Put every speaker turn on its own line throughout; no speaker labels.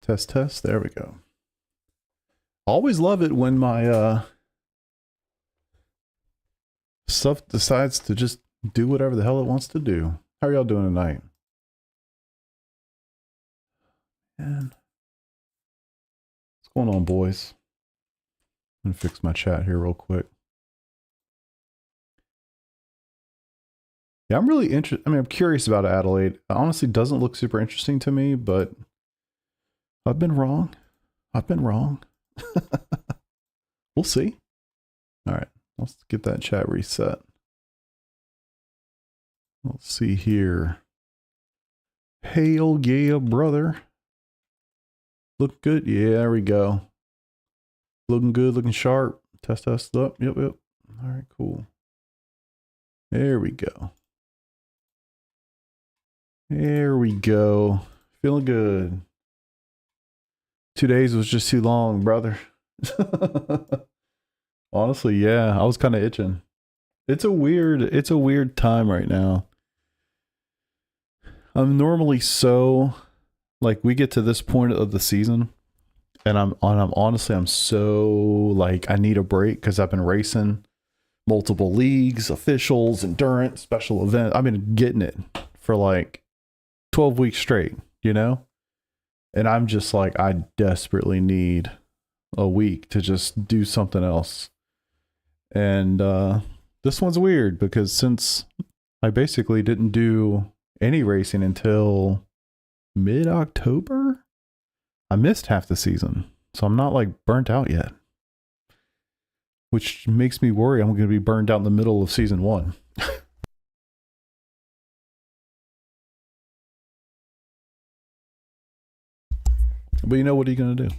Test, test. There we go. Always love it when my stuff decides to just do whatever the hell it wants to do. How are y'all doing tonight? And what's going on, boys? I'm gonna fix my chat here real quick. Yeah, I'm really interested. I mean, I'm curious about Adelaide. It honestly doesn't look super interesting to me, but I've been wrong. I've been wrong. We'll see. All right, let's get that chat reset. Let's see here. Hail yeah, brother. Look good. Yeah, there we go. Looking good, looking sharp. Test, test, up. Yep, yep. All right, cool. There we go. There we go. Feeling good. 2 days was just too long, brother. Honestly, yeah, I was kind of itching. It's a weird time right now. I'm normally so, like, we get to this point of the season and I'm honestly, I'm so like, I need a break because I've been racing multiple leagues, officials, endurance, special event. I've been getting it for like 12 weeks straight, you know? And I'm just like, I desperately need a week to just do something else. And this one's weird because since I basically didn't do any racing until mid-October, I missed half the season. So I'm not like burnt out yet, which makes me worry I'm going to be burned out in the middle of season 1. But you know, what are you going to do?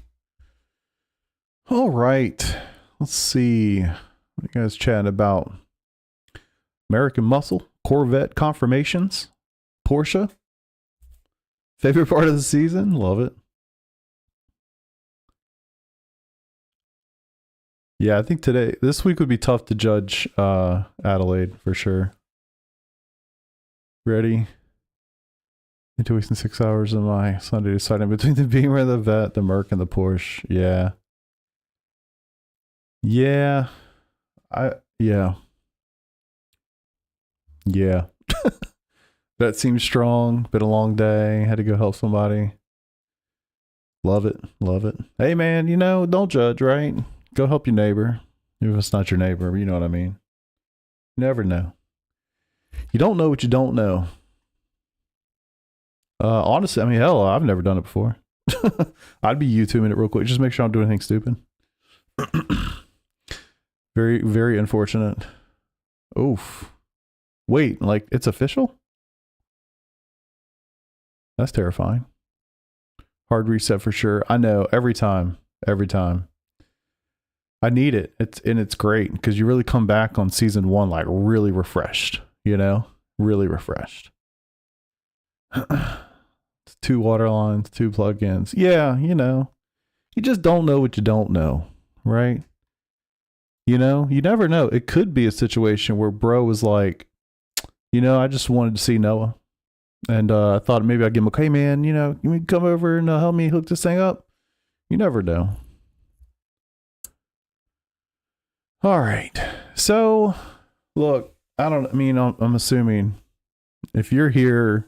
All right. Let's see. What are you guys chatting about? American Muscle, Corvette confirmations, Porsche. Favorite part of the season? Love it. Yeah, I think this week would be tough to judge Adelaide for sure. Ready? Into wasting 6 hours of my Sunday deciding between the Beamer, the Vet, the Merc, and the Porsche. Yeah. Yeah. Yeah. That seems strong. Been a long day. Had to go help somebody. Love it. Love it. Hey, man, you know, don't judge, right? Go help your neighbor. If it's not your neighbor, you know what I mean? You never know. You don't know what you don't know. Honestly, I mean, hell, I've never done it before. I'd be YouTubing it real quick. Just make sure I don't do anything stupid. Very, very unfortunate. Oof. Wait, like it's official? That's terrifying. Hard reset for sure. I know, every time. I need it. It's great because you really come back on season 1 like really refreshed, you know? Really refreshed. 2 water lines, 2 plugins. Yeah, you know. You just don't know what you don't know, right? You know, you never know. It could be a situation where bro was like, you know, I just wanted to see Noah. And I thought maybe I'd give him a, hey man, you know, you come over and help me hook this thing up. You never know. All right. So, look, I'm assuming if you're here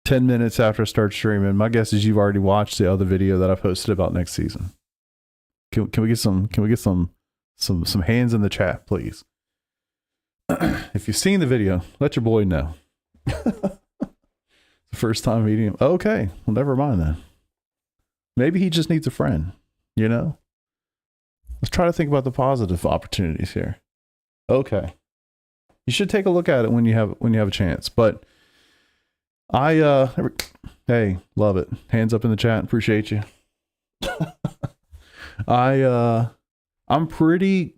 10 minutes after I start streaming, my guess is you've already watched the other video that I posted about next season. Can we get some hands in the chat, please? If you've seen the video, let your boy know. The first time meeting him. Okay, well, never mind then. Maybe he just needs a friend, you know? Let's try to think about the positive opportunities here. Okay. You should take a look at it when you have a chance. But hey, love it. Hands up in the chat. Appreciate you. I'm pretty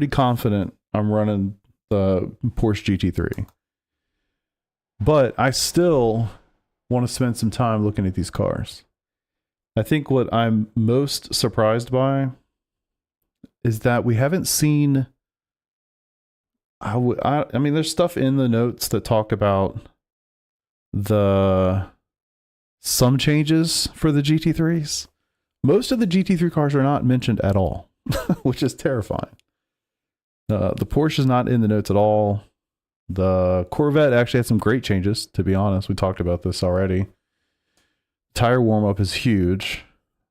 confident I'm running the Porsche GT3. But I still want to spend some time looking at these cars. I think what I'm most surprised by is that we haven't seen. I mean, there's stuff in the notes that talk about some changes for the GT3s, Most of the GT3 cars are not mentioned at all, which is terrifying. The Porsche is not in the notes at all. The Corvette actually had some great changes, to be honest. We talked about this already. Tire warm-up is huge.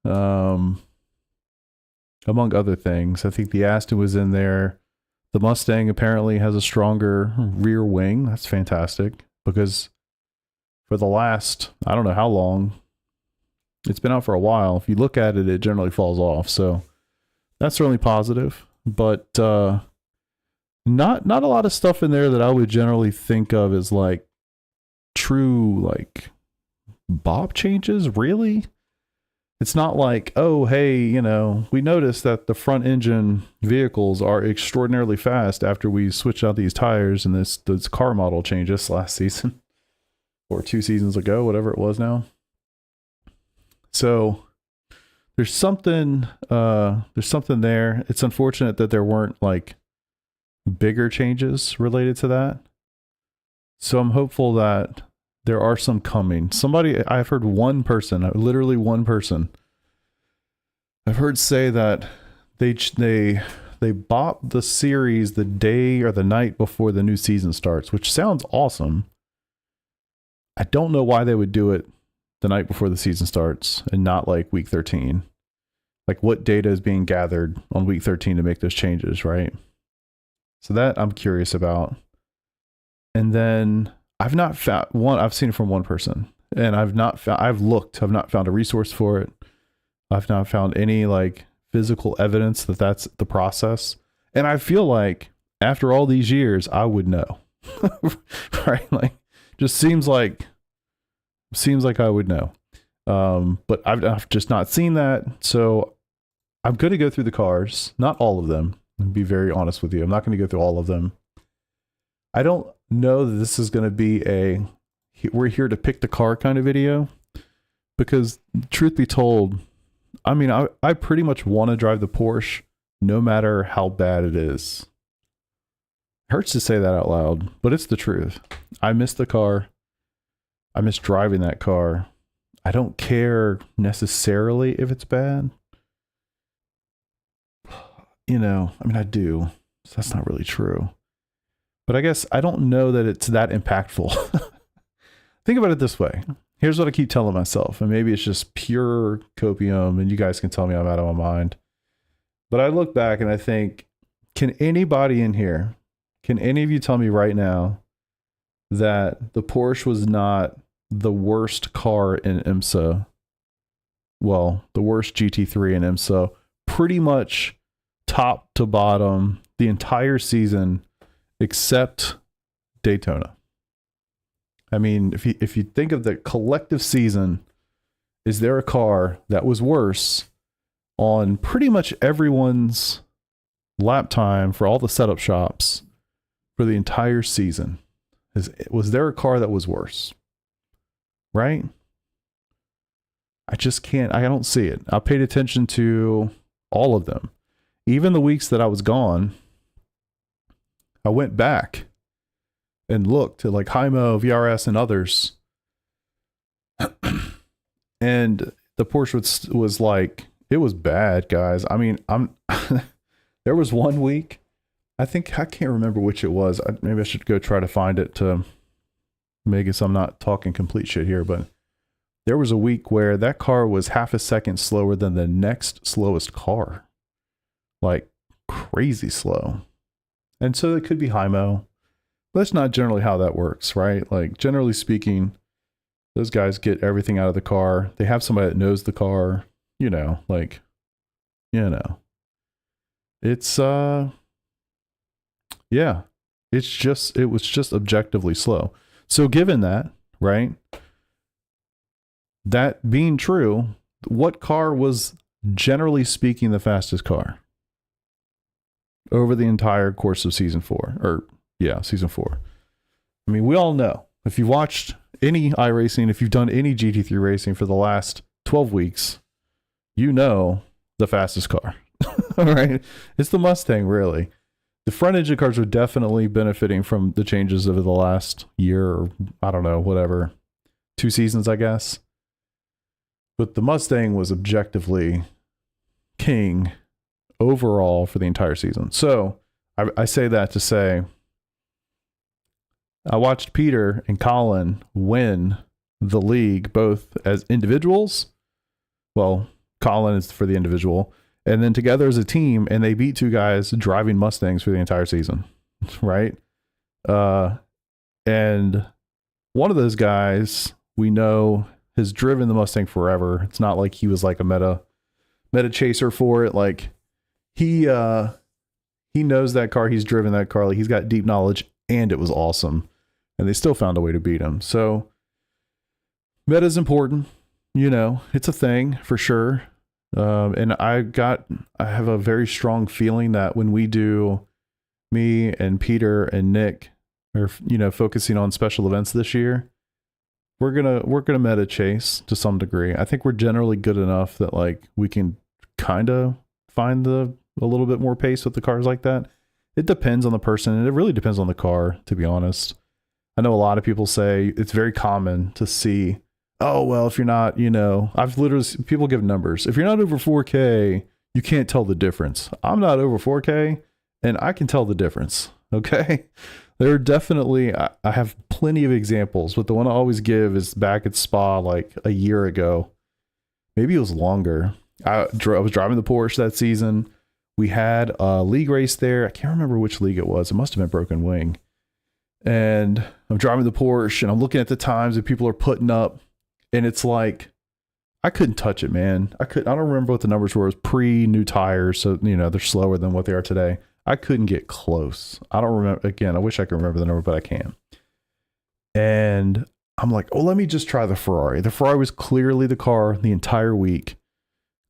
Among other things. I think the Aston was in there. The Mustang apparently has a stronger rear wing. That's fantastic, because for the last, I don't know how long, it's been out for a while. If you look at it, it generally falls off. So that's certainly positive, but not a lot of stuff in there that I would generally think of as like true like bob changes, really. It's not like, oh, hey, you know, we noticed that the front engine vehicles are extraordinarily fast after we switched out these tires and this car model changes last season or 2 seasons ago, whatever it was now. So there's something there. It's unfortunate that there weren't like bigger changes related to that. So I'm hopeful that there are some coming. I've heard one person, literally one person, I've heard say that they bought the series the day or the night before the new season starts, which sounds awesome. I don't know why they would do it the night before the season starts and not like week 13. Like, what data is being gathered on week 13 to make those changes, right? So that I'm curious about. And then I've not found one. I've seen it from one person, and I've not found a resource for it. I've not found any like physical evidence that that's the process. And I feel like after all these years, I would know, right? Like, just seems like I would know. But I've just not seen that. So I'm going to go through the cars, not all of them. I'll be very honest with you. I'm not going to go through all of them. I don't know that this is going to be a we're here to pick the car kind of video, because truth be told, I mean, I pretty much want to drive the Porsche no matter how bad it is. It hurts to say that out loud, but it's the truth. I miss the car. I miss driving that car. I don't care necessarily if it's bad. You know, I mean, I do. So that's not really true. But I guess I don't know that it's that impactful. Think about it this way. Here's what I keep telling myself, and maybe it's just pure copium, and you guys can tell me I'm out of my mind. But I look back and I think, can anybody in here, can any of you tell me right now that the Porsche was not the worst car in IMSA? Well, the worst GT3 in IMSA, pretty much top to bottom, the entire season, except Daytona. I mean, if you think of the collective season, is there a car that was worse on pretty much everyone's lap time for all the setup shops for the entire season? Was there a car that was worse? Right? I just can't, I don't see it. I paid attention to all of them. Even the weeks that I was gone, I went back and looked at like Hymo, VRS, and others. And the Porsche was like, it was bad, guys. I mean, there was one week, I can't remember which it was. Maybe I should go try to find it to make it so I'm not talking complete shit here, but there was a week where that car was half a second slower than the next slowest car. Like, crazy slow. And so it could be Hymo. That's not generally how that works, right? Like, generally speaking, those guys get everything out of the car. They have somebody that knows the car, you know, like, you know. It's, yeah. It was just objectively slow. So given that, right? That being true, what car was, generally speaking, the fastest car over the entire course of season 4? Or, yeah, season 4. I mean, we all know. If you watched any iRacing, if you've done any GT3 racing for the last 12 weeks, you know the fastest car. All right? It's the Mustang, really. The front engine cars are definitely benefiting from the changes over the last year, or I don't know, whatever. 2 seasons, I guess. But the Mustang was objectively king overall for the entire season. So I say that to say I watched Peter and Colin win the league both as individuals. Well, Colin is for the individual, and then together as a team, and they beat two guys driving Mustangs for the entire season, right? And one of those guys we know has driven the Mustang forever. It's not like he was like a meta chaser for it. Like he knows that car. He's driven that car. Like he's got deep knowledge, and it was awesome. And they still found a way to beat him. So meta is important. You know, it's a thing for sure. And I have a very strong feeling that when we do, me and Peter and Nick are, you know, focusing on special events this year, we're gonna meta chase to some degree. I think we're generally good enough that like we can kind of find a little bit more pace with the cars like that. It depends on the person, and it really depends on the car, to be honest. I know a lot of people say it's very common to see, oh, well, if you're not, you know, I've literally, people give numbers. If you're not over 4K, you can't tell the difference. I'm not over 4K, and I can tell the difference, okay? There are definitely, I have plenty of examples, but the one I always give is back at Spa like a year ago. Maybe it was longer. I was driving the Porsche that season. We had a league race there. I can't remember which league it was. It must have been Broken Wing. And I'm driving the Porsche, and I'm looking at the times that people are putting up, and it's like, I couldn't touch it, man. I don't remember what the numbers were. It was pre-new tires, so, you know, they're slower than what they are today. I couldn't get close. I don't remember. Again, I wish I could remember the number, but I can't. And I'm like, oh, let me just try the Ferrari. The Ferrari was clearly the car the entire week.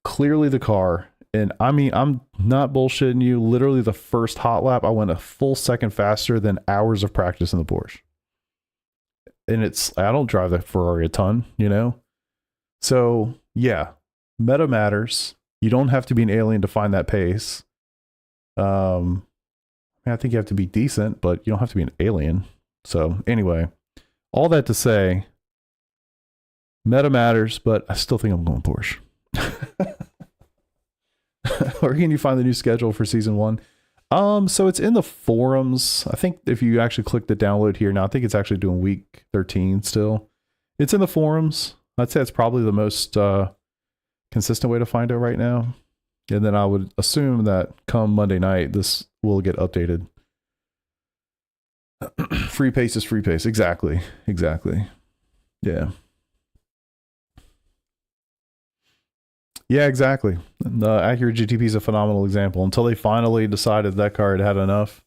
Clearly the car. And I mean, I'm not bullshitting you. Literally the first hot lap, I went a full second faster than hours of practice in the Porsche. And I don't drive the Ferrari a ton, you know? So yeah, meta matters. You don't have to be an alien to find that pace. I think you have to be decent, but you don't have to be an alien. So anyway, all that to say, meta matters, but I still think I'm going Porsche. Where can you find the new schedule for season 1? So it's in the forums. I think if you actually click the download here now, I think it's actually doing week 13 still. It's in the forums. I'd say it's probably the most consistent way to find it right now. And then I would assume that come Monday night, this will get updated. Free pace is free pace. Exactly. Yeah. Yeah, exactly. The Acura GTP is a phenomenal example. Until they finally decided that car had enough,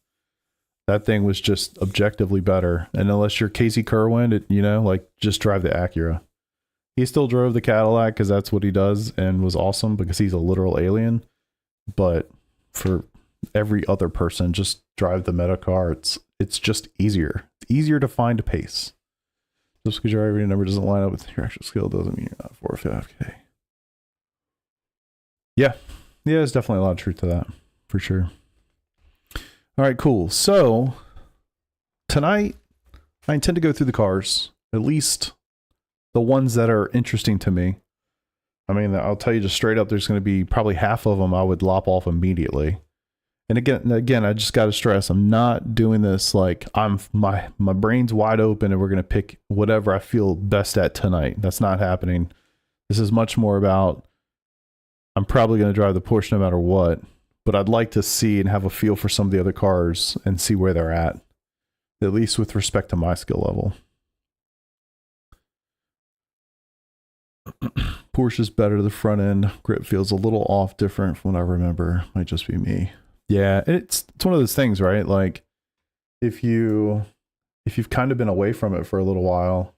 that thing was just objectively better. And unless you're Casey Kerwin, you know, like just drive the Acura. He still drove the Cadillac because that's what he does and was awesome because he's a literal alien. But for every other person, just drive the meta car. It's just easier. It's easier to find a pace. Just because your every number doesn't line up with your actual skill doesn't mean you're not 4 or 5K. Yeah, there's definitely a lot of truth to that, for sure. All right, cool. So tonight, I intend to go through the cars, at least the ones that are interesting to me. I mean, I'll tell you just straight up, there's going to be probably half of them I would lop off immediately. And again, I just got to stress, I'm not doing this like my brain's wide open and we're going to pick whatever I feel best at tonight. That's not happening. This is much more about, I'm probably going to drive the Porsche no matter what, but I'd like to see and have a feel for some of the other cars and see where they're at least with respect to my skill level. Porsche's better, the front end grip feels a little off, different from what I remember. Might just be me. Yeah, it's one of those things, right? Like if you've kind of been away from it for a little while,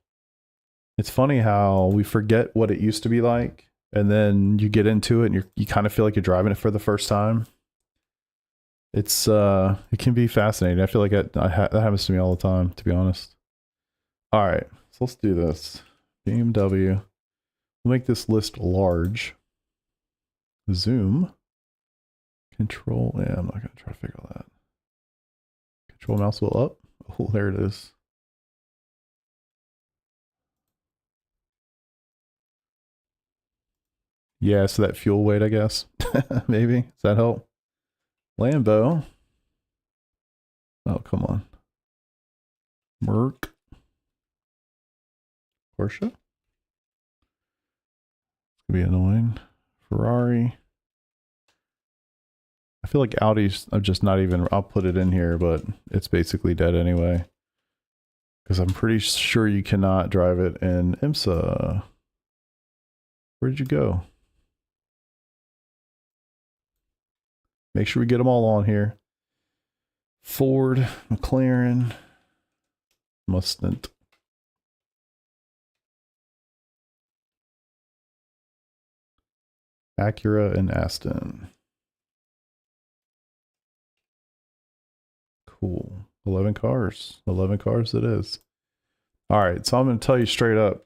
it's funny how we forget what it used to be like. And then you get into it and you kind of feel like you're driving it for the first time. It can be fascinating. I feel like that happens to me all the time, to be honest. All right, so let's do this. BMW. We'll make this list large. Zoom. Control. Yeah, I'm not going to try to figure that. Control mouse wheel up. Oh, there it is. Yeah, so that fuel weight, I guess. Maybe. Does that help? Lambo. Oh, come on. Merc. Porsche. It's gonna be annoying. Ferrari. I feel like Audi's, I'm just not even, I'll put it in here, but it's basically dead anyway. Because I'm pretty sure you cannot drive it in IMSA. Where'd you go? Make sure we get them all on here. Ford, McLaren, Mustang. Acura and Aston. Cool. 11 cars. 11 cars it is. All right, so I'm going to tell you straight up.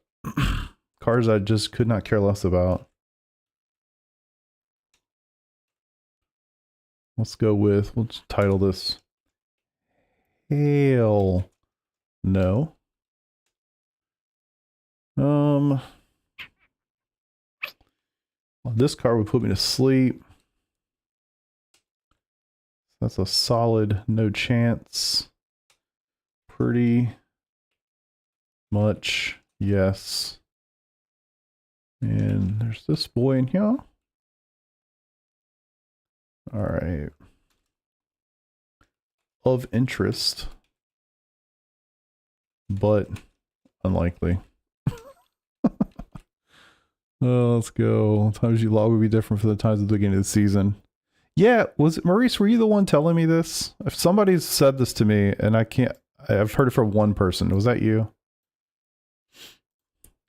Cars I just could not care less about. Let's go with, we'll just title this Hell No. Well, this car would put me to sleep. That's a solid no chance. Pretty much yes. And there's this boy in here. All right. Of interest, but unlikely. Oh, let's go. Times you log would be different for the times at the beginning of the season. Yeah, was it Maurice? Were you the one telling me this? If somebody's said this to me, and I've heard it from one person. Was that you?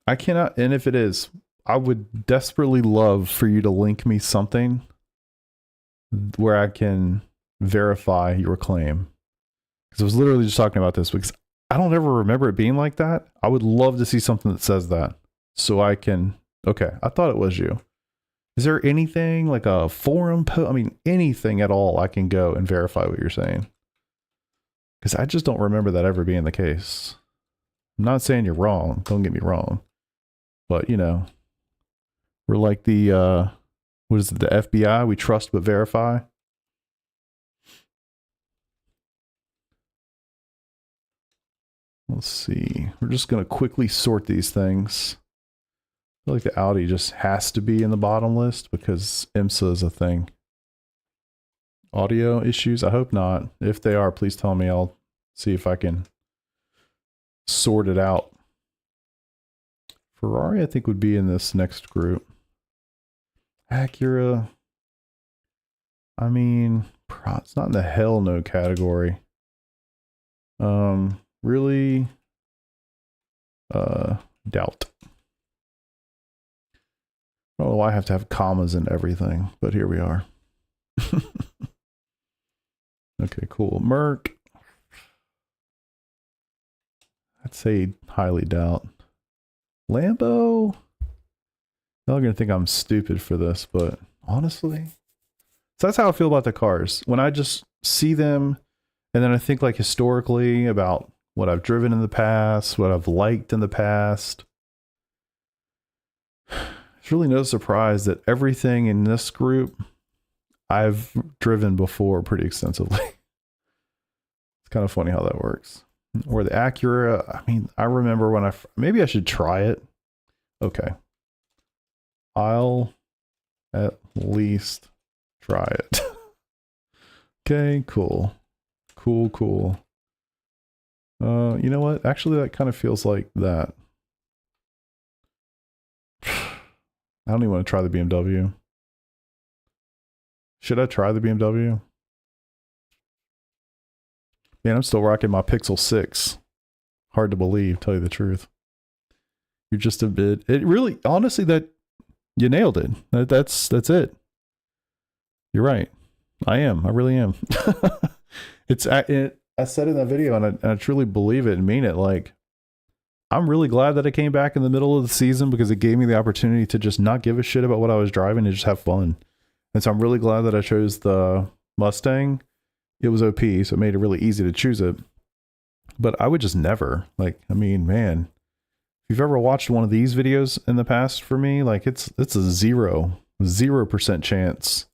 I cannot, and if it is, I would desperately love for you to link me something where I can verify your claim. Because I was literally just talking about this because I don't ever remember it being like that. I would love to see something that says that so I can, okay, I thought it was you. Is there anything like a forum I mean, anything at all I can go and verify what you're saying? Because I just don't remember that ever being the case. I'm not saying you're wrong. Don't get me wrong. But, you know, we're like the, what is it, the FBI? We trust but verify. Let's see. We're just going to quickly sort these things. I feel like the Audi just has to be in the bottom list because IMSA is a thing. Audio issues? I hope not. If they are, please tell me. I'll see if I can sort it out. Ferrari, I think, would be in this next group. Acura. I mean, it's not in the hell no category. Really, doubt. I don't know why I have to have commas in everything, but here we are. Okay, cool. Merc. I'd say highly doubt. Lambo. Y'all are gonna think I'm stupid for this, but honestly, so that's how I feel about the cars. When I just see them, and then I think like historically about what I've driven in the past, what I've liked in the past. It's really no surprise that everything in this group I've driven before pretty extensively. It's kind of funny how that works. Or the Acura, I mean, I remember when maybe I should try it. Okay. I'll at least try it. Okay, cool. Cool. You know what? Actually, that kind of feels like that. I don't even want to try the BMW. Should I try the BMW? Man, I'm still rocking my Pixel 6. Hard to believe, tell you the truth. You're just a bit, it really, honestly, that you nailed it. That's it. You're right. I really am. I said in that video, and I truly believe it and mean it. Like, I'm really glad that I came back in the middle of the season because it gave me the opportunity to just not give a shit about what I was driving and just have fun. And so I'm really glad that I chose the Mustang. It was OP, so it made it really easy to choose it. But I would just never, like, I mean, man, you've ever watched one of these videos in the past for me, like it's a 0% chance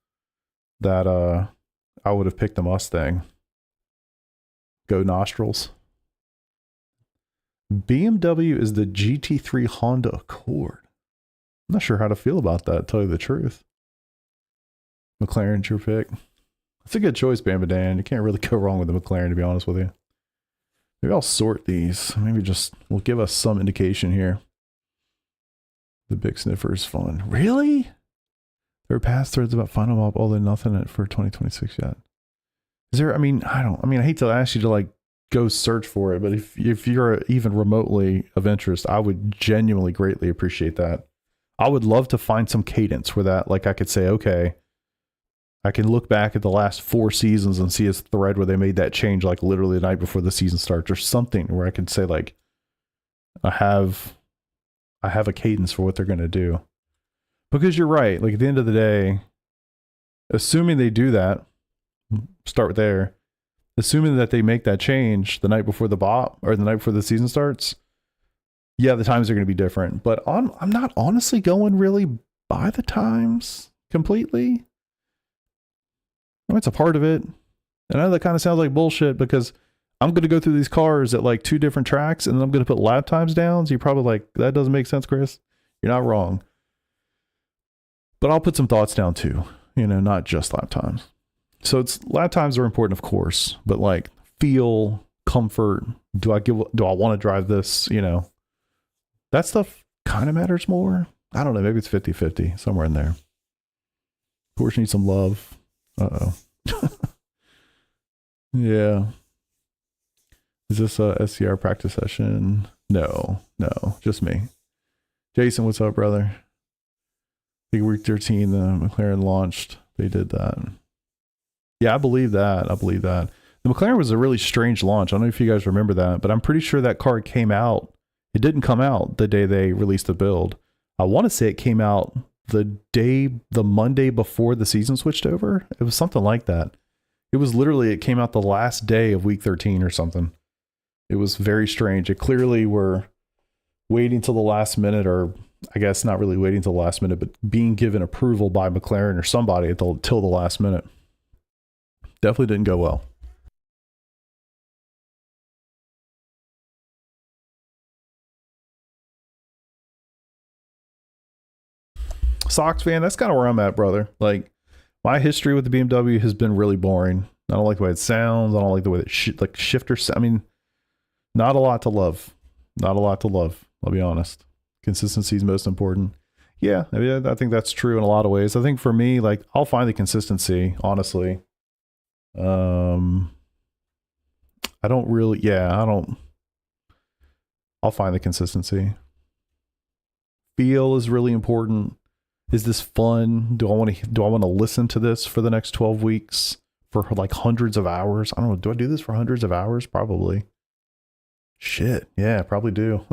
that I would have picked the Mustang. Go nostrils. BMW is the GT3 Honda Accord. I'm not sure how to feel about that, to tell you the truth. McLaren's your pick. It's a good choice, Bamba Dan. You can't really go wrong with the McLaren, to be honest with you. Maybe I'll sort these. Maybe just will give us some indication here. The big sniffer is fun. Really? There are past threads about final mop, although nothing for 2026 yet. Is there? I mean, I hate to ask you to like go search for it, but if you're even remotely of interest, I would genuinely greatly appreciate that. I would love to find some cadence where that, like, I could say, okay, I can look back at the last 4 seasons and see a thread where they made that change, like literally the night before the season starts, or something where I could say, like, I have a cadence for what they're going to do. Because you're right. Like, at the end of the day, assuming they do that, start there. Assuming that they make that change the night before the bop or the night before the season starts, yeah, the times are going to be different. But I'm not honestly going really by the times completely. I mean, it's a part of it. And I know that kind of sounds like bullshit because I'm going to go through these cars at like 2 different tracks and then I'm going to put lap times down. So you're probably like, that doesn't make sense, Chris. You're not wrong. But I'll put some thoughts down too, not just lap times. So lap times are important, of course, but like feel, comfort, do I want to drive this, that stuff kind of matters more. I don't know, maybe it's 50-50, somewhere in there. Porsche needs some love. Uh-oh. Yeah. Is this a SCR practice session? No, just me. Jason, what's up, brother? I think week 13, the McLaren launched. They did that. Yeah, I believe that. The McLaren was a really strange launch. I don't know if you guys remember that, but I'm pretty sure that car came out. It didn't come out the day they released the build. I want to say it came out the Monday before the season switched over. It was something like that. It came out the last day of week 13 or something. It was very strange. It clearly were waiting till the last minute, or I guess not really waiting till the last minute, but being given approval by McLaren or somebody till the last minute. Definitely didn't go well. Sox fan, that's kind of where I'm at, brother. Like, my history with the BMW has been really boring. I don't like the way it sounds. I don't like the way that shifters. I mean, not a lot to love. I'll be honest. Consistency is most important. Yeah, I think that's true in a lot of ways. I think for me, like, I'll find the consistency, honestly. I'll find the consistency. Feel is really important. Is this fun? Do I want to listen to this for the next 12 weeks for like hundreds of hours? I don't know. Do I do this for hundreds of hours? Probably. Shit. Yeah, probably do.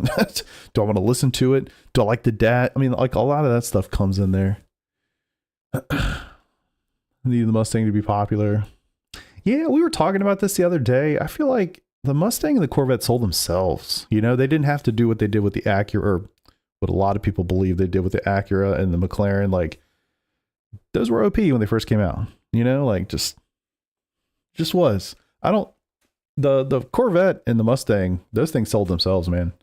Do I want to listen to it? Do I like the data? I mean, like, a lot of that stuff comes in there. Need the Mustang to be popular. Yeah, we were talking about this the other day. I feel like the Mustang and the Corvette sold themselves. They didn't have to do what they did with the Acura, or what a lot of people believe they did with the Acura and the McLaren. Like, those were OP when they first came out. Like, just was. The Corvette and the Mustang, those things sold themselves, man.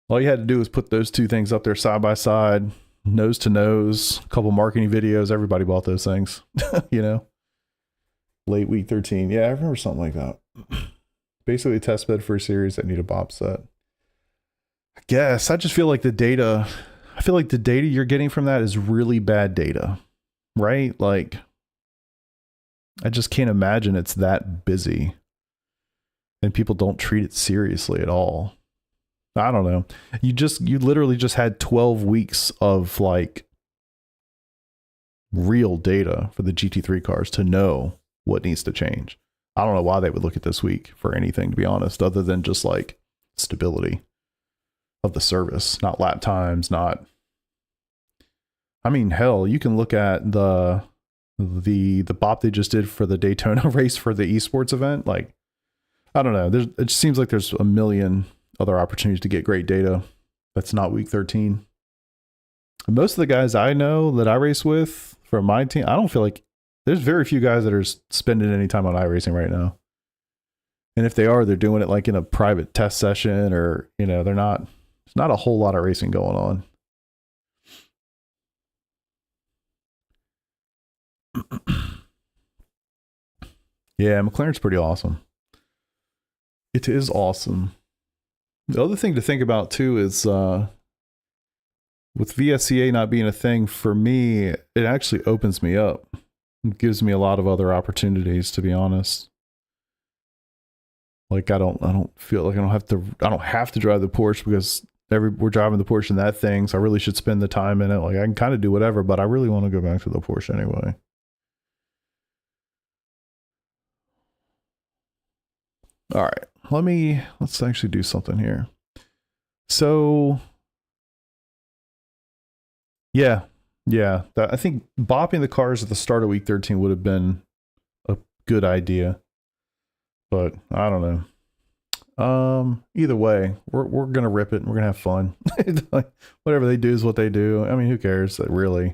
All you had to do was put those two things up there side by side, nose to nose, a couple marketing videos. Everybody bought those things, Late week 13. Yeah, I remember something like that. Basically a test bed for a series that need a bop set. I guess I just feel like the data you're getting from that is really bad data, right? Like, I just can't imagine it's that busy and people don't treat it seriously at all. I don't know. You literally just had 12 weeks of like real data for the GT3 cars to know what needs to change. I don't know why they would look at this week for anything, to be honest, other than just like stability of the service, not lap times, I mean, hell, you can look at the bop they just did for the Daytona race for the esports event. Like, I don't know. It seems like there's a million other opportunities to get great data That's not week 13. And most of the guys I know that I race with from my team, I don't feel like there's very few guys that are spending any time on iRacing right now. And if they are, they're doing it like in a private test session, or, you know, they're not, there's not a whole lot of racing going on. Yeah, McLaren's pretty awesome. It is awesome. The other thing to think about too is with VSCA not being a thing for me, it actually opens me up. It gives me a lot of other opportunities, to be honest. Like I don't feel like I don't have to drive the Porsche because we're driving the Porsche in that thing, so I really should spend the time in it. Like I can kind of do whatever, but I really want to go back to the Porsche anyway. All right, let's actually do something here. So yeah, I think bopping the cars at the start of week 13 would have been a good idea, but I don't know. Either way, we're gonna rip it and we're gonna have fun. Like, whatever they do is what they do. I mean, who cares? Really,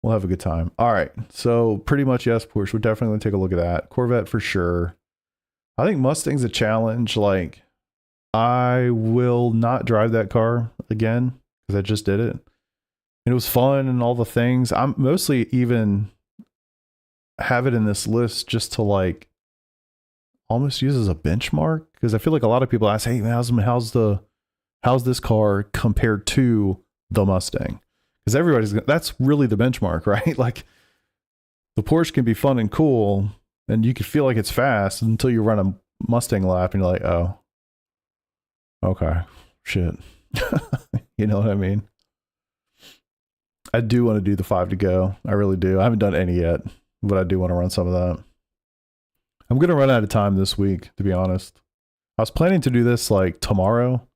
we'll have a good time. All right, so pretty much yes, Porsche. We're definitely gonna take a look at that. Corvette for sure. I think Mustang's a challenge. Like, I will not drive that car again because I just did it. And it was fun and all the things. I'm mostly even have it in this list just to like almost use as a benchmark, because I feel like a lot of people ask, hey, how's this car compared to the Mustang? Because that's really the benchmark, right? Like the Porsche can be fun and cool, and you can feel like it's fast until you run a Mustang lap and you're like, oh, okay, shit. You know what I mean? I do want to do the 5 to go. I really do. I haven't done any yet, but I do want to run some of that. I'm going to run out of time this week, to be honest. I was planning to do this like tomorrow,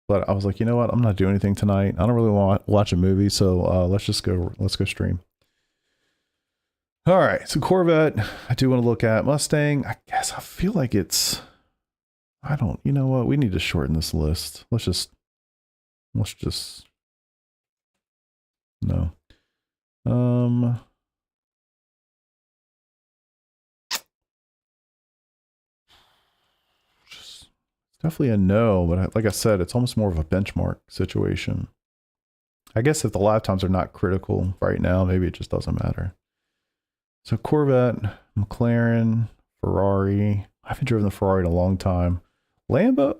but I was like, you know what? I'm not doing anything tonight. I don't really want to watch a movie, so let's go stream. All right, so Corvette, I do want to look at. Mustang, I guess I feel like you know what? We need to shorten this list. Let's just, no. Just definitely a no, but like I said, it's almost more of a benchmark situation. I guess if the lap times are not critical right now, maybe it just doesn't matter. So Corvette, McLaren, Ferrari. I haven't driven the Ferrari in a long time. Lambo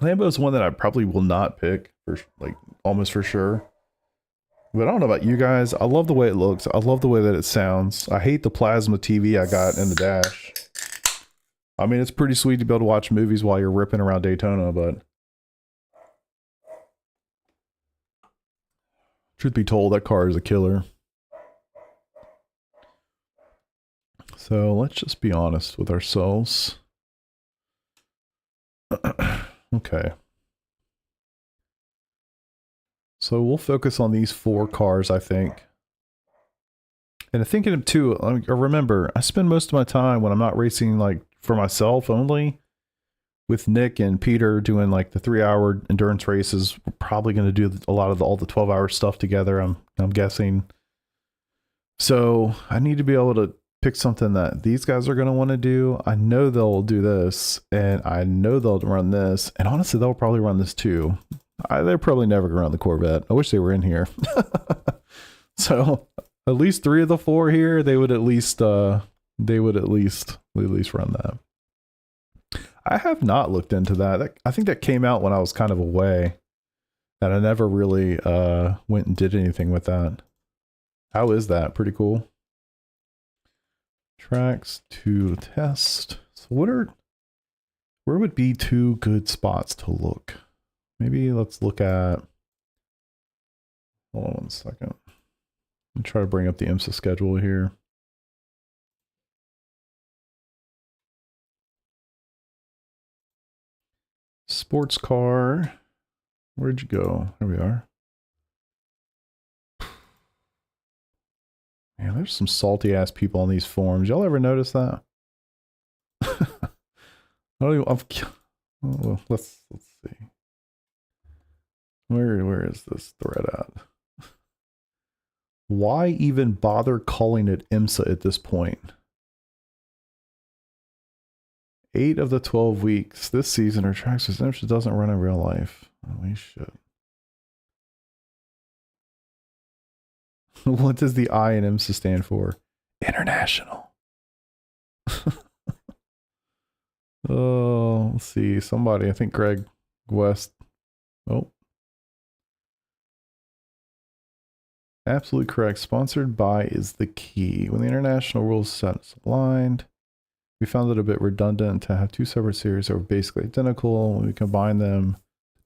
is one that I probably will not pick for like almost for sure. But I don't know about you guys. I love the way it looks. I love the way that it sounds. I hate the plasma TV I got in the dash. I mean, it's pretty sweet to be able to watch movies while you're ripping around Daytona, but truth be told, that car is a killer. So let's just be honest with ourselves. Okay. So we'll focus on these 4 cars, I think. And thinking of too, remember, I spend most of my time when I'm not racing like for myself only with Nick and Peter doing like the 3-hour endurance races. We're probably going to do a lot of all the 12-hour stuff together, I'm guessing. So I need to be able to pick something that these guys are going to want to do. I know they'll do this, and I know they'll run this, and honestly, they'll probably run this too. They're probably never going to run the Corvette. I wish they were in here. So at least 3 of the 4 here, they would at least run that. I have not looked into that. I think that came out when I was kind of away, and I never really went and did anything with that. How is that? Pretty cool. Tracks to test. So where would be 2 good spots to look? Maybe let's look at, hold on 1 second. Let me try to bring up the IMSA schedule here. Sports car. Where'd you go? There we are. Man, there's some salty ass people on these forums. Y'all ever notice that? I don't even, well, let's see. Where is this thread at? Why even bother calling it IMSA at this point? 8 of the 12 weeks this season are tracks that IMSA doesn't run in real life. We should. What does the I in IMSA stand for? International. Oh, let's see. Somebody, I think Greg West. Oh. Absolutely correct. Sponsored by is the key. When the international rules set aligned, we found it a bit redundant to have two separate series that were basically identical. When we combine them,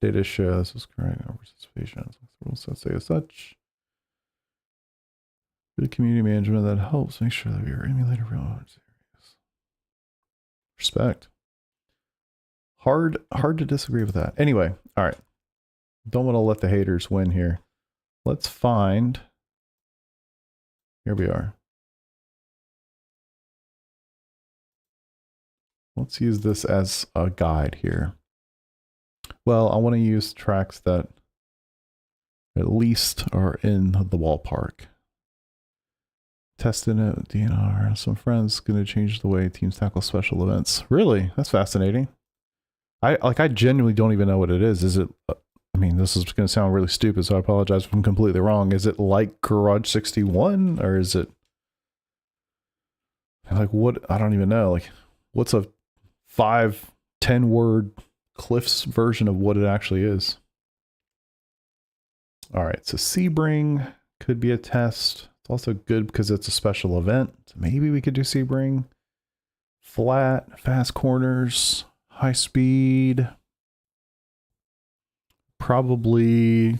data shows this is correct. Our participation. The rules set say as such. Good community management that helps make sure that we are emulating real series. Respect. Hard to disagree with that. Anyway, all right. Don't want to let the haters win here. Let's find. Here we are. Let's use this as a guide here. Well, I want to use tracks that at least are in the ballpark. Testing it with DNR. Some friends going to change the way teams tackle special events. Really? That's fascinating. I genuinely don't even know what it is. Is it, I mean, this is going to sound really stupid, so I apologize if I'm completely wrong. Is it like Garage 61 or is it like what? I don't even know. Like what's a 5-10 word Cliff's version of what it actually is? All right. So Sebring could be a test. It's also good because it's a special event. Maybe we could do Sebring. Flat, fast corners. High speed, probably,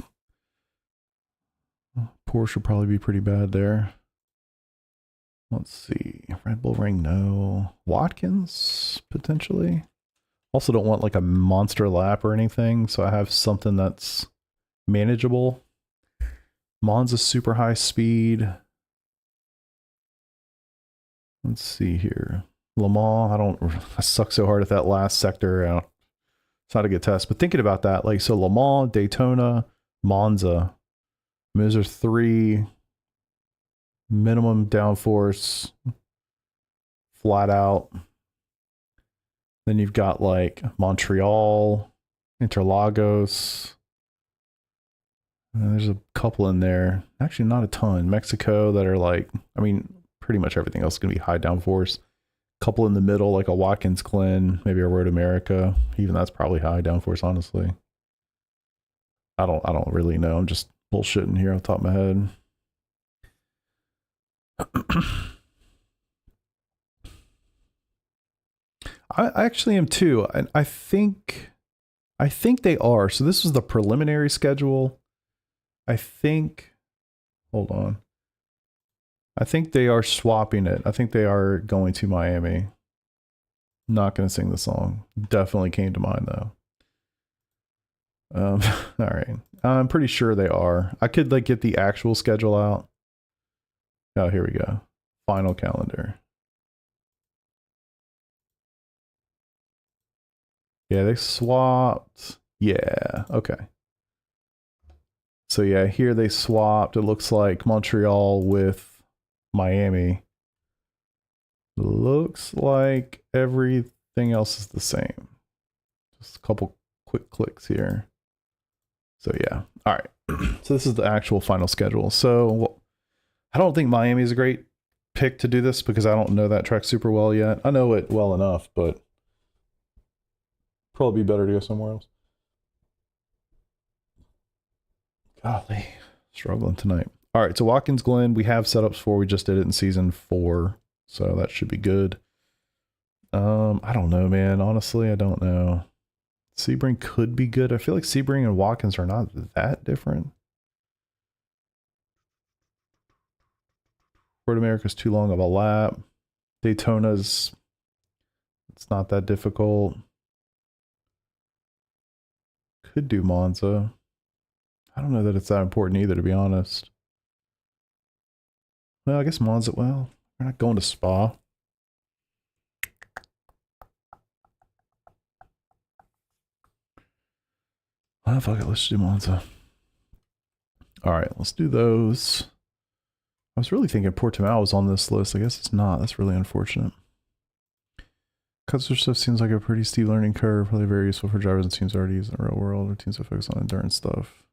Porsche would probably be pretty bad there. Let's see, Red Bull Ring, no. Watkins, potentially. Also don't want like a monster lap or anything, so I have something that's manageable. Monza super high speed. Let's see here. Le Mans, I suck so hard at that last sector. It's not a good test, but thinking about that, like, so Le Mans, Daytona, Monza, I mean, those are 3 minimum downforce, flat out. Then you've got like Montreal, Interlagos. And there's a couple in there. Actually, not a ton. Mexico that are like, I mean, pretty much everything else is going to be high downforce. Couple in the middle, like a Watkins Glen, maybe a Road America. Even that's probably high downforce, honestly. I don't really know. I'm just bullshitting here off the top of my head. I actually am too. And I think they are. So this was the preliminary schedule. I think, hold on. I think they are swapping it. I think they are going to Miami. Not going to sing the song. Definitely came to mind though. All right. I'm pretty sure they are. I could like get the actual schedule out. Oh, here we go. Final calendar. Yeah, they swapped. Yeah, okay. So yeah, here they swapped. It looks like Montreal with Miami. Looks like everything else is the same. Just a couple quick clicks here. So yeah. All right. So this is the actual final schedule. So I don't think Miami is a great pick to do this because I don't know that track super well yet. I know it well enough, but probably be better to go somewhere else. Golly, struggling tonight. All right, so Watkins Glen, we have setups for. We just did it in season 4, so that should be good. I don't know, man. Honestly, I don't know. Sebring could be good. I feel like Sebring and Watkins are not that different. Road America's too long of a lap. Daytona's, it's not that difficult. Could do Monza. I don't know that it's that important either, to be honest. Well, I guess Monza, well, we're not going to Spa. Oh, fuck it, let's do Monza. All right, let's do those. I was really thinking Portimao was on this list. I guess it's not. That's really unfortunate. Customer stuff seems like a pretty steep learning curve. Probably very useful for drivers and teams already used in the real world, or teams that focus on endurance stuff.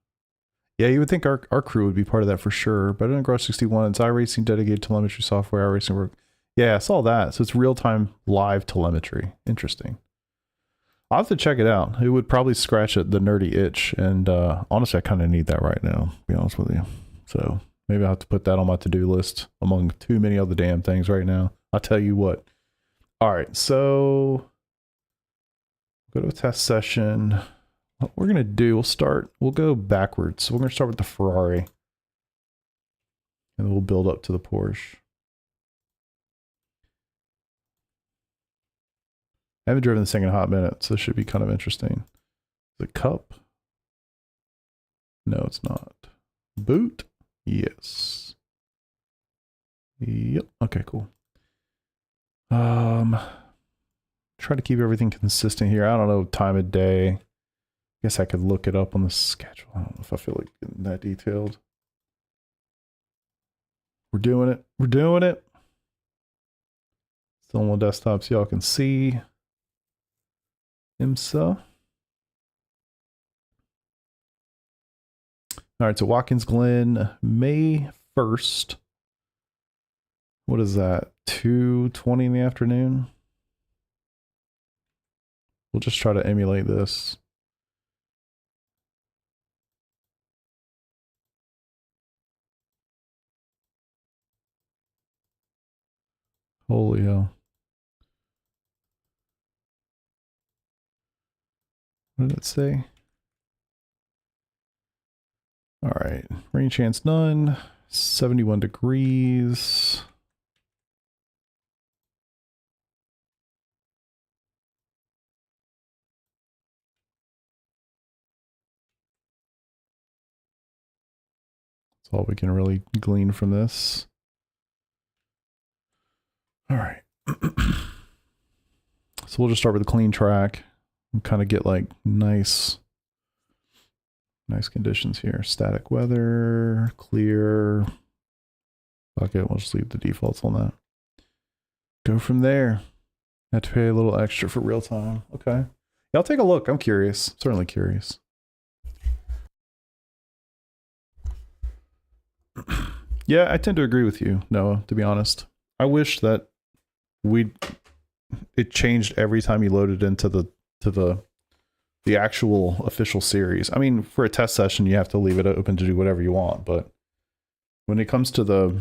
Yeah, you would think our crew would be part of that for sure. But in Garage 61, it's iRacing dedicated telemetry software, iRacing work. Yeah, I saw that. So it's real-time live telemetry. Interesting. I'll have to check it out. It would probably scratch at the nerdy itch. And honestly, I kind of need that right now, to be honest with you. So maybe I'll have to put that on my to-do list among too many other damn things right now. I'll tell you what. All right, so go to a test session. What we're going to do, we'll go backwards. So we're going to start with the Ferrari. And then we'll build up to the Porsche. I haven't driven this thing in a hot minute, so this should be kind of interesting. The Cup? No, it's not. Boot? Yes. Yep. Okay, cool. Try to keep everything consistent here. I don't know time of day. Guess I could look it up on the schedule. I don't know if I feel like getting that detailed. We're doing it. We're doing it. Still on one desktop so y'all can see. IMSA. All right, so Watkins Glen, May 1st. What is that? 2:20 in the afternoon? We'll just try to emulate this. Holy hell. What did it say? All right, rain chance none, 71 degrees. That's all we can really glean from this. All right. So we'll just start with a clean track and kind of get like nice conditions here. Static weather, clear. Fuck it, we'll just leave the defaults on that. Go from there. Have to pay a little extra for real time. Okay. Yeah, I'll take a look. I'm curious. Certainly curious. Yeah, I tend to agree with you, Noah, to be honest. I wish that it changed every time you loaded into the actual official series. I mean, for a test session, you have to leave it open to do whatever you want, but when it comes to the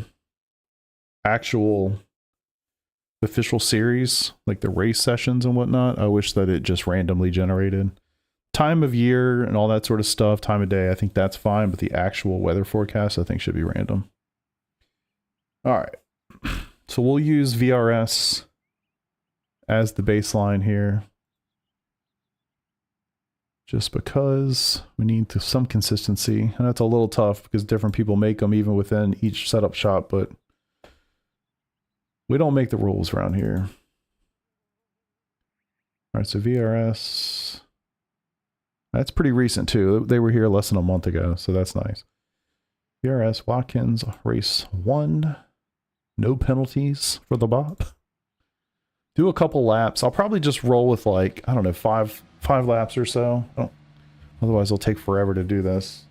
actual official series, like the race sessions and whatnot, I wish that it just randomly generated. Time of year and all that sort of stuff, time of day, I think that's fine, but the actual weather forecast, I think, should be random. All right. So we'll use VRS as the baseline here. Just because we need some consistency. And that's a little tough because different people make them even within each setup shop, but we don't make the rules around here. All right, so VRS. That's pretty recent too. They were here less than a month ago, so that's nice. VRS Watkins, race 1. No penalties for the bop. Do a couple laps. I'll probably just roll with like, I don't know, five laps or so. Otherwise it'll take forever to do this.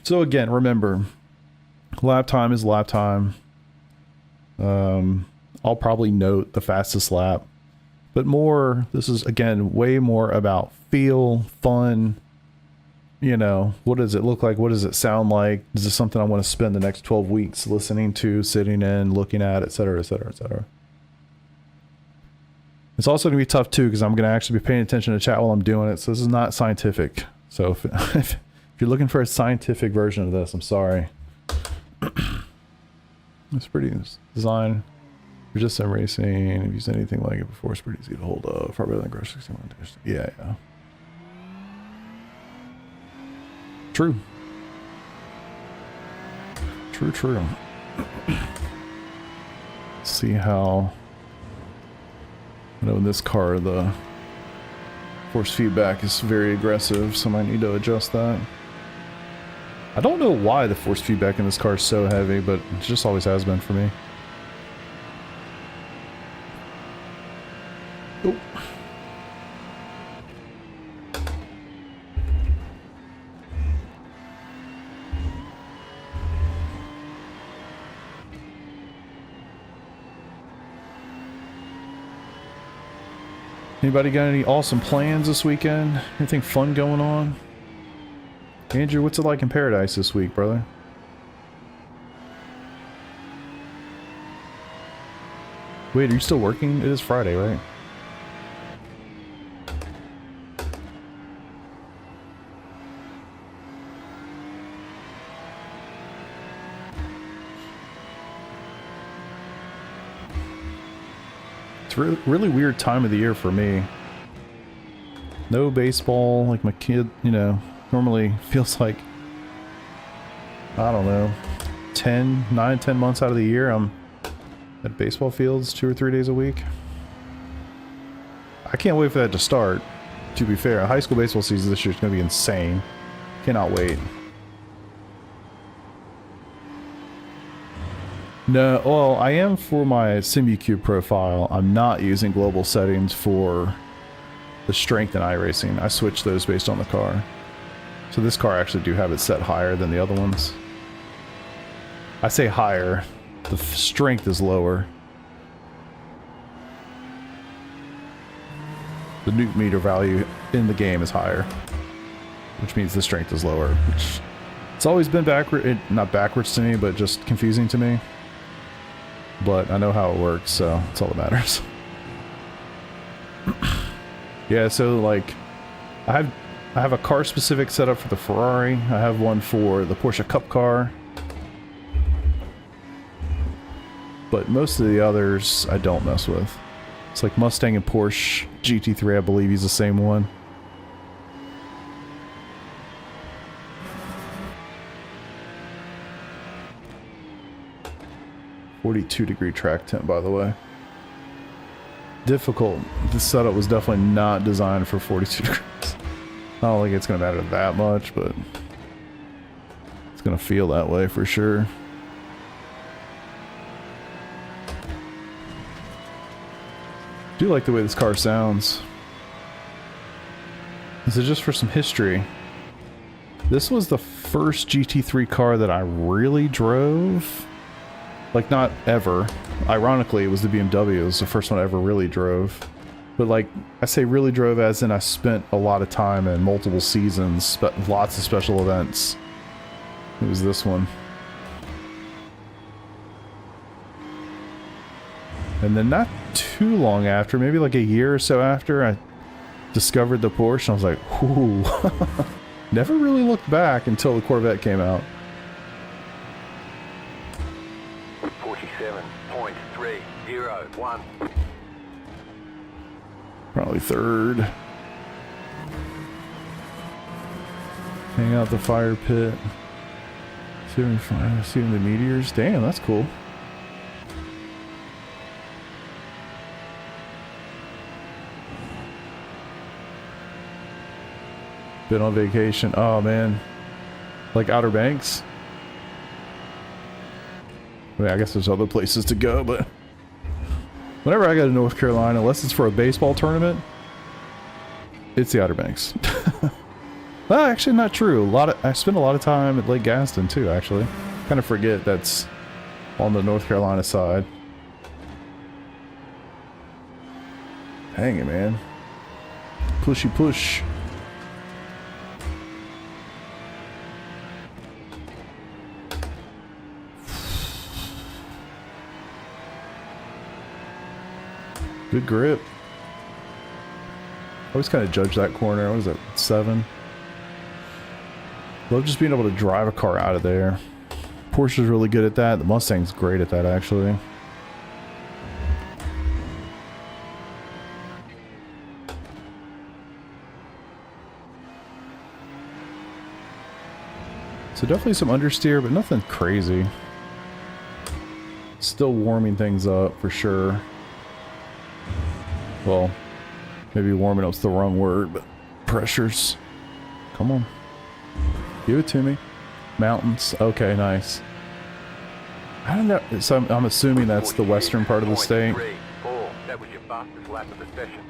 So again, remember, lap time is lap time. I'll probably note the fastest lap, but this is again way more about feel, fun. You know, what does it look like? What does it sound like? Is this something I want to spend the next 12 weeks listening to, sitting in, looking at, et cetera, et cetera, et cetera. It's also going to be tough too, because I'm going to actually be paying attention to chat while I'm doing it. So this is not scientific. So if you're looking for a scientific version of this, I'm sorry. It's pretty design. We're just sim racing. If you've used anything like it before, it's pretty easy to hold up. Far better than Garage 61. Yeah. True. True. Let's see how. I know in this car the force feedback is very aggressive, so I might need to adjust that. I don't know why the force feedback in this car is so heavy, but it just always has been for me. Oh. Anybody got any awesome plans this weekend? Anything fun going on? Andrew, what's it like in paradise this week, brother? Wait, are you still working? It is Friday, right? It's really weird time of the year for me. No baseball, like my kid, you know, normally feels like, I don't know, 9, 10 months out of the year I'm at baseball fields 2 or 3 days a week. I can't wait for that to start, to be fair. High school baseball season this year is going to be insane. Cannot wait. No, well, I am for my Simucube profile. I'm not using global settings for the strength in iRacing. I switched those based on the car. So this car actually do have it set higher than the other ones. I say higher. The strength is lower. The newton meter value in the game is higher, which means the strength is lower. Which it's always been not backwards to me, but just confusing to me. But I know how it works, so that's all that matters. Yeah, so like I have a car specific setup for the Ferrari. I have one for the Porsche Cup car. But most of the others I don't mess with. It's like Mustang and Porsche GT3, I believe he's the same one. -42° track temp, by the way. Difficult. This setup was definitely not designed for 42 degrees. I don't think it's going to matter that much, but it's going to feel that way for sure. I do like the way this car sounds. This is just for some history. This was the first GT3 car that I really drove. Like, not ever. Ironically, it was the BMW. It was the first one I ever really drove. But, like, I say really drove as in I spent a lot of time in multiple seasons, but lots of special events. It was this one. And then not too long after, maybe like a year or so after, I discovered the Porsche, and I was like, ooh. Never really looked back until the Corvette came out.
47.301.
Probably third. Hang out the fire pit. Seeing the meteors. Damn, that's cool. Been on vacation. Oh man. Like Outer Banks? I mean, I guess there's other places to go, but whenever I go to North Carolina, unless it's for a baseball tournament, it's the Outer Banks. Well, actually not true. I spend a lot of time at Lake Gaston too, actually. Kind of forget that's on the North Carolina side. Hang it, man. Pushy push. Good grip. I always kind of judge that corner. What is it? 7? Love just being able to drive a car out of there. Porsche's really good at that. The Mustang's great at that, actually. So definitely some understeer, but nothing crazy. Still warming things up for sure. Well, maybe warming up's the wrong word, but pressures. Come on. Give it to me. Mountains. Okay, nice. I don't know. So I'm assuming that's the western part of the state.
3.4. That was your fastest lap of the session.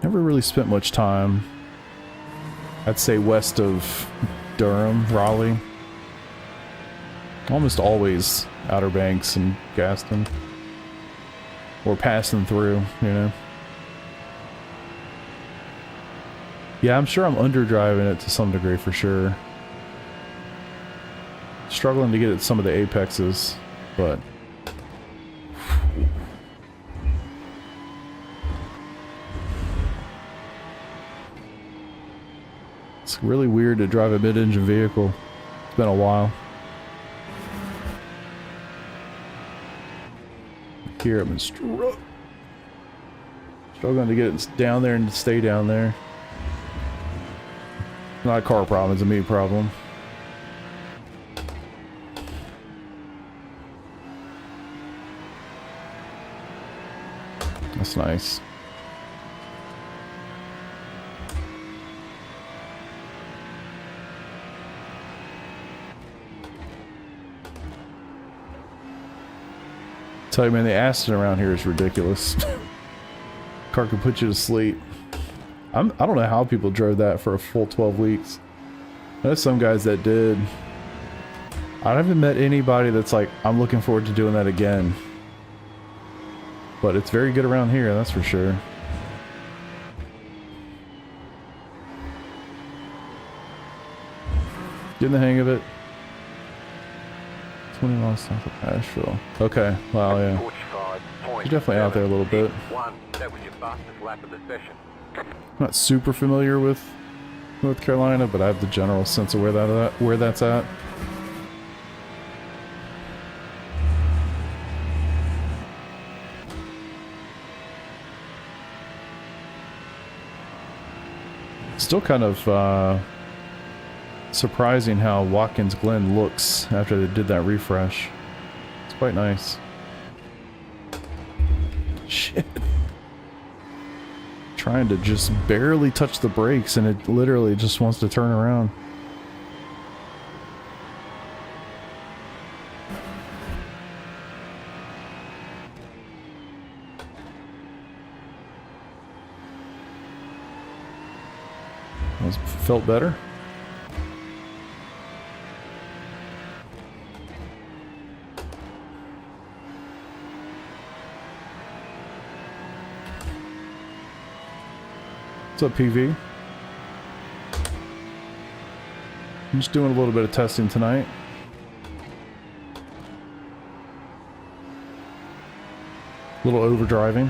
Never really spent much time. I'd say west of Durham, Raleigh. Almost always Outer Banks and Gaston. Or passing through, you know. Yeah, I'm sure I'm underdriving it to some degree for sure. Struggling to get at some of the apexes, but it's really weird to drive a mid-engine vehicle. It's been a while. Here I've been struggling to get it down there and stay down there. Not a car problem, it's a me problem. That's nice. Tell you, man, the acid around here is ridiculous. Car can put you to sleep. I don't know how people drove that for a full 12 weeks. There's some guys that did. I haven't met anybody that's like, I'm looking forward to doing that again. But it's very good around here, that's for sure. Getting the hang of it. 20 miles south of Asheville. Okay, wow, yeah. You're definitely out there a little bit.
That was your fastest lap of the session.
I'm not super familiar with North Carolina, but I have the general sense of where that's at. Still kind of surprising how Watkins Glen looks after they did that refresh. It's quite nice. Shit. Trying to just barely touch the brakes and it literally just wants to turn around. Felt better. What's up, PV? I'm just doing a little bit of testing tonight. A little overdriving.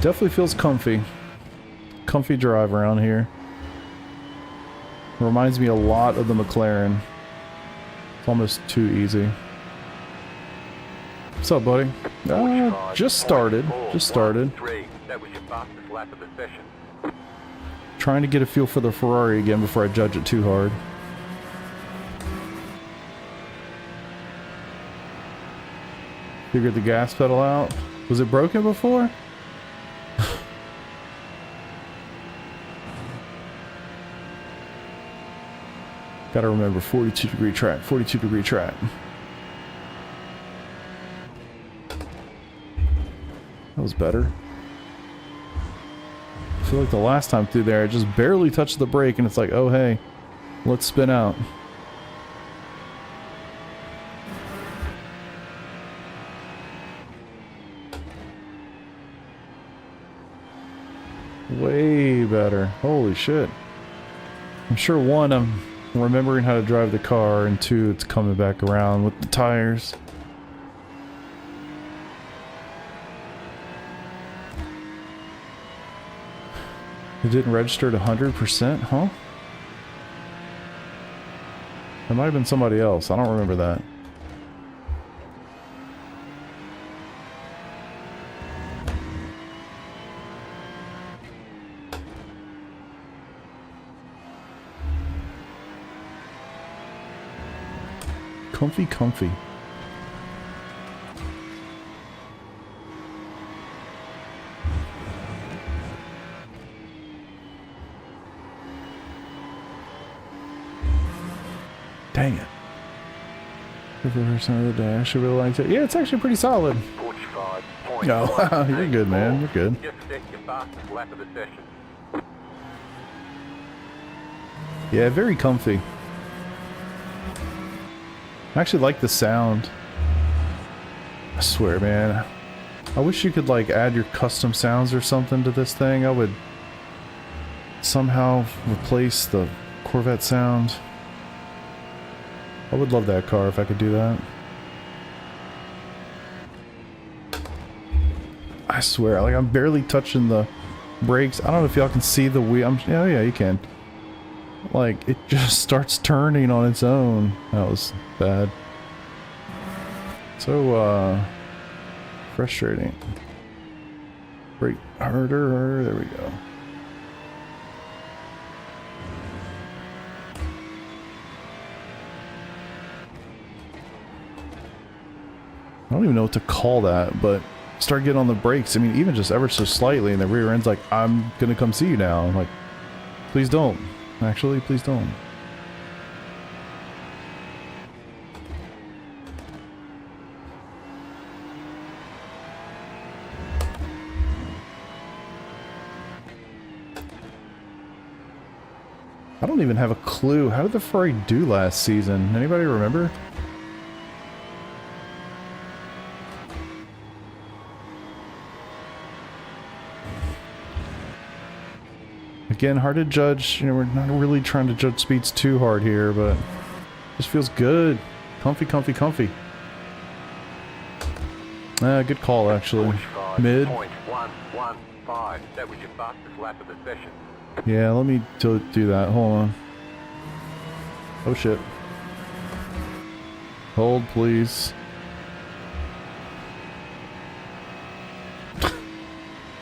Definitely feels comfy. Comfy drive around here. Reminds me a lot of the McLaren. It's almost too easy. What's up, buddy? Just started. Just started.
That was your fastest lap of the session.
Trying to get a feel for the Ferrari again before I judge it too hard. Figured the gas pedal out. Was it broken before? Gotta remember 42-degree track, 42-degree track. That was better. I feel like the last time through there, I just barely touched the brake and it's like, oh hey, let's spin out. Way better. Holy shit. I'm sure one, I'm remembering how to drive the car, and two, it's coming back around with the tires. It didn't register at 100%, huh? It might have been somebody else. I don't remember that. Comfy, comfy. Dang it. 50% of the dash, I really liked it. Yeah, it's actually pretty solid.
45.1.
No, you're good, man. You're good.
Just set your fastest lap of the session.
Yeah, very comfy. I actually like the sound. I swear, man. I wish you could, like, add your custom sounds or something to this thing. I would somehow replace the Corvette sound. I would love that car if I could do that. I swear, like, I'm barely touching the brakes. I don't know if y'all can see the wheel. Yeah, you can. Like, it just starts turning on its own. That was bad. So, frustrating. Brake harder. There we go. I don't even know what to call that, but start getting on the brakes. I mean, even just ever so slightly, and the rear end's like, I'm gonna come see you now. I'm like, please don't. Actually, please don't. I don't even have a clue. How did the Ferrari do last season? Anybody remember? Again, hard to judge. You know, we're not really trying to judge speeds too hard here, but it just feels good. Comfy, comfy, comfy. Good call, actually. Mid.
45.115. That was your fastest lap of the session.
Yeah, let me do that. Hold on. Oh, shit. Hold, please.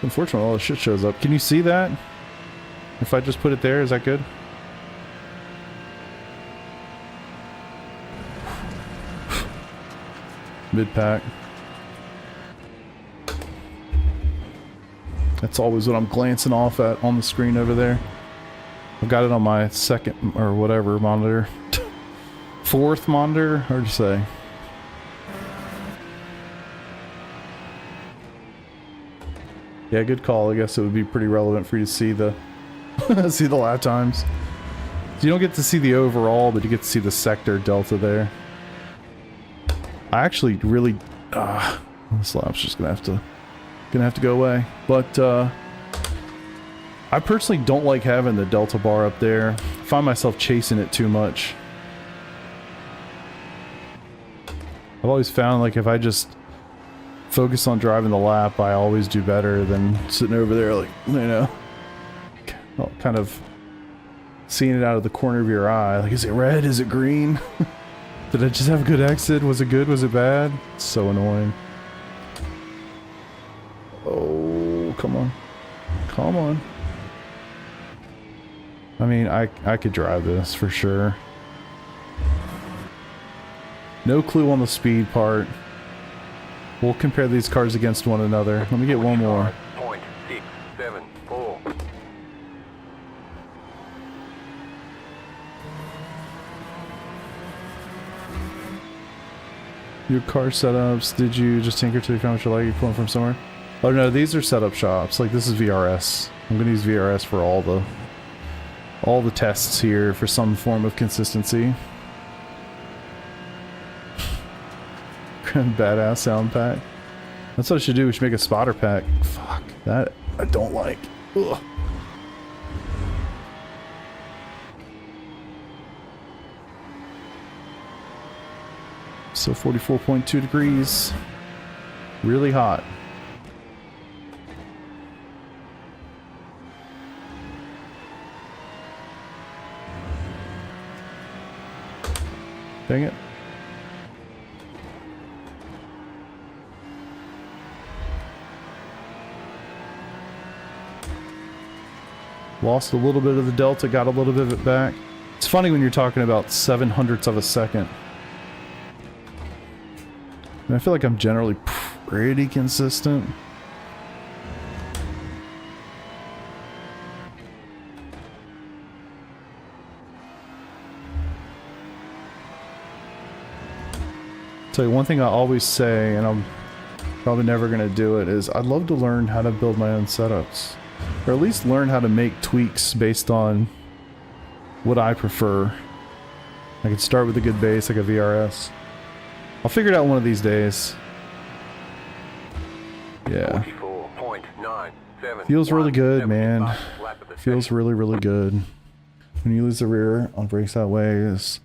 Unfortunately, all the shit shows up. Can you see that? If I just put it there, is that good? Mid-pack. That's always what I'm glancing off at on the screen over there. I've got it on my second, or whatever, monitor. Fourth monitor, hard to say. Yeah, good call. I guess it would be pretty relevant for you to see the see the lap times. So you don't get to see the overall, but you get to see the sector delta there. I actually really this lap's just gonna have to go away. But I personally don't like having the delta bar up there. I find myself chasing it too much. I've always found, like, if I just focus on driving the lap, I always do better than sitting over there, like, you know, kind of seeing it out of the corner of your eye. Like, is it red? Is it green? Did I just have a good exit? Was it good? Was it bad? It's so annoying. Oh, come on. Come on. I mean, I could drive this for sure. No clue on the speed part. We'll compare these cars against one another. Let me get one more.
0.674.
Your car setups, did you just tinker to how much you like? You pulling from somewhere? Oh no, these are setup shops. Like, this is VRS. I'm gonna use VRS for all the tests here for some form of consistency. Badass sound pack. That's what I should do. We should make a spotter pack. Fuck, that I don't like. Ugh. So 44.2 degrees. Really hot. Dang it. Lost a little bit of the delta, got a little bit of it back. It's funny when you're talking about 7/100ths of a second. I feel like I'm generally pretty consistent. So one thing I always say, and I'm probably never going to do it, is I'd love to learn how to build my own setups. Or at least learn how to make tweaks based on what I prefer. I could start with a good base, like a VRS. I'll figure it out one of these days. Yeah. Feels really good, man. Feels really, really good. When you lose the rear on brakes that way, isn't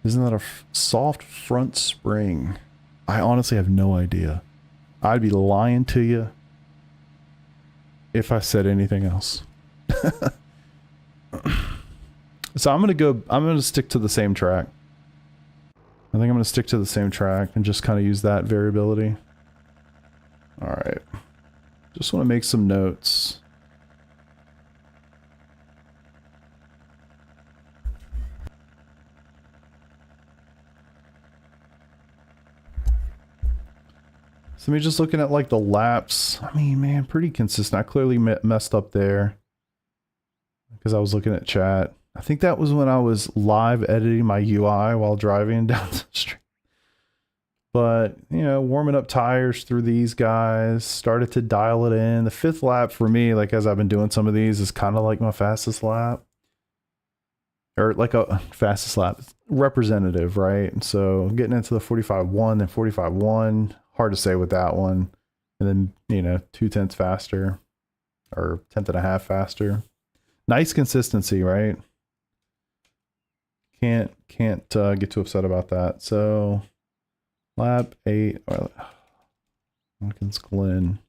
that a soft front spring? I honestly have no idea. I'd be lying to you if I said anything else. So I'm gonna stick to the same track. I think I'm gonna stick to the same track and just kind of use that variability. All right. Just want to make some notes. So me just looking at like the laps. I mean, man, pretty consistent. I clearly messed up there because I was looking at chat. I think that was when I was live editing my UI while driving down the street. But, you know, warming up tires through these guys, started to dial it in. The 5th lap for me, like as I've been doing some of these, is kind of like my fastest lap. Or like a fastest lap. It's representative, right? So getting into the 45.1 and 45.1, hard to say with that one. And then, you know, 0.2 faster or 1/10.5 faster. Nice consistency, right? Can't get too upset about that. So lap 8, Watkins Glen.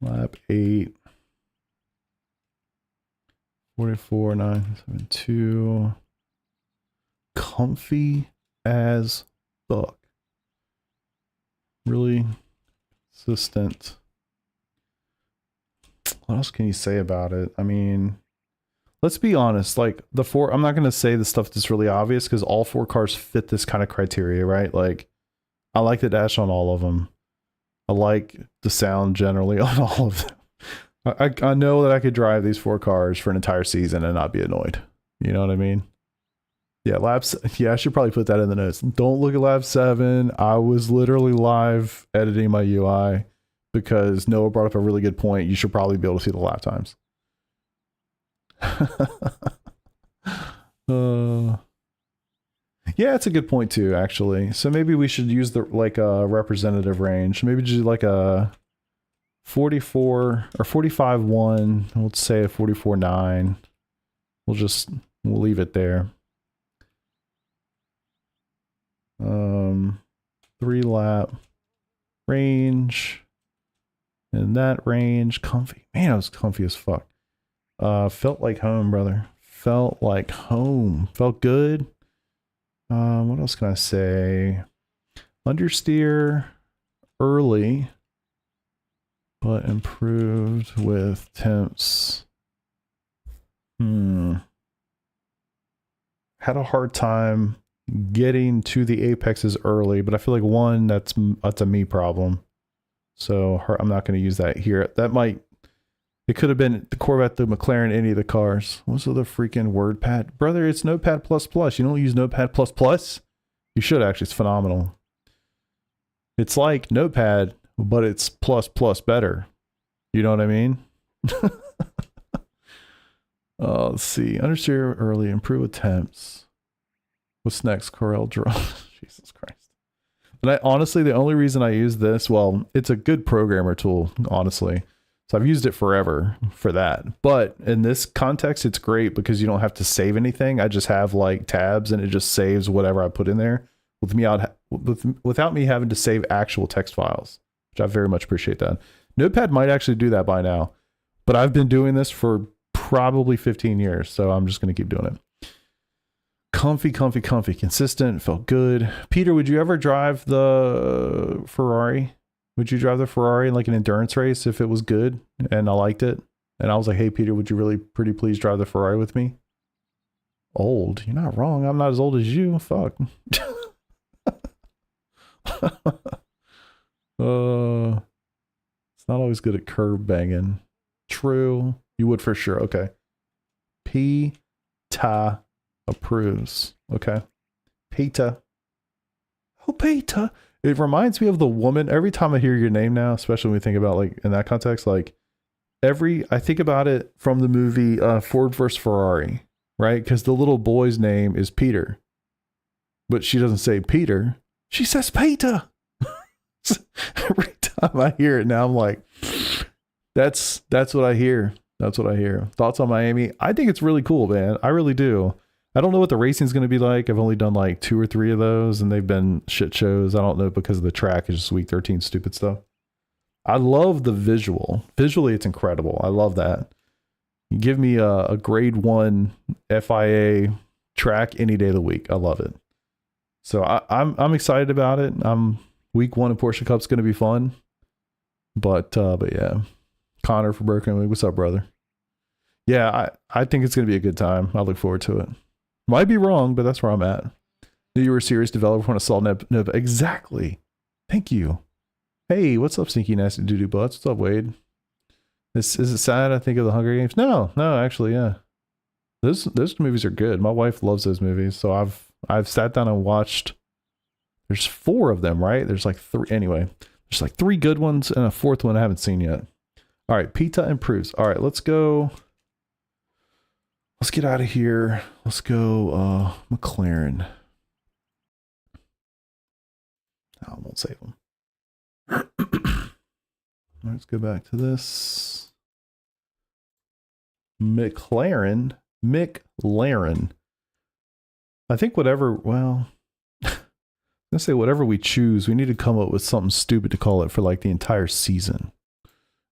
Lap 8. 44.972. Comfy as fuck. Really consistent. What else can you say about it? I mean, let's be honest, like the 4, I'm not going to say the stuff that's really obvious because all 4 cars fit this kind of criteria, right? Like, I like the dash on all of them. I like the sound generally on all of them. I know that I could drive these 4 cars for an entire season and not be annoyed. You know what I mean? Yeah, laps. Yeah, I should probably put that in the notes. Don't look at lap 7. I was literally live editing my UI because Noah brought up a really good point. You should probably be able to see the lap times. Yeah, it's a good point too, actually. So maybe we should use the like a representative range. Maybe do like a 44 or 45.1. Let's say a 44.9. We'll leave it there. 3 lap range. And that range, comfy. Man, it was comfy as fuck. Felt like home, brother. Felt like home. Felt good. What else can I say? Understeer early, but improved with temps. Had a hard time getting to the apexes early, but I feel like one, that's a me problem. So I'm not going to use that here. It could have been the Corvette, the McLaren, any of the cars. What's the freaking WordPad? Brother, it's Notepad++. You don't use Notepad++? You should actually. It's phenomenal. It's like Notepad, but it's plus better. You know what I mean? Let's see. Understeer early, improve attempts. What's next? Corel draw. Jesus Christ. But honestly, the only reason I use this, well, it's a good programmer tool, honestly. So I've used it forever for that. But in this context, it's great because you don't have to save anything. I just have like tabs and it just saves whatever I put in there without me having to save actual text files, which I very much appreciate that. Notepad might actually do that by now, but I've been doing this for probably 15 years. So I'm just going to keep doing it. Comfy, consistent, felt good. Peter, would you ever drive the Ferrari? Would you drive the Ferrari in like an endurance race if it was good and I liked it? And I was like, hey, Peter, would you really pretty please drive the Ferrari with me? Old. You're not wrong. I'm not as old as you. Fuck. It's not always good at curve banging. True. You would for sure. Okay. Peta approves. Okay. Peta. Oh, Peta. It reminds me of the woman. Every time I hear your name now, especially when we think about like in that context, like I think about it from the movie Ford vs. Ferrari, right? Because the little boy's name is Peter. But she doesn't say Peter. She says Peta. Every time I hear it now, I'm like, that's what I hear. That's what I hear. Thoughts on Miami? I think it's really cool, man. I really do. I don't know what the racing's going to be like. I've only done like 2 or 3 of those, and they've been shit shows. I don't know because of the track. It's just week 13 stupid stuff. I love the visual. Visually, it's incredible. I love that. You give me a grade 1 FIA track any day of the week. I love it. So I'm excited about it. Week 1 of Porsche Cup's going to be fun. But yeah. Connor for Berkeley. What's up, brother? Yeah, I think it's going to be a good time. I look forward to it. Might be wrong, but that's where I'm at. Knew you were a serious developer when I saw Neb. Exactly. Thank you. Hey, what's up, Stinky Nasty Doodoo Butts? What's up, Wade? Is it sad I think of the Hunger Games? No, actually, yeah. Those movies are good. My wife loves those movies, so I've sat down and watched. There's 4 of them, right? There's like 3. Anyway, there's like 3 good ones and a 4th one I haven't seen yet. All right, Peta improves. All right, let's go. Let's get out of here. Let's go McLaren. I won't save them. Let's go back to this. McLaren. I think whatever, well, I'm going to say whatever we choose, we need to come up with something stupid to call it for like the entire season.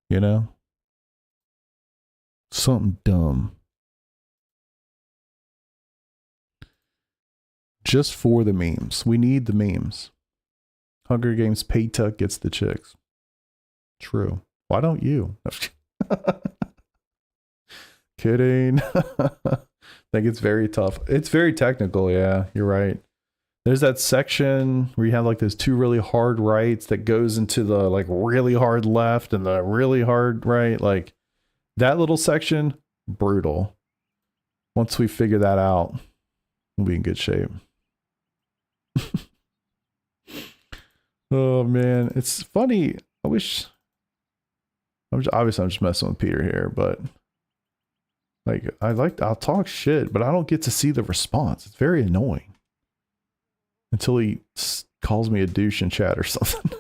You know? Something dumb. Just for the memes. We need the memes. Hunger Games Peta gets the chicks. True. Why don't you? Kidding. I think it's very tough. It's very technical. Yeah, you're right. There's that section where you have like those 2 really hard rights that goes into the like really hard left and the really hard right. Like that little section, brutal. Once we figure that out, we'll be in good shape. Oh man, it's funny. Obviously I'm just messing with Peter here, but like I'll talk shit, but I don't get to see the response. It's very annoying until he calls me a douche in chat or something.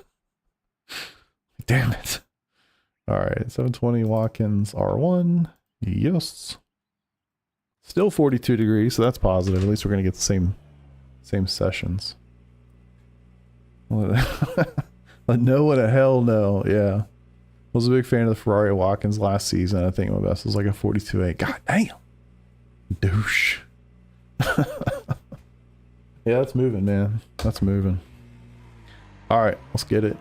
Damn it. All right, 720 Watkins R1. Yes. Still 42 degrees, so that's positive. At least we're gonna get the same sessions. No one a hell no. Yeah. Was a big fan of the Ferrari Watkins last season. I think my best was like a 42.8. God damn. Douche. Yeah, that's moving, man. That's moving. All right, let's get it.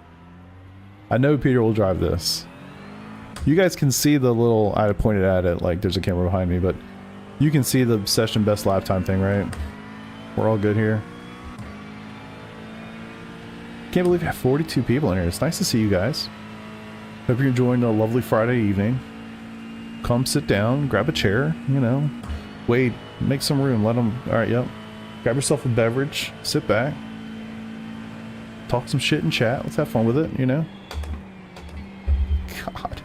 I know Peter will drive this. You guys can see the little, I pointed at it like there's a camera behind me, but you can see the session best lap time thing, right? We're all good here. Can't believe you have 42 people in here. It's nice to see you guys. Hope you're enjoying a lovely Friday evening. Come sit down, grab a chair, you know. Wait, make some room, let them, all right, yep. Grab yourself a beverage, sit back. Talk some shit and chat. Let's have fun with it, you know. God.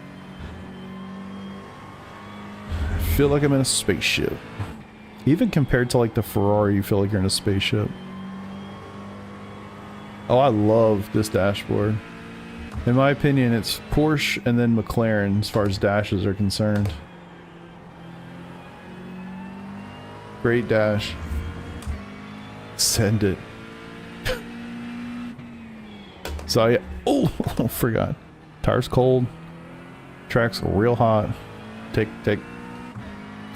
I feel like I'm in a spaceship. Even compared to like the Ferrari, you feel like you're in a spaceship. Oh, I love this dashboard. In my opinion, it's Porsche and then McLaren as far as dashes are concerned. Great dash. Send it. So yeah. Oh, forgot. Tires cold. Track's real hot. Take.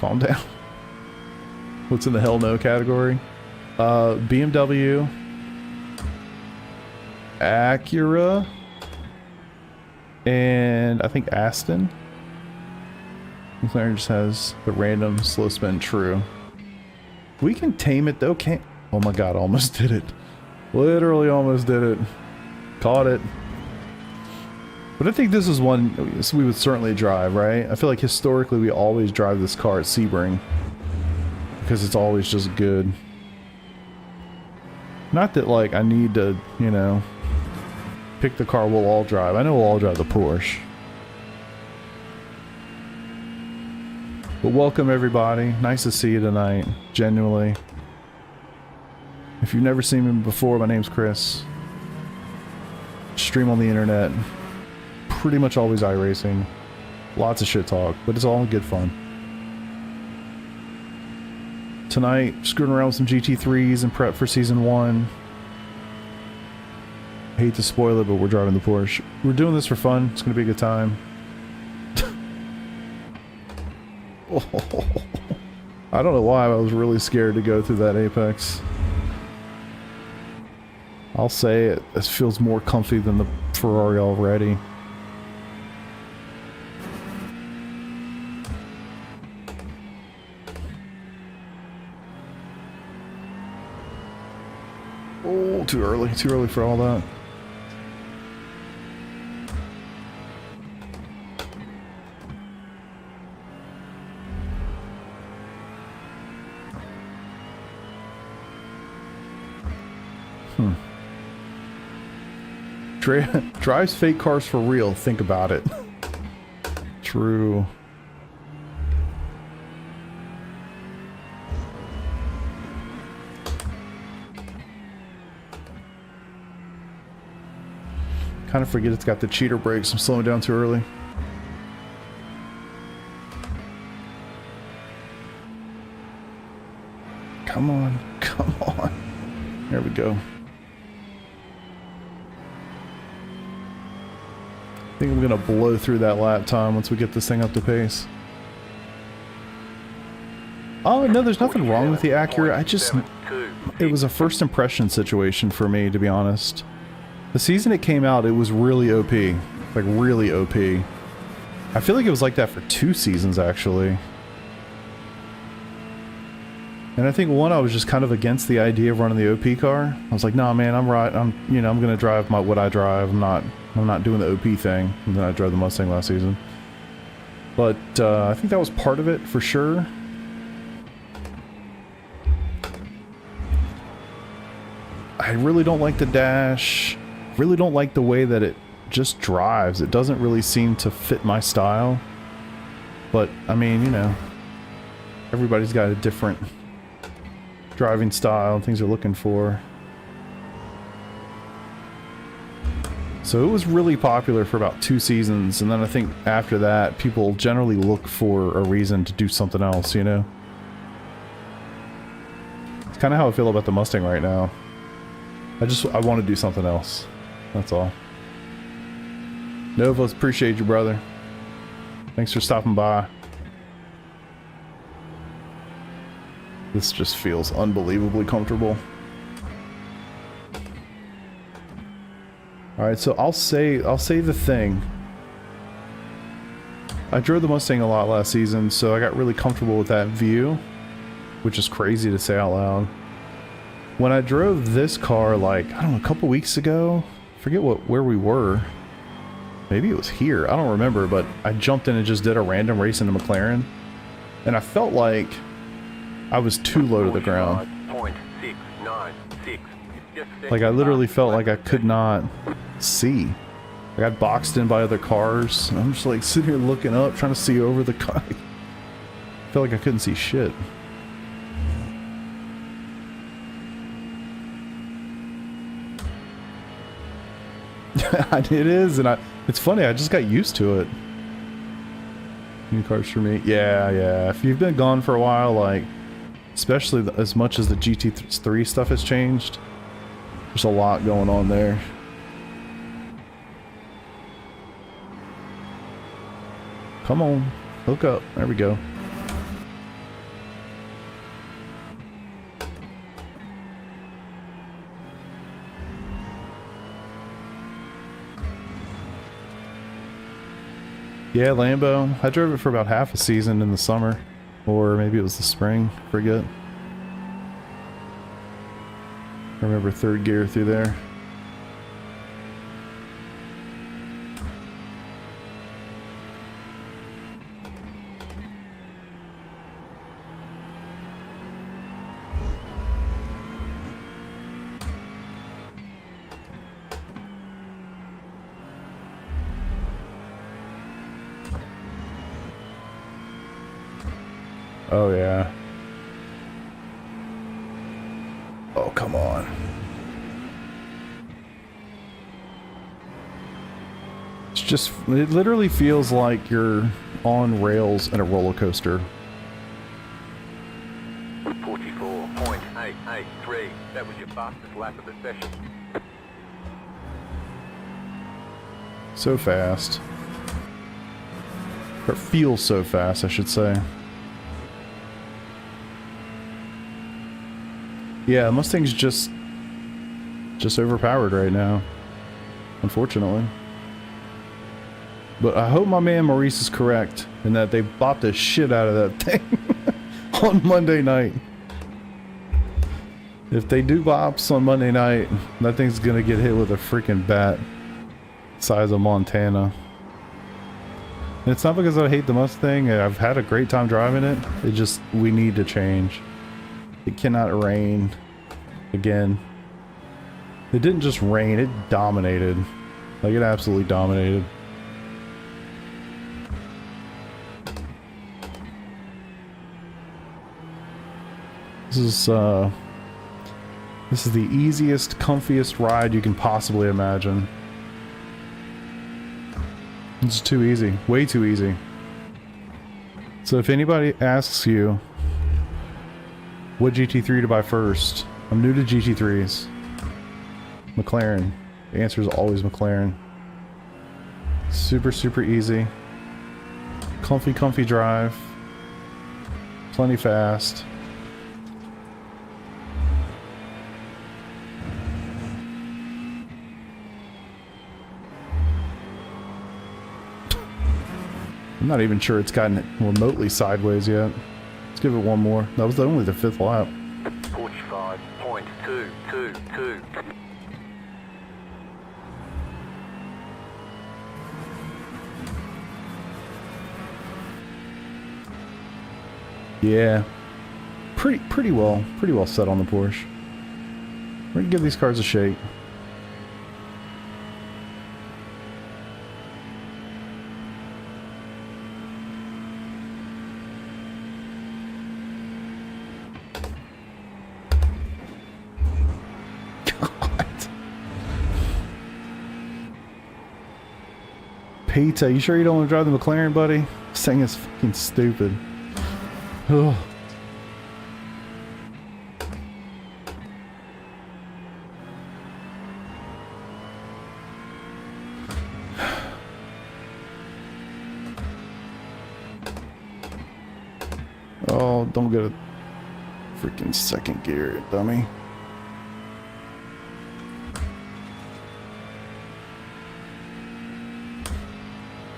Calm down. What's in the hell no category? BMW. Acura. And I think Aston. McLaren just has the random slow spin true. We can tame it though, can't? Oh my god, I almost did it. Literally almost did it. Caught it. But I think this is one we would certainly drive, right? I feel like historically we always drive this car at Sebring. Because it's always just good. Not that, like, I need to, you know, pick the car we'll all drive. I know we'll all drive the Porsche. But welcome, everybody. Nice to see you tonight. Genuinely. If you've never seen me before, my name's Chris. Stream on the internet. Pretty much always iRacing. Lots of shit talk, but it's all good fun. Tonight, screwing around with some GT3s and prep for Season 1. Hate to spoil it, but we're driving the Porsche. We're doing this for fun. It's going to be a good time. I don't know why I was really scared to go through that apex. I'll say it feels more comfy than the Ferrari already. Oh, too early for all that. Drives fake cars for real. Think about it. True. Kind of forget it's got the cheater brakes. I'm slowing down too early. Come on. Come on. There we go. I think I'm gonna blow through that lap time once we get this thing up to pace. Oh no, there's nothing wrong with the Acura. I just... It was a first impression situation for me, to be honest. The season it came out, it was really OP. Like, really OP. I feel like it was like that for 2 seasons, actually. And I think one, I was just kind of against the idea of running the OP car. I was like, nah, man, I'm gonna drive what I drive. I'm not doing the OP thing. And then I drove the Mustang last season. But I think that was part of it, for sure. I really don't like the dash. Really don't like the way that it just drives. It doesn't really seem to fit my style. But, I mean, you know, everybody's got a different driving style and things they're looking for. So it was really popular for about 2 seasons, and then I think after that, people generally look for a reason to do something else, you know? It's kind of how I feel about the Mustang right now. I want to do something else. That's all. Novos, appreciate you, brother. Thanks for stopping by. This just feels unbelievably comfortable. Alright, so I'll say the thing. I drove the Mustang a lot last season, so I got really comfortable with that view, which is crazy to say out loud. When I drove this car, like, I don't know, a couple weeks ago, I forget where we were. Maybe it was here, I don't remember, but I jumped in and just did a random race into McLaren, and I felt like I was too low to the ground. Like, I literally felt like I could not see. I got boxed in by other cars, and I'm just like sitting here looking up, trying to see over the car. I felt like I couldn't see shit. It is, and it's funny, I just got used to it. New cars for me. Yeah. If you've been gone for a while, like, especially as much as the GT3 stuff has changed, there's a lot going on there. Come on, hook up. There we go. Yeah, Lambo. I drove it for about half a season in the summer. Or maybe it was the spring. Forget. Remember third gear through there. Oh yeah. Oh, come on. It's just, it literally feels like you're on rails in a roller coaster.
44.883. That was your fastest lap of the session.
So fast. Or feels so fast, I should say. Yeah, Mustang's just overpowered right now, unfortunately. But I hope my man Maurice is correct in that they bopped the shit out of that thing on Monday night. If they do bops on Monday night, that thing's gonna get hit with a freaking bat size of Montana. And it's not because I hate the Mustang. I've had a great time driving it. It just, we need to change. It cannot rain again. It didn't just rain, it dominated. Like, it absolutely dominated. This is the easiest, comfiest ride you can possibly imagine. It's too easy. Way too easy. So if anybody asks you what GT3 to buy first, I'm new to GT3s. McLaren. The answer is always McLaren. Super, super easy. Comfy, comfy drive. Plenty fast. I'm not even sure it's gotten remotely sideways yet. Let's give it one more. That was only the 5th lap.
45.222.
Yeah. Pretty well set on the Porsche. We're gonna give these cars a shake. Peter, you sure you don't want to drive the McLaren, buddy? This thing is fucking stupid. Ugh. Oh, don't get a freaking second gear, dummy.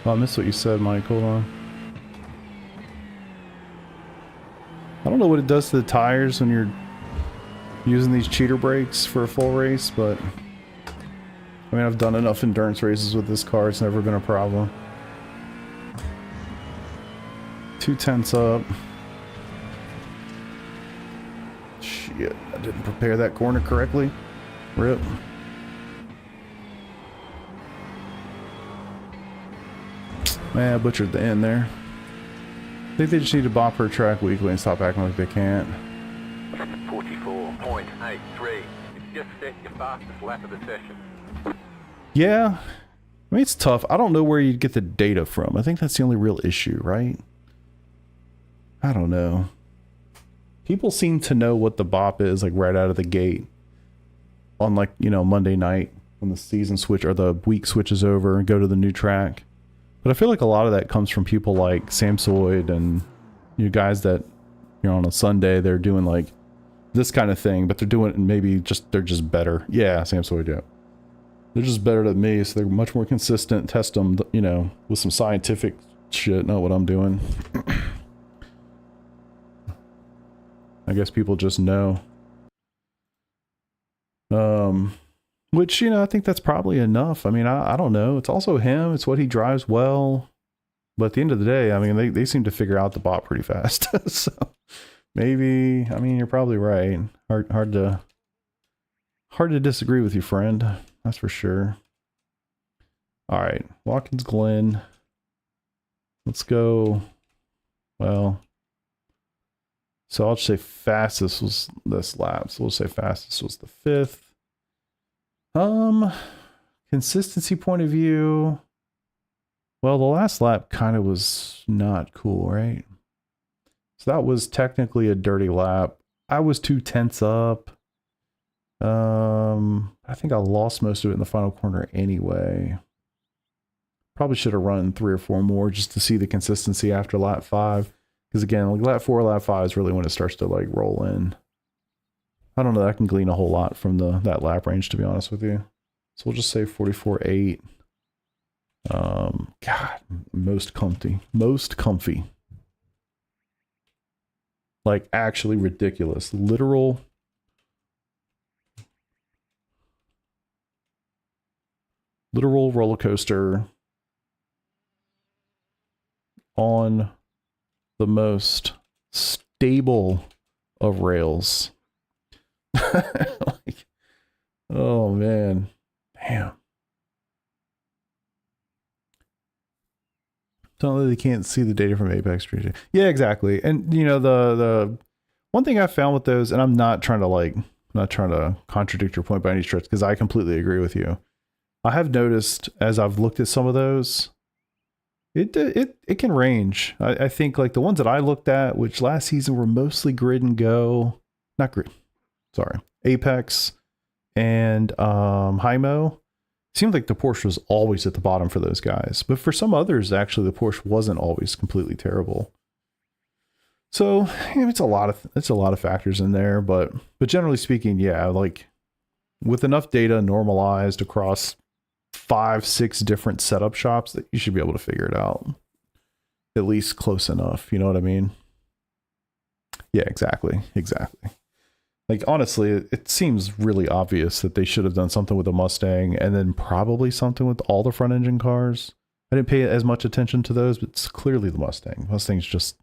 Oh, I missed what you said, Mike. Hold on. I don't know what it does to the tires when you're using these cheater brakes for a full race, but I mean, I've done enough endurance races with this car. It's never been a problem. 2/10 up. Shit, I didn't prepare that corner correctly. Rip. Man, I butchered the end there. I think they just need to bop her track weekly and stop acting like they can't.
44.83. It's just set your fastest lap of the session.
Yeah. I mean, it's tough. I don't know where you'd get the data from. I think that's the only real issue, right? I don't know. People seem to know what the bop is, like, right out of the gate. On, like, you know, Monday night when the season switch or the week switches over and go to the new track. But I feel like a lot of that comes from people like Samsoid and, you know, guys that, you know, on a Sunday they're doing like this kind of thing, but they're doing it maybe just, they're just better. Yeah, Samsoid, yeah. They're just better than me, so they're much more consistent. Test them, you know, with some scientific shit, not what I'm doing. I guess people just know. Which, I think that's probably enough. I mean, I don't know. It's also him. It's what he drives well. But at the end of the day, I mean, they seem to figure out the bot pretty fast. So maybe, I mean, you're probably right. Hard to disagree with you, friend. That's for sure. All right, Watkins Glen. Let's go. Well, so I'll just say fastest was this lap. So we'll say fastest was the 5th. Consistency point of view. Well, the last lap kind of was not cool, right? So that was technically a dirty lap. I was 2/10 up. I think I lost most of it in the final corner anyway. Probably should have run 3 or 4 more just to see the consistency after lap 5. Because again, like lap 4, lap 5 is really when it starts to like roll in. I don't know. I can glean a whole lot from that lap range, to be honest with you. So we'll just say 44.8. God, most comfy. Like actually ridiculous. Literal roller coaster on the most stable of rails. Like, oh man, damn. Don't know they can't see the data from Apex 3D. Yeah, exactly. And the one thing I found with those, and I'm not trying to contradict your point by any stretch, because I completely agree with you. I have noticed as I've looked at some of those, it can range. I think like the ones that I looked at, which last season were mostly grid and go, not grid, sorry, Apex and Hymo. Seemed like the Porsche was always at the bottom for those guys, but for some others, actually, the Porsche wasn't always completely terrible. So it's a lot of factors in there, but generally speaking, yeah, like with enough data normalized across 5-6 different setup shops, that you should be able to figure it out, at least close enough. You know what I mean? Yeah, exactly. Like, honestly, it seems really obvious that they should have done something with the Mustang and then probably something with all the front engine cars. I didn't pay as much attention to those, but it's clearly the Mustang. Mustang's just,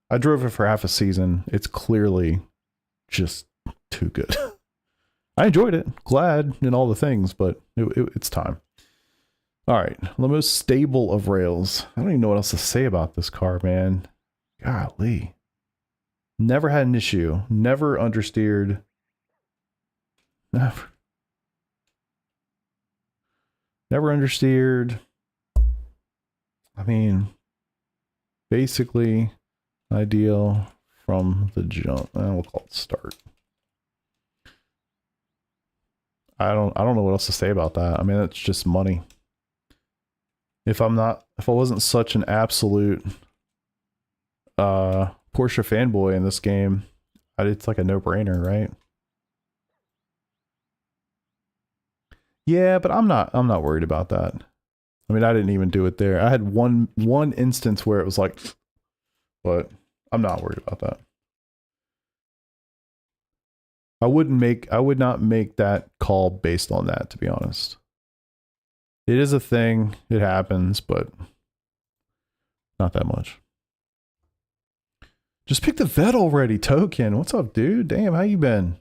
I drove it for half a season. It's clearly just too good. I enjoyed it, glad in all the things, but it's time. All right, the most stable of rails. I don't even know what else to say about this car, man. Golly. Never had an issue. Never understeered. Never understeered. I mean, basically ideal from the jump. We'll call it start. I don't know what else to say about that. I mean, that's just money. If I wasn't such an absolute Porsche fanboy in this game, it's like a no-brainer, right? Yeah, but I'm not worried about that. I mean, I didn't even do it there. I had one instance where it was like, but I'm not worried about that. I would not make that call based on that, to be honest. It is a thing, it happens, but not that much. Just pick the vet already, Token. What's up, dude? Damn, how you been?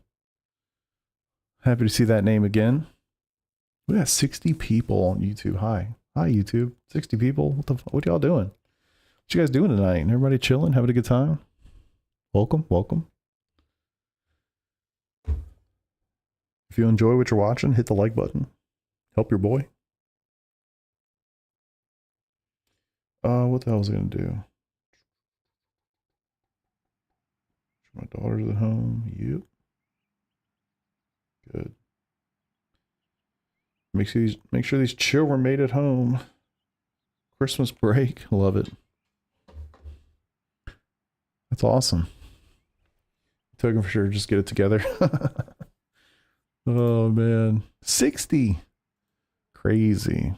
Happy to see that name again. We got 60 people on YouTube. Hi, YouTube. 60 people. What y'all doing? What you guys doing tonight? Everybody chilling, having a good time? Welcome. If you enjoy what you're watching, hit the like button. Help your boy. What the hell was I gonna do? My daughter's at home. Yep. Good. Make sure these children made it home. Christmas break. Love it. That's awesome. Token for sure. Just get it together. Oh man. 60. Crazy.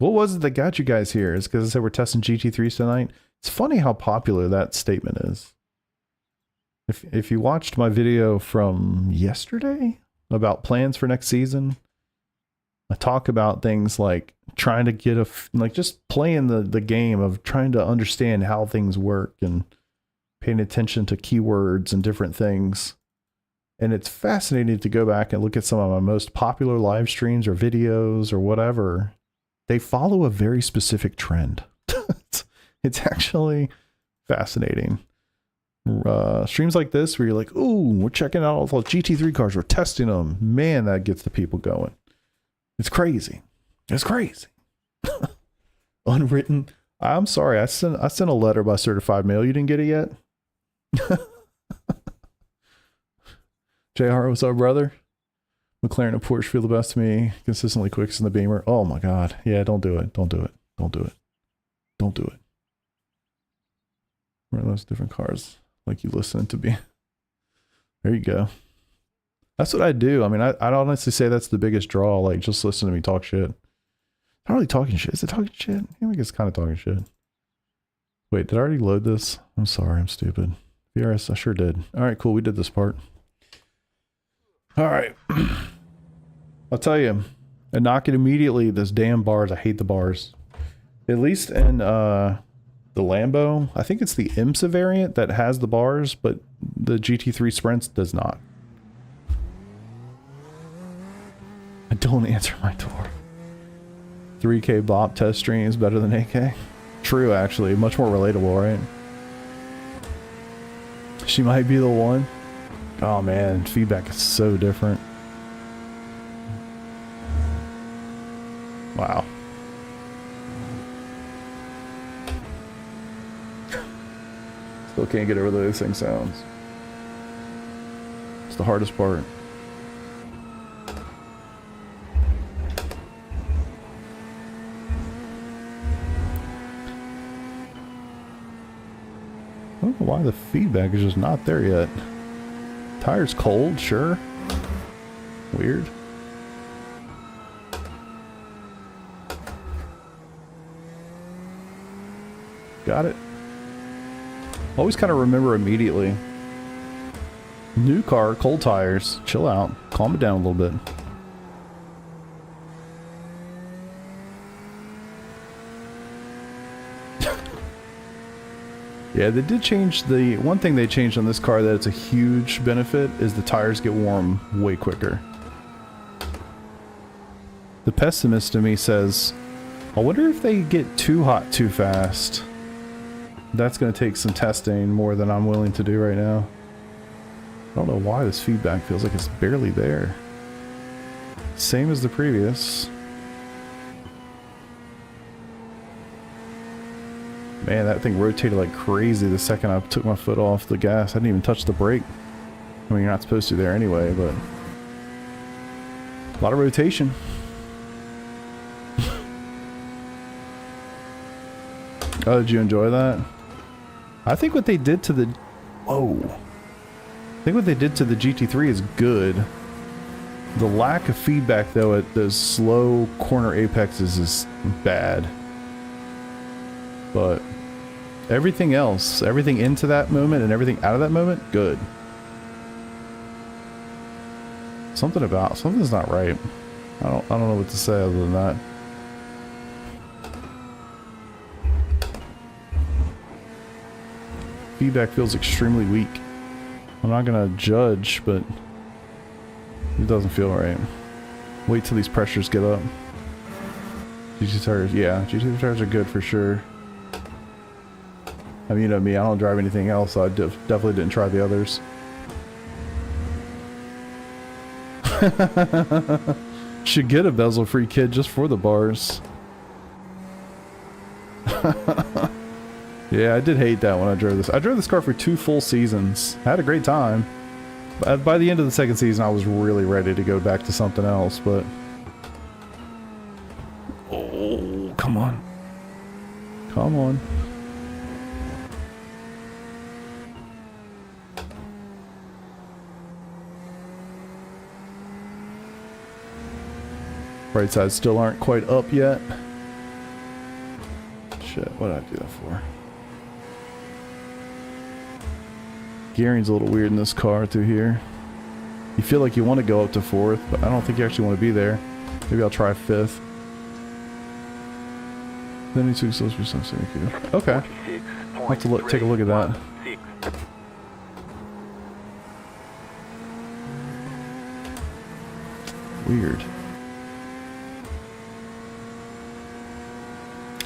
What was it that got you guys here? Is because I said we're testing GT3s tonight. It's funny how popular that statement is. If you watched my video from yesterday, about plans for next season. I talk about things like trying to get like just playing the game of trying to understand how things work and paying attention to keywords and different things. And it's fascinating to go back and look at some of my most popular live streams or videos or whatever. They follow a very specific trend. It's actually fascinating. Streams like this where you're like, ooh, we're checking out all the GT3 cars, we're testing them. Man, that gets the people going. It's crazy. It's crazy. Unwritten. I'm sorry. I sent a letter by certified mail. You didn't get it yet? JR, what's up, brother? McLaren and Porsche feel the best to me. Consistently quickest in the Beamer. Oh my God. Yeah, don't do it. Don't do it. Don't do it. Don't do it. One of those different cars. Like you listening to me. There you go. That's what I do. I mean, I'd honestly say that's the biggest draw. Like, just listen to me talk shit. Not really talking shit. Is it talking shit? I think it's kind of talking shit. Wait, did I already load this? I'm sorry. I'm stupid. VRS, I sure did. All right, cool. We did this part. All right. I'll tell you. I knock it immediately. Those damn bars. I hate the bars. At least in the Lambo. I think it's the IMSA variant that has the bars, but the GT3 Sprints does not. Don't answer my door. 3K bop test streams better than 8K. True, actually. Much more relatable, right? She might be the one. Oh man, feedback is so different. Wow. Still can't get over the way this thing sounds. It's the hardest part. I don't know why the feedback is just not there yet. Tire's cold, sure. Weird. Got it. Always kind of remember immediately. New car, cold tires. Chill out. Calm it down a little bit. Yeah, they did change the one thing they changed on this car that it's a huge benefit is the tires get warm way quicker. The pessimist in me says, I wonder if they get too hot too fast. That's going to take some testing more than I'm willing to do right now. I don't know why this feedback feels like it's barely there. Same as the previous. Man, that thing rotated like crazy the second I took my foot off the gas. I didn't even touch the brake. I mean, you're not supposed to there anyway, but... a lot of rotation. Oh, did you enjoy that? I think what they did to the... Whoa. I think what they did to the GT3 is good. The lack of feedback, though, at those slow corner apexes is bad. But everything else, everything into that moment and everything out of that moment, good. Something's not right. I don't know what to say other than that. Feedback feels extremely weak. I'm not gonna judge, but it doesn't feel right. Wait till these pressures get up. GT tires, yeah, GT tires are good for sure. I mean, you know me, I don't drive anything else, so I definitely didn't try the others. Should get a bezel-free kit just for the bars. Yeah, I did hate that when I drove this. I drove this car for 2 full seasons. I had a great time. But by the end of the second season, I was really ready to go back to something else, but... oh, come on. Come on. Right sides still aren't quite up yet. Shit, what did I do that for? Gearing's a little weird in this car through here. You feel like you want to go up to 4th, but I don't think you actually want to be there. Maybe I'll try 5th. Then he took those for some Simucube. Okay. I'll have to take a look at that. Weird.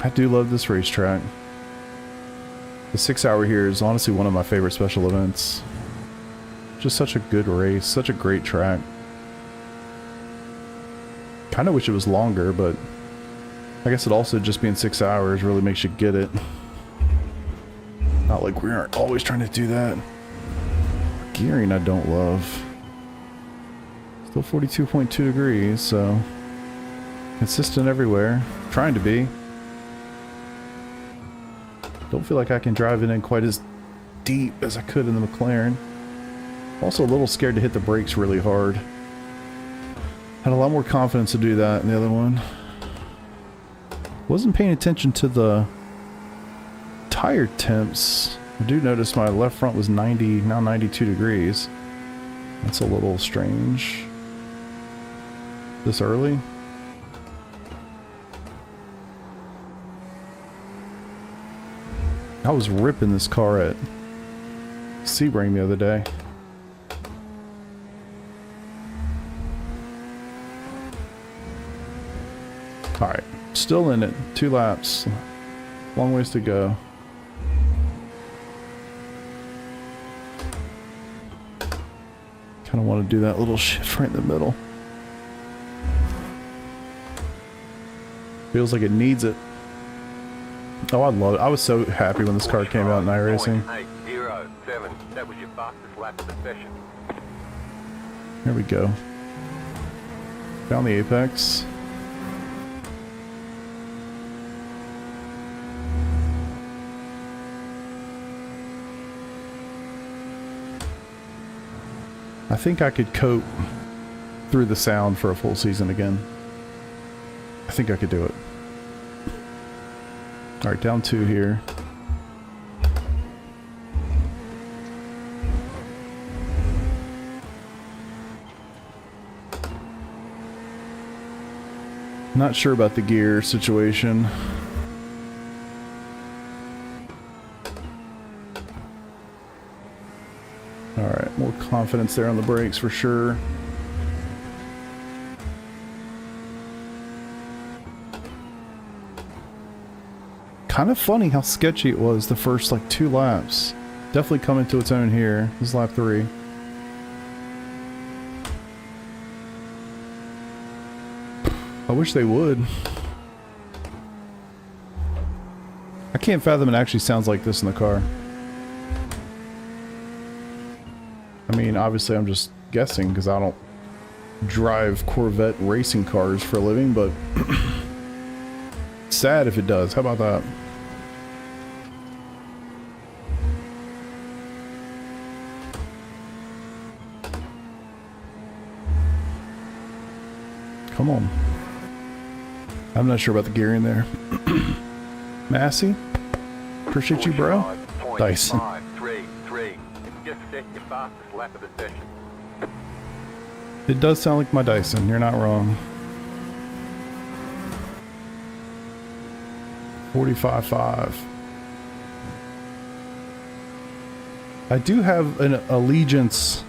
I do love this racetrack. The 6 hour here is honestly one of my favorite special events. Just such a good race, such a great track. Kind of wish it was longer, but I guess it also just being 6 hours really makes you get it. Not like we aren't always trying to do that. Gearing I don't love. Still 42.2 degrees, so consistent everywhere. Trying to be. Don't feel like I can drive it in quite as deep as I could in the McLaren. Also a little scared to hit the brakes really hard. Had a lot more confidence to do that in the other one. Wasn't paying attention to the tire temps. I do notice my left front was 90, now 92 degrees. That's a little strange. This early? I was ripping this car at Sebring the other day. Alright, still in it. 2 laps. Long ways to go. Kind of want to do that little shift right in the middle. Feels like it needs it. Oh, I love it. I was so happy when this car came out in iRacing.
807. That was your fastest lap of the session.
Here we go. Found the apex. I think I could cope through the sound for a full season again. I think I could do it. Alright, down 2 here. Not sure about the gear situation. Alright, more confidence there on the brakes for sure. Kind of funny how sketchy it was the first like 2 laps. Definitely coming to its own here. This is lap 3. I wish they would. I can't fathom it actually sounds like this in the car. I mean, obviously I'm just guessing because I don't drive Corvette racing cars for a living, but sad if it does. How about that? Come on. I'm not sure about the gearing there. Massey? Appreciate you, bro. Dyson.
533. Just set your fastest lap of the session.
It does sound like my Dyson. You're not wrong. 45.5. I do have an allegiance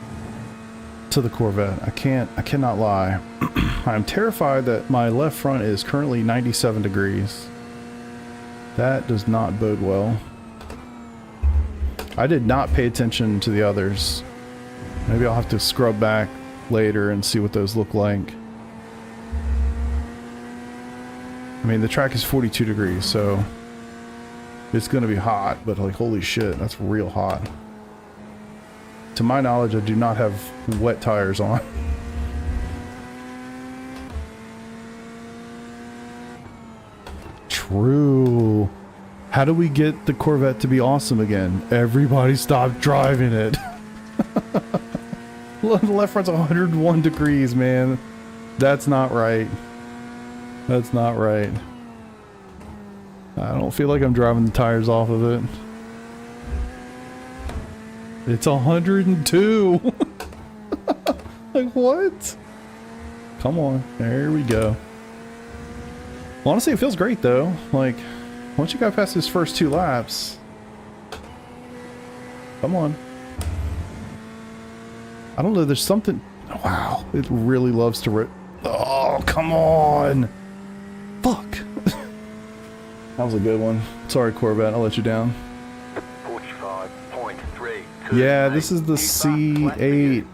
to the Corvette. I cannot lie. I'm terrified that my left front is currently 97 degrees. That does not bode well. I did not pay attention to the others. Maybe I'll have to scrub back later and see what those look like. I mean, the track is 42 degrees, so it's gonna be hot, but like, holy shit, that's real hot. To my knowledge, I do not have wet tires on. True. How do we get the Corvette to be awesome again? Everybody stop driving it. The left front's 101 degrees, man. That's not right. That's not right. I don't feel like I'm driving the tires off of it. It's 102. Like, what? Come on. There we go. Honestly, it feels great, though. Like, once you got past those first 2 laps... Come on. I don't know, there's something... Wow, it really loves to Oh, come on! Fuck! That was a good one. Sorry, Corvette, I'll let you down.
45.3.
Yeah, this is the C8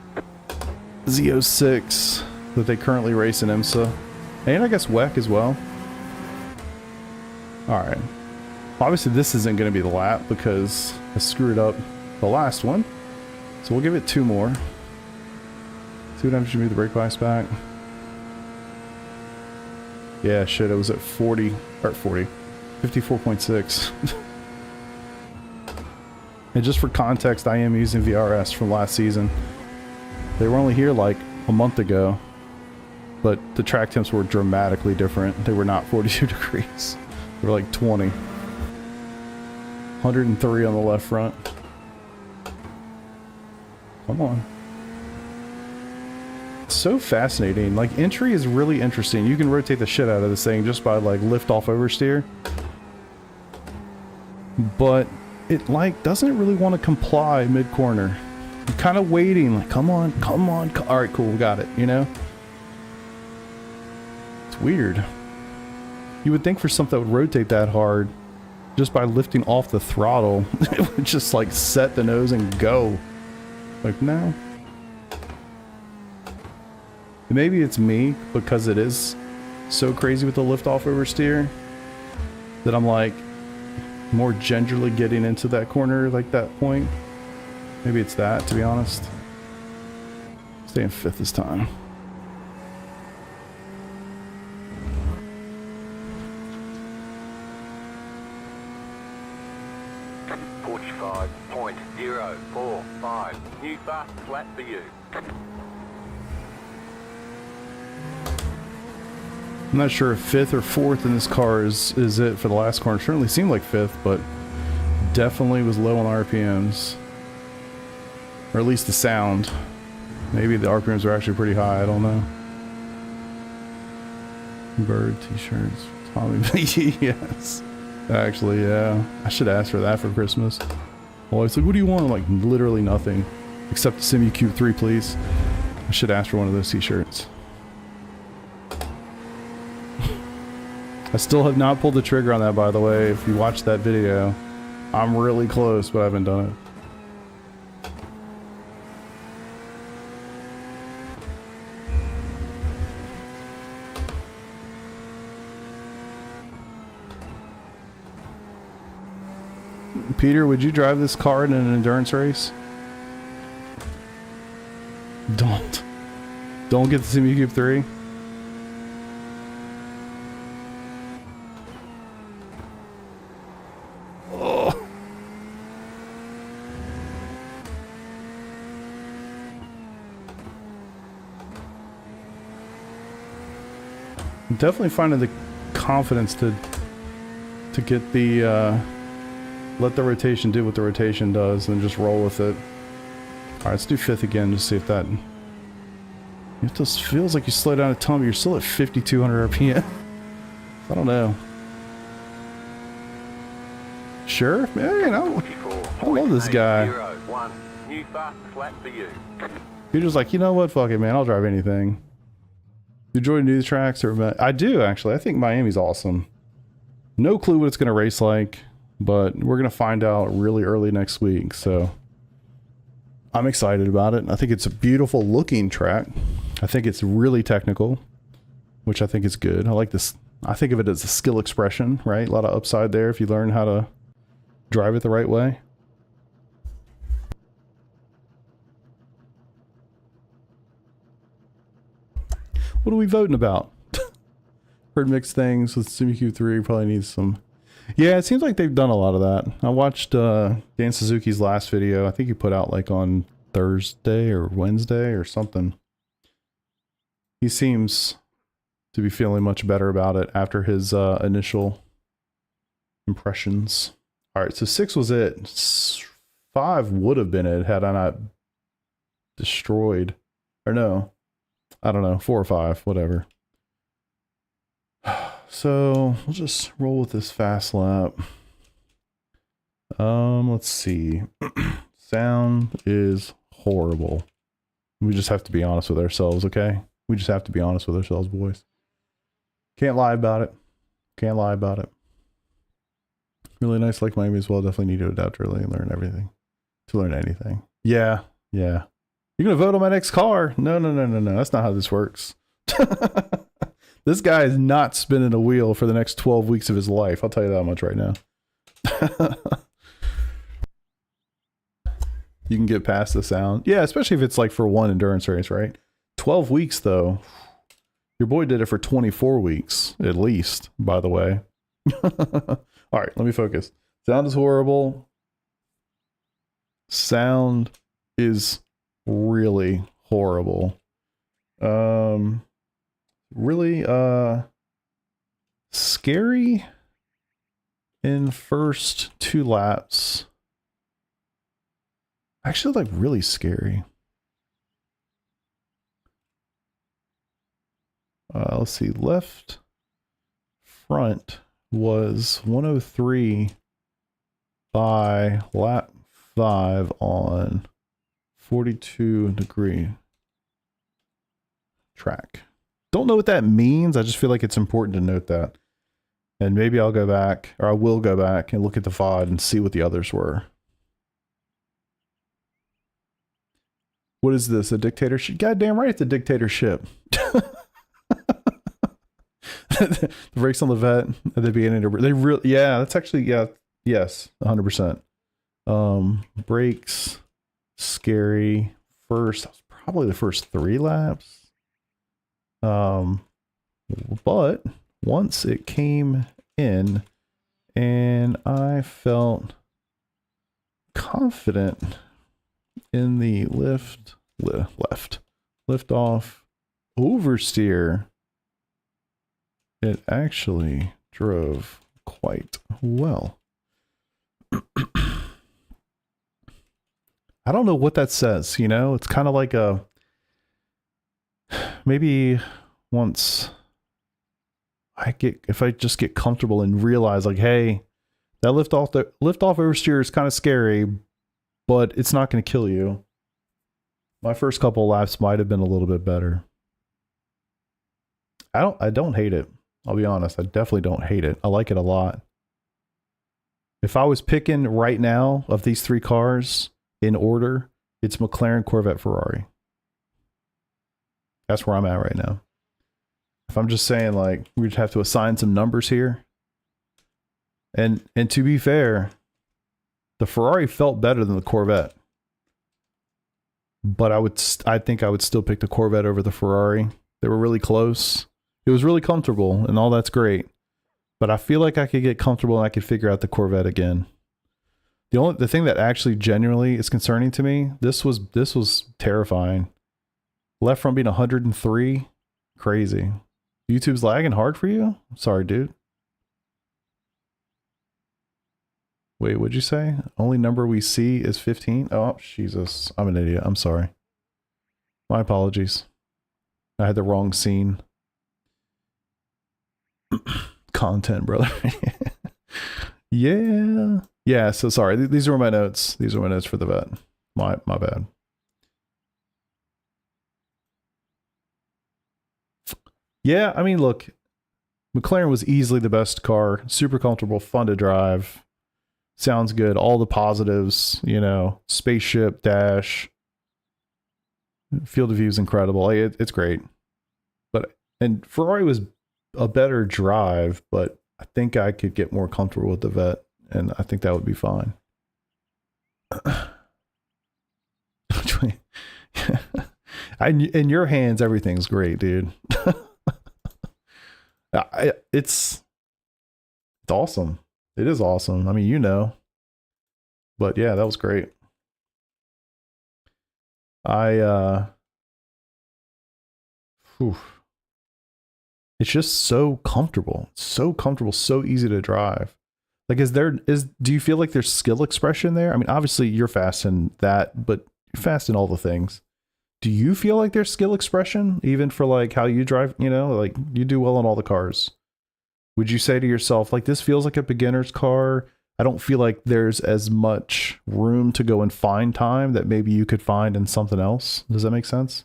Z06 that they currently race in IMSA. And I guess WEC as well. Alright. Obviously this isn't going to be the lap because I screwed up the last one. So we'll give it 2 more. See what happens if you move the brake bias back. Yeah, shit, it was at 40, or 40, 54.6. And just for context, I am using VRS from last season. They were only here like a month ago, but the track temps were dramatically different. They were not 42 degrees. They were like 20. 103 on the left front. Come on. It's so fascinating. Like, entry is really interesting. You can rotate the shit out of this thing just by like lift off oversteer. But it like doesn't really want to comply mid-corner. You're kind of waiting, like, come on, come on. All right, cool, we got it, you know? It's weird. You would think for something that would rotate that hard, just by lifting off the throttle, it would just like set the nose and go. Like, no. Maybe it's me, because it is so crazy with the lift off oversteer, that I'm like more gingerly getting into that corner, like that point. Maybe it's that, to be honest. Stay in 5th this time.
.045. New fast flat for you.
I'm not sure if 5th or 4th in this car is it for the last corner. It certainly seemed like 5th, but definitely was low on RPMs. Or at least the sound. Maybe the RPMs are actually pretty high, I don't know. Bird t-shirts. Tommy. Yes. Actually, yeah. I should ask for that for Christmas. Well, it's like, what do you want? I'm like, literally nothing. Except the Simucube 3, please. I should ask for one of those t-shirts. I still have not pulled the trigger on that, by the way. If you watch that video, I'm really close, but I haven't done it. Peter, would you drive this car in an endurance race? Don't. Don't get the Simucube 3. Oh. I'm definitely finding the confidence to get the let the rotation do what the rotation does and just roll with it. Alright, let's do 5th again, just see if that... It just feels like you slow down a ton, but you're still at 5,200 RPM. I don't know. Sure? Yeah, you know. I love this guy.
New fast flat for you.
You're just like, you know what? Fuck it, man. I'll drive anything. You enjoy new tracks? Or I do, actually. I think Miami's awesome. No clue what it's going to race like. But we're going to find out really early next week, so I'm excited about it. I think it's a beautiful looking track. I think it's really technical, which I think is good. I like this. I think of it as a skill expression, right? A lot of upside there if you learn how to drive it the right way. What are we voting about? Heard mixed things with Simucube 3. Probably needs some... Yeah, it seems like they've done a lot of that. I watched Dan Suzuki's last video. I think he put out like on Thursday or Wednesday or something. He seems to be feeling much better about it after his initial impressions. All right, so 6 was it. 5 would have been it had I not destroyed Or no, I don't know, 4 or 5, whatever. So we'll just roll with this fast lap. Let's see. Sound is horrible. We just have to be honest with ourselves, okay? We just have to be honest with ourselves, boys. Can't lie about it. Can't lie about it. Really nice like Miami as well. Definitely need to adapt early and learn everything. To learn anything. Yeah, yeah. You're gonna vote on my next car? No. That's not how this works. This guy is not spinning a wheel for the next 12 weeks of his life. I'll tell you that much right now. You can get past the sound. Yeah, especially if it's like for one endurance race, right? 12 weeks though. Your boy did it for 24 weeks, at least, by the way. All right, let me focus. Sound is horrible. Sound is really horrible. Really scary in first 2 laps. Actually, like really scary. Let's see, left front was 103 by lap 5 on 42-degree track. Don't know what that means. I just feel like it's important to note that. And maybe I'll go back, or I will go back and look at the VOD and see what the others were. What is this? A dictatorship? Goddamn right, it's a dictatorship. The brakes on the vet at the beginning. They really, yeah, that's actually, yeah, yes, 100%. Brakes, scary. First, probably the first 3 laps. But once it came in and I felt confident in the lift off oversteer, it actually drove quite well. I don't know what that says, you know? It's kind of like a maybe once if I just get comfortable and realize like, hey, that lift off oversteer is kind of scary, but it's not going to kill you. My first couple laps might have been a little bit better. I don't hate it. I'll be honest. I definitely don't hate it. I like it a lot. If I was picking right now of these 3 cars in order, it's McLaren, Corvette, Ferrari. That's where I'm at right now. If I'm just saying like we'd have to assign some numbers here. And to be fair, the Ferrari felt better than the Corvette. But I think I would still pick the Corvette over the Ferrari. They were really close. It was really comfortable and all that's great. But I feel like I could get comfortable and I could figure out the Corvette again. The thing that actually genuinely is concerning to me, this was terrifying. Left front being 103, crazy. YouTube's lagging hard for you? Sorry, dude. Wait, what'd you say? Only number we see is 15? Oh, Jesus. I'm an idiot. I'm sorry. My apologies. I had the wrong scene. Content, brother. Yeah. Yeah, so sorry. These are my notes. These are my notes for the vet. My bad. Yeah, I mean, look. McLaren was easily the best car. Super comfortable, fun to drive. Sounds good. All the positives, you know, spaceship, dash, field of view is incredible. Like, it's great. And Ferrari was a better drive, but I think I could get more comfortable with the vet, and I think that would be fine. In your hands, everything's great, dude. It's awesome. It is awesome. I mean, you know. But yeah, that was great. It's just so comfortable. So comfortable, so easy to drive. Like, do you feel like there's skill expression there? I mean, obviously you're fast in that, but you're fast in all the things. do you feel like there's skill expression even for like how you drive? You know, like you do well in all the cars. Would you say to yourself, like, this feels like a beginner's car? I don't feel like there's as much room to go and find time that maybe you could find in something else. Does that make sense?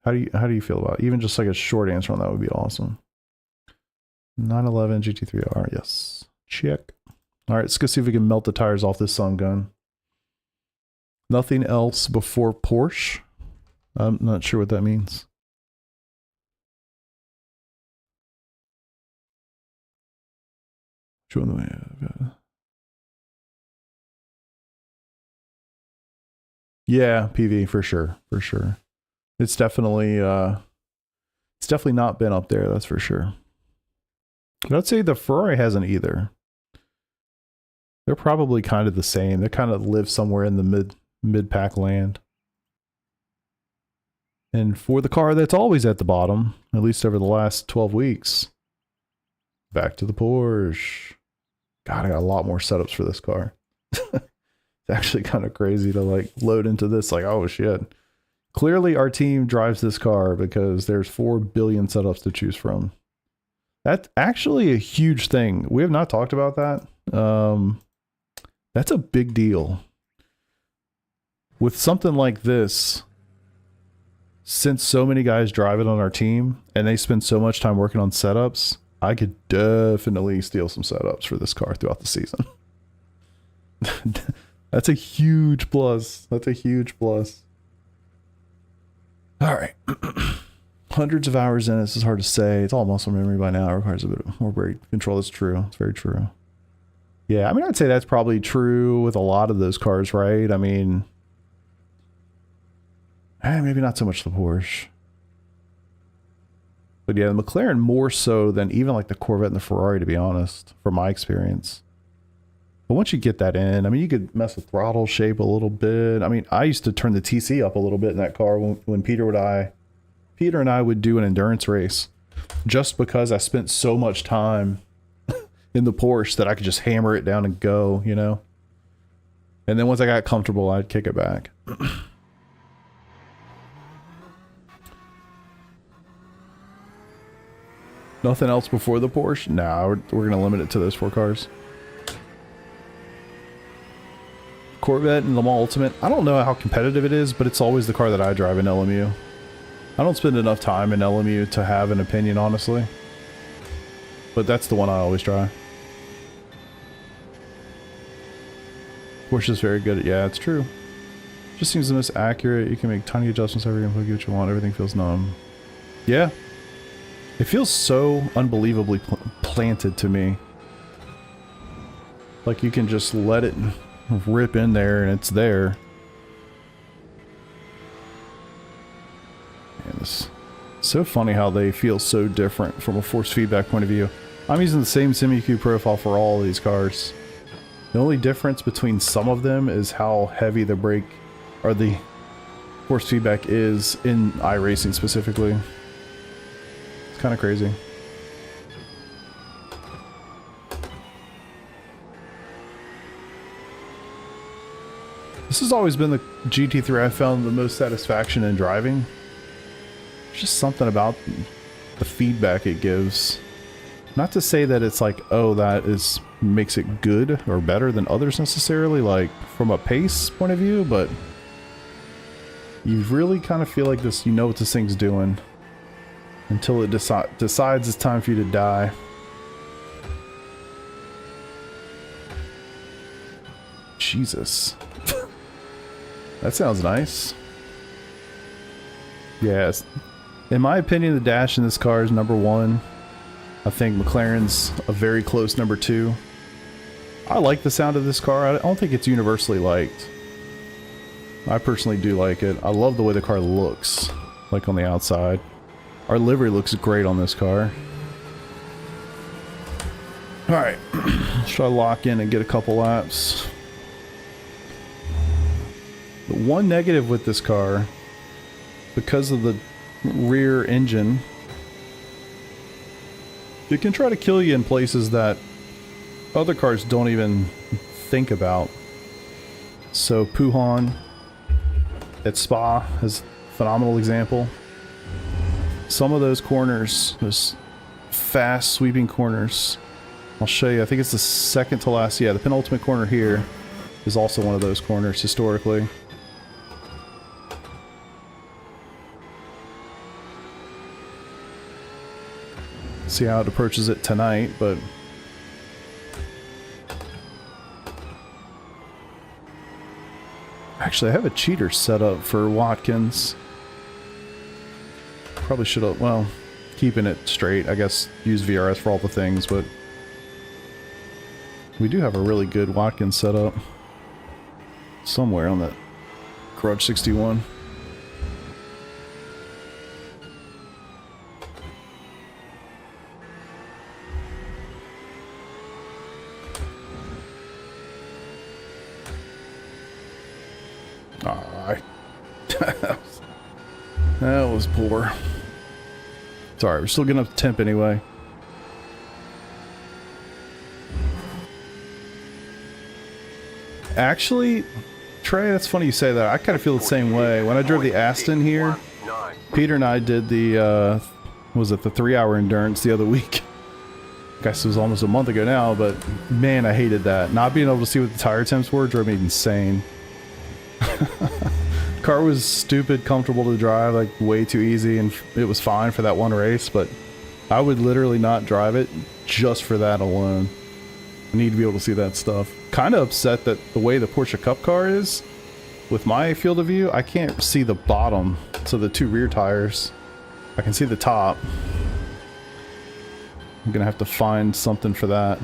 How do you feel about it? Even just like a short answer on that would be awesome. 911 GT3R, yes. Check. All right, let's go see if we can melt the tires off this sun gun. Nothing else before Porsche. I'm not sure what that means. Which one do we have? Yeah, PV for sure, for sure. It's definitely not been up there, that's for sure. But I'd say the Ferrari hasn't either. They're probably kind of the same. They kind of live somewhere in the mid-pack land. And for the car that's always at the bottom, at least over the last 12 weeks, back to the Porsche. God, I got a lot more setups for this car. It's actually kind of crazy to like load into this, like, oh shit. Clearly our team drives this car because there's 4 billion setups to choose from. That's actually a huge thing. We have not talked about that. That's a big deal. With something like this, since so many guys drive it on our team and they spend so much time working on setups, I could definitely steal some setups for this car throughout the season. That's a huge plus. That's a huge plus. All right. Hundreds of hours in, this is hard to say. It's all muscle memory by now. It requires a bit more brake control. That's true. It's very true. Yeah, I mean, I'd say that's probably true with a lot of those cars, right? I mean, maybe not so much the Porsche. But yeah, the McLaren more so than even like the Corvette and the Ferrari, to be honest, from my experience. But once you get that in, I mean, you could mess with throttle shape a little bit. I mean, I used to turn the TC up a little bit in that car when Peter and I would do an endurance race, just because I spent so much time in the Porsche that I could just hammer it down and go, you know? And then once I got comfortable, I'd kick it back. Nothing else before the Porsche? Nah, we're going to limit it to those 4 cars. Corvette and Le Mans Ultimate. I don't know how competitive it is, but it's always the car that I drive in LMU. I don't spend enough time in LMU to have an opinion, honestly. But that's the one I always try. Porsche is very good at, yeah, it's true. Just seems the most accurate. You can make tiny adjustments every input, get what you want. Everything feels numb. Yeah. It feels so unbelievably planted to me. Like you can just let it rip in there and it's there. And it's so funny how they feel so different from a force feedback point of view. I'm using the same Simucube profile for all of these cars. The only difference between some of them is how heavy the brake or the force feedback is in iRacing specifically. It's kind of crazy. This has always been the GT3 I found the most satisfaction in driving. There's just something about the feedback it gives. Not to say that it's like, oh, that makes it good or better than others necessarily, like from a pace point of view, but you really kind of feel like this, you know what this thing's doing until it decides it's time for you to die. Jesus. That sounds nice. Yes. In my opinion, the dash in this car is #1. I think McLaren's a very close #2. I like the sound of this car. I don't think it's universally liked. I personally do like it. I love the way the car looks, like on the outside. Our livery looks great on this car. Alright, let's try to lock in and get a couple laps. The one negative with this car, because of the rear engine, it can try to kill you in places that other cars don't even think about. So Puhan, at Spa is a phenomenal example. Some of those corners, those fast sweeping corners, I'll show you. I think it's the second to last. Yeah, the penultimate corner here is also one of those corners historically. See how it approaches it tonight, but actually I have a cheater set up for Watkins. Probably should have, well, keeping it straight, I guess use VRS for all the things, but we do have a really good Watkins setup somewhere on that Garage 61. That was poor. Sorry, we're still getting up to temp anyway. Actually, Trey, that's funny you say that. I kind of feel the same way. When I drove the Aston here, Peter and I did the, was it the 3-hour endurance the other week? I guess it was almost a month ago now, but man, I hated that. Not being able to see what the tire temps were drove me insane. Car was stupid comfortable to drive, like way too easy, and it was fine for that one race, but I would literally not drive it just for that alone. I need to be able to see that stuff. Kind of upset that the way the Porsche Cup car is, with my field of view, I can't see the bottom, so the two rear tires. I can see the top. I'm gonna have to find something for that.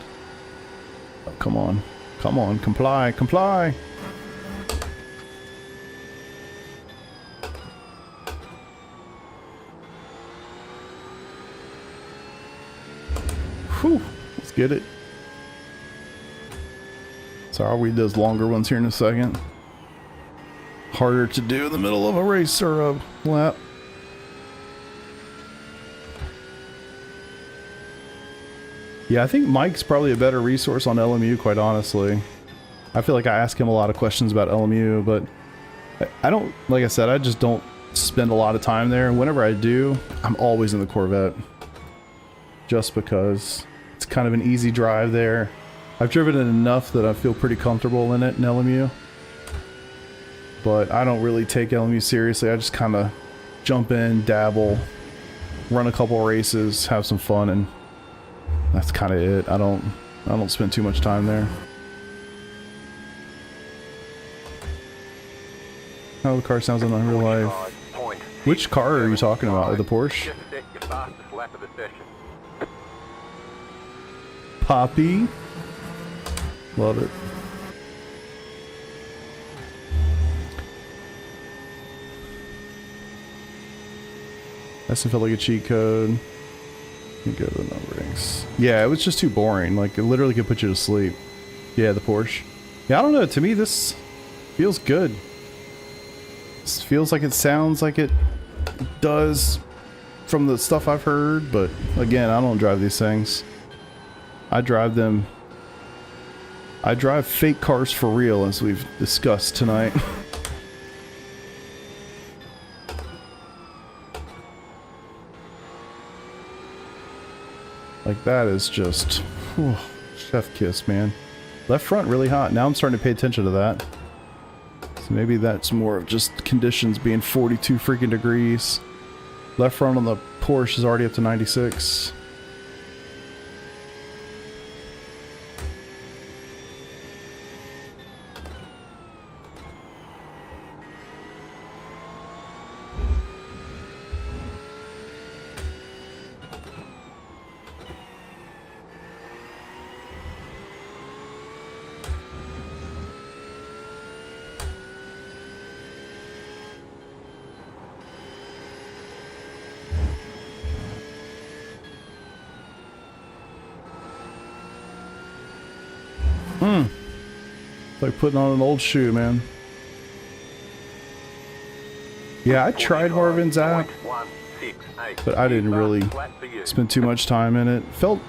Oh, come on. Come on, comply, comply! Whew, let's get it. So I'll read those longer ones here in a second. Harder to do in the middle of a race or a lap. Yeah, I think Mike's probably a better resource on LMU, quite honestly. I feel like I ask him a lot of questions about LMU, but I don't, like I said, I just don't spend a lot of time there. Whenever I do, I'm always in the Corvette. Just because it's kind of an easy drive there. I've driven it enough that I feel pretty comfortable in it in LMU. But I don't really take LMU seriously. I just kind of jump in, dabble, run a couple races, have some fun, and that's kind of it. I don't spend too much time there. How the car sounds in real life. Which car are you talking about? The Porsche? Poppy. Love it. That felt like a cheat code. Let me go to the numberings. Yeah, it was just too boring. Like, it literally could put you to sleep. Yeah, the Porsche. Yeah, I don't know. To me, this feels good. This feels like it sounds like it does from the stuff I've heard, but again, I don't drive these things. I drive them. I drive fake cars for real, as we've discussed tonight. Like, that is just, whew, chef kiss, man. Left front really hot. Now I'm starting to pay attention to that. So maybe that's more of just conditions being 42 freaking degrees. Left front on the Porsche is already up to 96. It's like putting on an old shoe, man. Yeah, I tried Marvin's app, but I didn't really spend too much time in it. Felt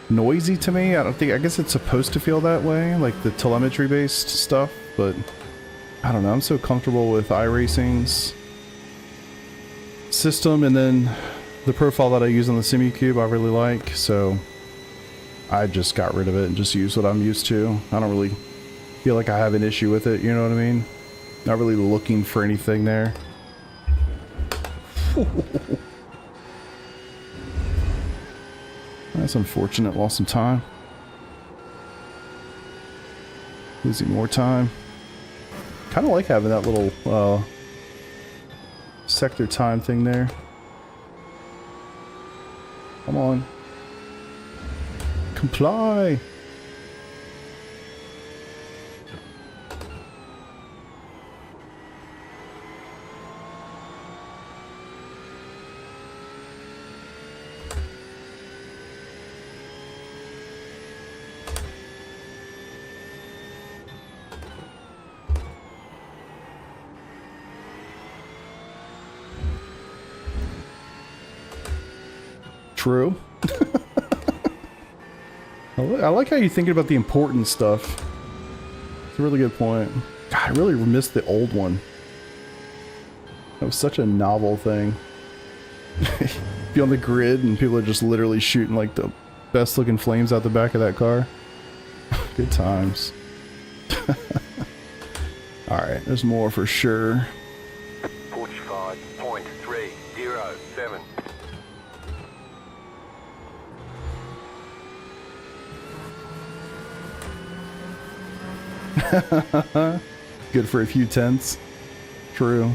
noisy to me. I guess it's supposed to feel that way, like the telemetry based stuff, but I don't know, I'm so comfortable with iRacing's system, and then the profile that I use on the Simucube I really like, so I just got rid of it and just use what I'm used to. I don't really feel like I have an issue with it, you know what I mean? Not really looking for anything there. That's unfortunate, lost some time. Losing more time. Kind of like having that little sector time thing there. Come on. Comply. True. I like how you're thinking about the important stuff. It's a really good point. God, I really missed the old one. That was such a novel thing. Be on the grid and people are just literally shooting like the best looking flames out the back of that car. Good times. Alright, there's more for sure.
45.307.
Good for a few tenths. True.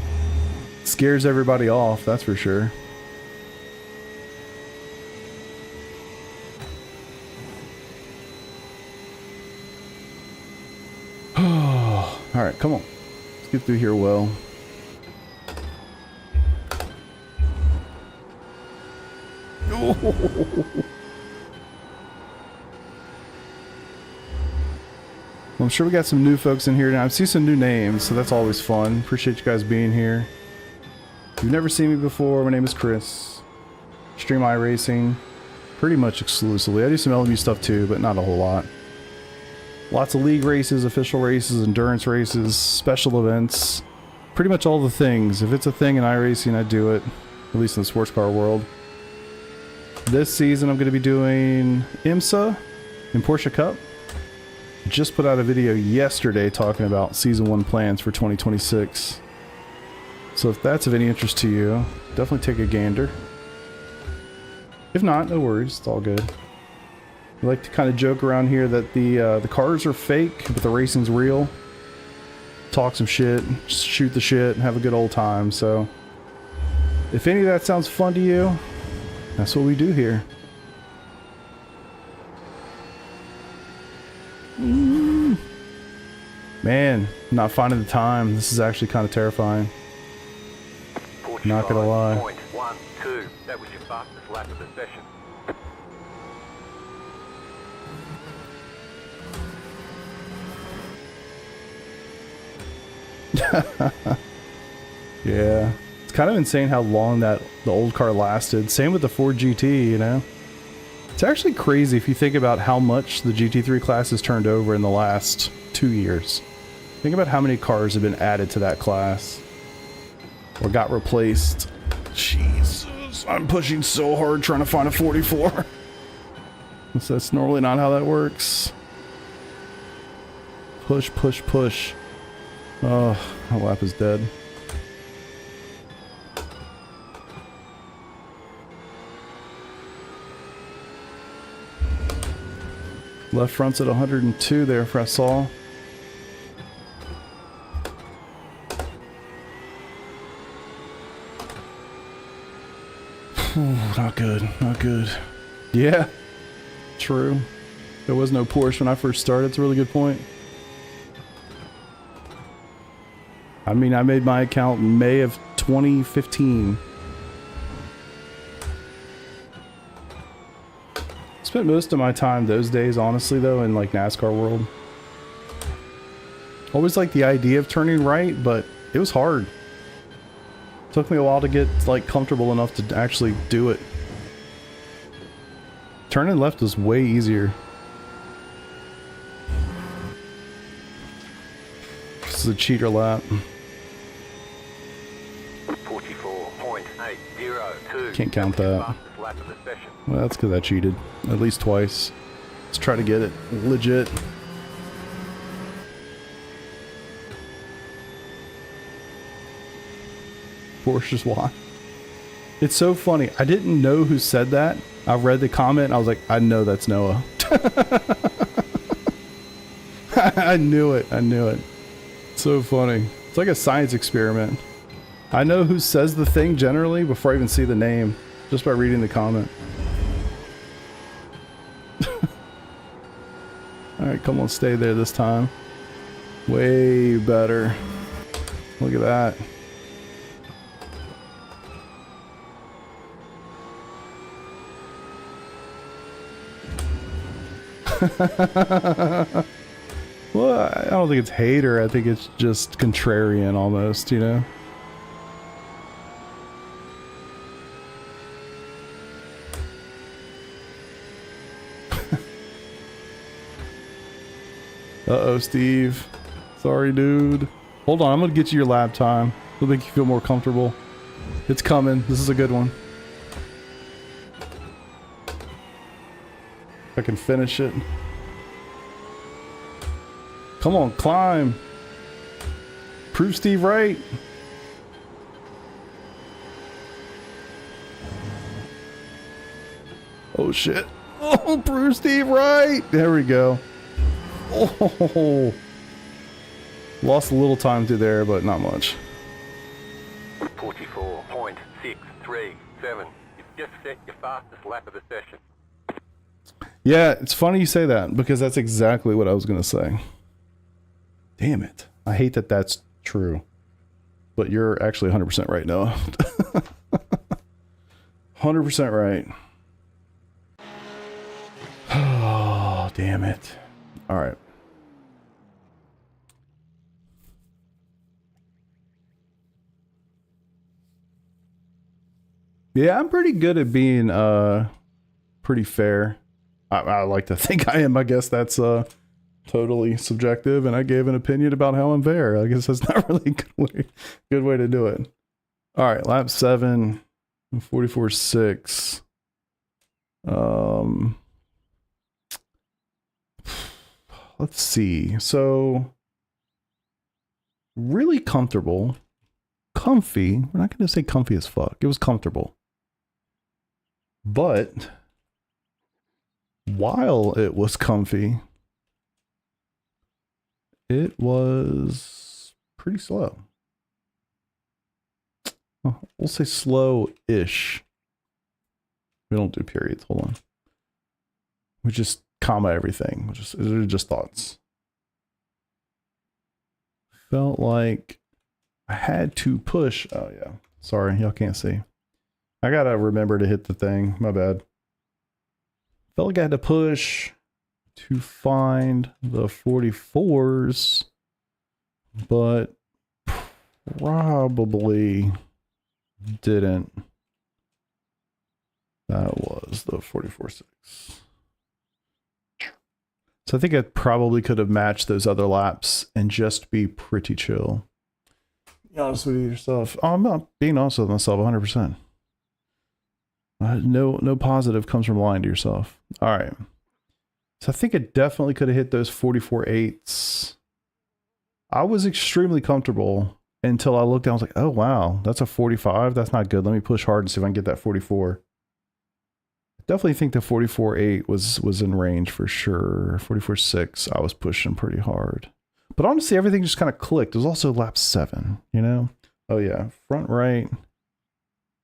Scares everybody off, that's for sure. Alright, come on. Let's get through here well. Well, I'm sure we got some new folks in here now. I see some new names, so that's always fun. Appreciate you guys being here. If you've never seen me before, my name is Chris. Stream iRacing pretty much exclusively. I do some LMU stuff too, but not a whole lot. Lots of league races, official races, endurance races, special events. Pretty much all the things. If it's a thing in iRacing, I do it. At least in the sports car world. This season I'm going to be doing IMSA in Porsche Cup. Just put out a video yesterday talking about Season 1 plans for 2026. So if that's of any interest to you, definitely take a gander. If not, no worries, it's all good. We like to kind of joke around here that the cars are fake, but the racing's real. Talk some shit, shoot the shit, and have a good old time. So if any of that sounds fun to you, that's what we do here. Man, not finding the time. This is actually kind of terrifying. Not gonna lie.
45.12. That was your fastest lap of the session.
Yeah, it's kind of insane how long the old car lasted. Same with the Ford GT, you know. It's actually crazy if you think about how much the GT3 class has turned over in the last 2 years. Think about how many cars have been added to that class or got replaced. Jesus, I'm pushing so hard trying to find a 44. So that's normally not how that works. Push, push, push. Oh, my lap is dead. Left front's at 102 there for I saw. Not good, not good. Yeah, true. There was no Porsche when I first started. It's a really good point. I mean, I made my account in May of 2015. Spent most of my time those days, honestly, though, in like NASCAR world. Always liked the idea of turning right, but it was hard. Took me a while to get like comfortable enough to actually do it. Turning left was way easier. This is a cheater lap.
44.802.
Can't count that.
Fastest lap of the session.
Well, that's because I cheated. At least twice. Let's try to get it legit. Porsche's why. It's so funny. I didn't know who said that. I read the comment and I was like, I know that's Noah. I knew it. I knew it. So funny. It's like a science experiment. I know who says the thing generally before I even see the name, just by reading the comment. Alright, come on, stay there this time. Way better. Look at that. Well, I don't think it's hater. I think it's just contrarian almost, you know? Uh-oh, Steve. Sorry, dude. Hold on, I'm gonna get you your lap time. It'll make you feel more comfortable. It's coming. This is a good one. If I can finish it. Come on, climb. Prove Steve right. Oh shit. Oh, prove Steve right. There we go. Oh. Lost a little time through there, but not much.
44.637. You've just set your fastest lap of the session.
Yeah, it's funny you say that because that's exactly what I was going to say. Damn it. I hate that that's true. But you're actually 100% right, Noah. 100% right. Oh, damn it. All right. Yeah, I'm pretty good at being pretty fair. I like to think I am. I guess that's totally subjective, and I gave an opinion about how I'm fair. I guess that's not really a good way to do it. All right, lap 7, 44.6. Let's see. So, really comfortable, comfy. We're not going to say comfy as fuck. It was comfortable, but while it was comfy, it was pretty slow. We'll say slow-ish. We don't do periods. Hold on. We just comma everything. They're just thoughts. Felt like I had to push. Oh, yeah. Sorry, y'all can't see. I gotta remember to hit the thing. My bad. Felt like I had to push to find the 44s, but probably didn't. That was the 44.6. So I think I probably could have matched those other laps and just be pretty chill. Be honest with yourself. Oh, I'm not being honest with myself 100%. No positive comes from lying to yourself. All right. So I think it definitely could have hit those 44.8s. I was extremely comfortable until I looked down. I was like, oh, wow, that's a 45. That's not good. Let me push hard and see if I can get that 44. I definitely think the 44.8 was in range for sure. 44.6, I was pushing pretty hard. But honestly, everything just kind of clicked. It was also lap 7, you know? Oh, yeah. Front right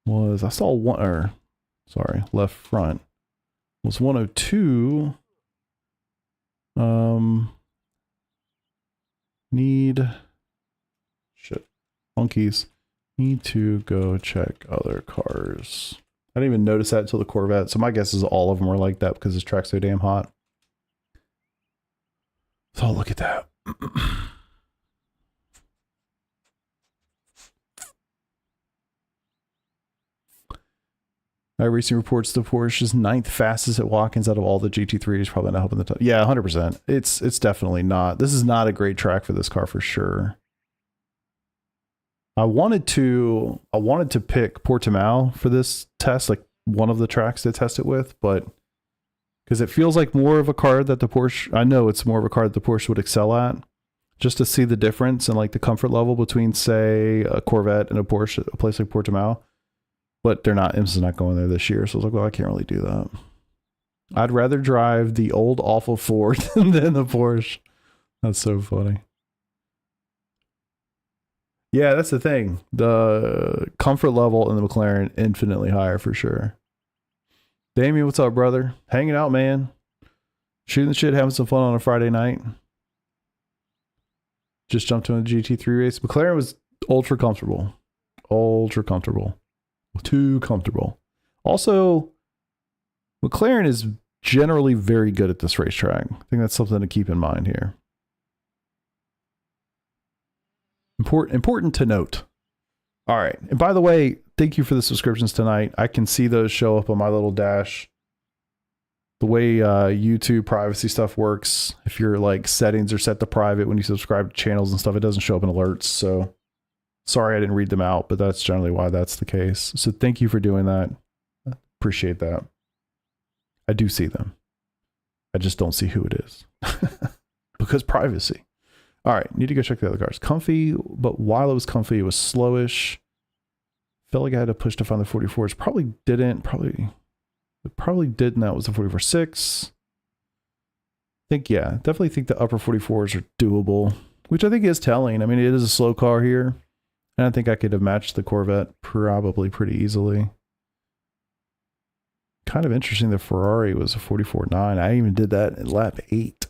was, I saw one, or sorry, left front was 102. Monkeys. Need to go check other cars. I didn't even notice that until the Corvette. So my guess is all of them were like that because this track's so damn hot. So look at that. iRacing reports the Porsche is 9th fastest at Watkins out of all the GT3s. Probably not helping the top. Yeah, 100%. It's definitely not. This is not a great track for this car for sure. I wanted to pick Portimao for this test, like one of the tracks to test it with, but because it feels like more of a card that the Porsche, I know it's more of a card that the Porsche would excel at, just to see the difference and like the comfort level between, say, a Corvette and a Porsche, a place like Portimao. But they're not, IMSA's not going there this year, so I was like, well, I can't really do that. I'd rather drive the old awful Ford than the Porsche. That's so funny. Yeah, that's the thing. The comfort level in the McLaren infinitely higher for sure. Damien, what's up, brother? Hanging out, man. Shooting the shit, having some fun on a Friday night. Just jumped into a GT3 race. McLaren was ultra comfortable. Ultra comfortable. Too comfortable. Also, McLaren is generally very good at this racetrack. I think that's something to keep in mind here. Important to note. All right. And by the way, thank you for the subscriptions tonight. I can see those show up on my little dash. The way YouTube privacy stuff works, if your like settings are set to private when you subscribe to channels and stuff, it doesn't show up in alerts. So sorry I didn't read them out, but that's generally why that's the case. So thank you for doing that. Appreciate that. I do see them. I just don't see who it is. Because privacy. All right, need to go check the other cars. Comfy, but while it was comfy, it was slowish. Felt like I had to push to find the 44s. Probably didn't. Probably did, and that was the 44.6. Definitely think the upper 44s are doable, which I think is telling. I mean, it is a slow car here, and I think I could have matched the Corvette probably pretty easily. Kind of interesting, the Ferrari was a 44.9. I even did that in lap 8.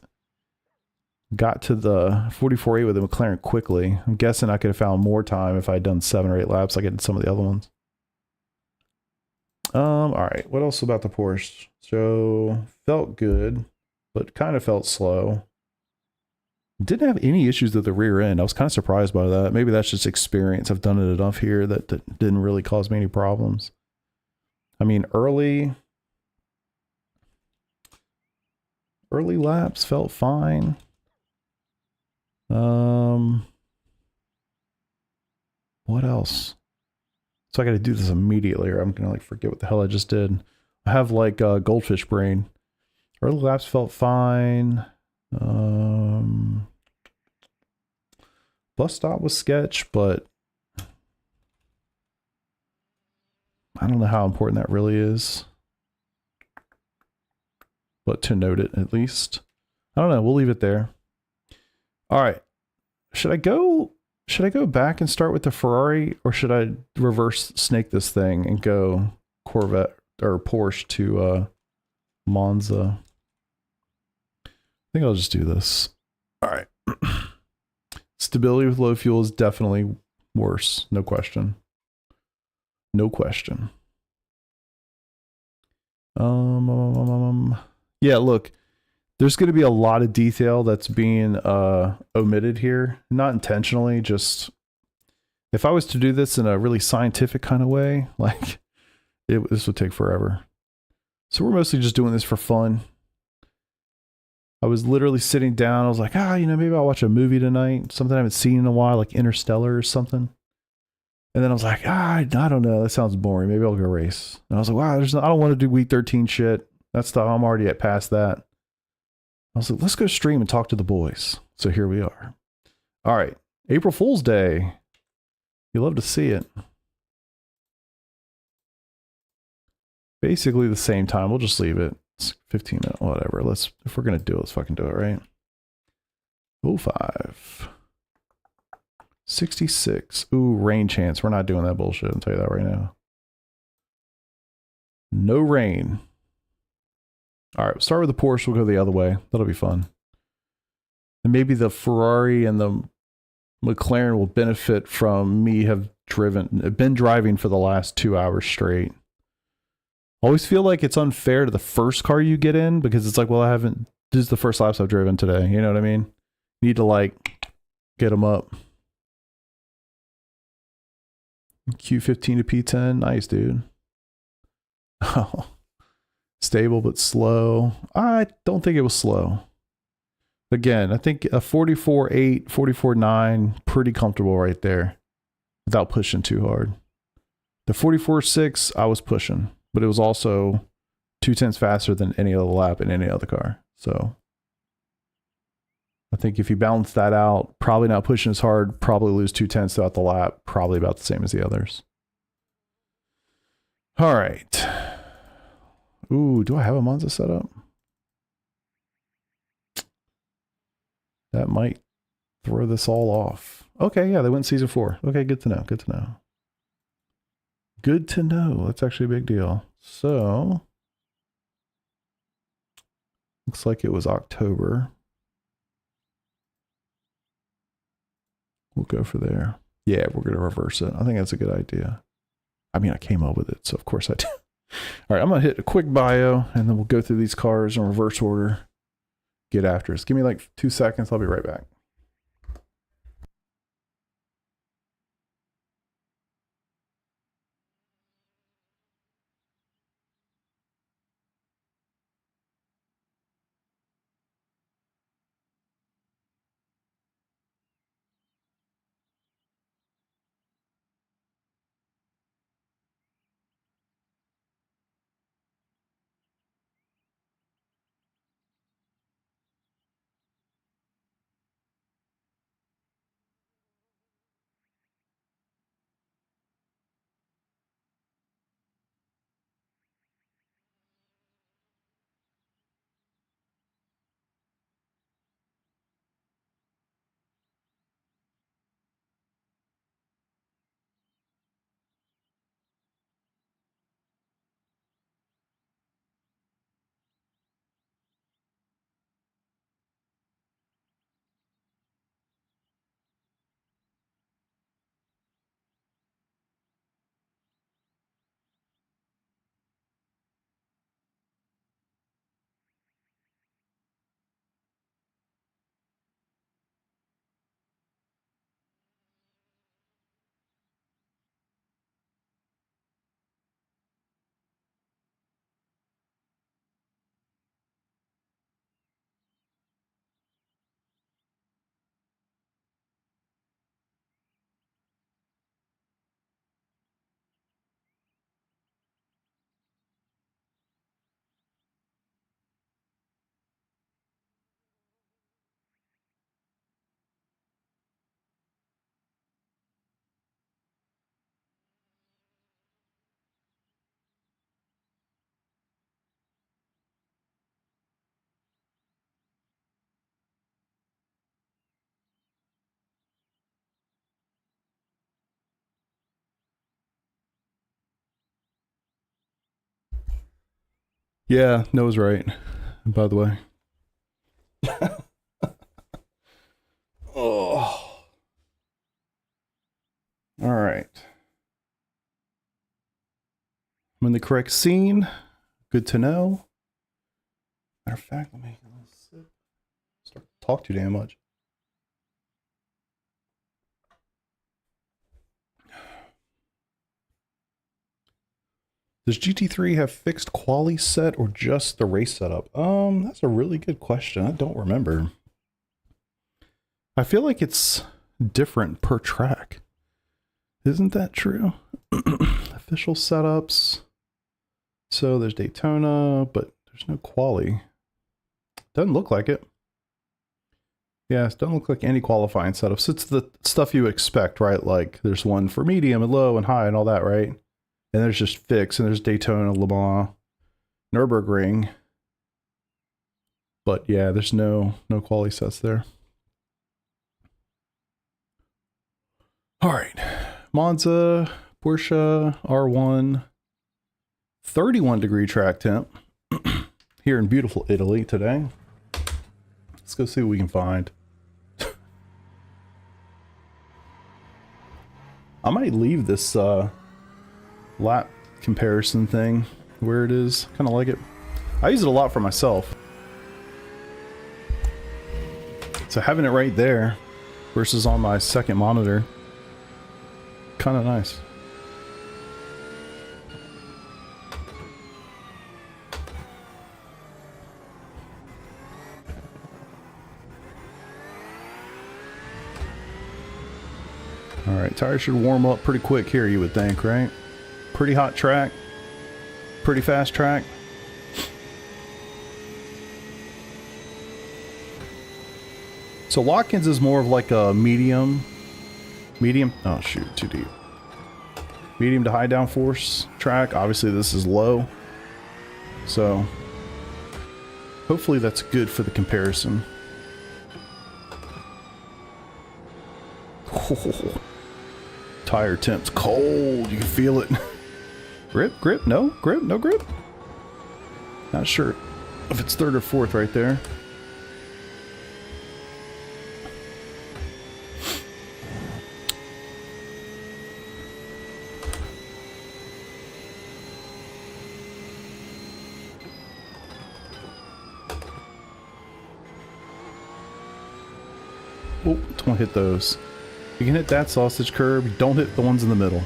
Got to the 44.8 with the McLaren quickly. I'm guessing I could have found more time if I had done 7 or 8 laps like I did some of the other ones. All right, what else about the Porsche? So, felt good, but kind of felt slow. Didn't have any issues with the rear end. I was kind of surprised by that. Maybe that's just experience. I've done it enough here that didn't really cause me any problems. I mean, early laps felt fine. What else? So I got to do this immediately or I'm going to like forget what the hell I just did. I have like goldfish brain. Early laps felt fine. Bus stop was sketch, but I don't know how important that really is. But to note it at least. I don't know. We'll leave it there. All right. Should I go back and start with the Ferrari, or should I reverse snake this thing and go Corvette or Porsche to Monza? I think I'll just do this. All right. Stability with low fuel is definitely worse. No question. No question. Yeah, look. There's going to be a lot of detail that's being omitted here. Not intentionally, just if I was to do this in a really scientific kind of way, like this would take forever. So we're mostly just doing this for fun. I was literally sitting down. I was like, maybe I'll watch a movie tonight. Something I haven't seen in a while, like Interstellar or something. And then I was like, I don't know. That sounds boring. Maybe I'll go race. And I was like, wow, I don't want to do week 13 shit. That's stuff. I'm already at past that. I was like, let's go stream and talk to the boys. So here we are. All right. April Fool's Day. You love to see it. Basically the same time. We'll just leave it. It's 15 minutes, whatever. If we're going to do it, let's fucking do it, right? 05. 66. Ooh, rain chance. We're not doing that bullshit. I'll tell you that right now. No rain. All right, we'll start with the Porsche. We'll go the other way. That'll be fun. And maybe the Ferrari and the McLaren will benefit from me been driving for the last 2 hours straight. Always feel like it's unfair to the first car you get in because it's like, well, this is the first laps I've driven today. You know what I mean? You need to like get them up. Q15 to P10. Nice, dude. Oh. Stable but slow. I don't think it was slow. Again, I think a 44.8, 44.9, pretty comfortable right there. without pushing too hard. The 44.6, I was pushing, but it was also 0.2 faster than any other lap in any other car. So I think if you balance that out, probably not pushing as hard, probably lose 0.2 throughout the lap, probably about the same as the others. All right. Ooh, do I have a Monza set up? That might throw this all off. Okay, yeah, they went season 4. Okay, good to know. Good to know. Good to know. That's actually a big deal. So, looks like it was October. We'll go for there. Yeah, we're going to reverse it. I think that's a good idea. I mean, I came up with it, so of course I did. All right, I'm going to hit a quick bio, and then we'll go through these cars in reverse order. Get after us. Give me like 2 seconds. I'll be right back. Yeah, Noah's right, by the way. Oh. All right. I'm in the correct scene. Good to know. Matter of fact, let me start to talk too damn much. Does GT3 have fixed quali set or just the race setup? That's a really good question. I don't remember. I feel like it's different per track. Isn't that true? Official setups. So there's Daytona, but there's no quali. Doesn't look like it. Yeah, it doesn't look like any qualifying setups. It's the stuff you expect, right? Like there's one for medium and low and high and all that, right? And there's just fixed, and there's Daytona, Le Mans, Nürburgring. But yeah, there's no quality sets there. All right. Monza, Porsche, R1, 31-degree track temp here in beautiful Italy today. Let's go see what we can find. I might leave this lap comparison thing where it is. Kind of like it. I use it a lot for myself. So having it right there versus on my second monitor, kind of nice. All right, tires should warm up pretty quick here, you would think, right? Pretty hot track. Pretty fast track. So Watkins is more of like a medium, oh shoot, too deep. Medium to high downforce track. Obviously this is low. So hopefully that's good for the comparison. Oh, tire temp's cold, you can feel it. Grip, no grip. Not sure if it's third or fourth right there. Oh, don't hit those. You can hit that sausage curb. Don't hit the ones in the middle.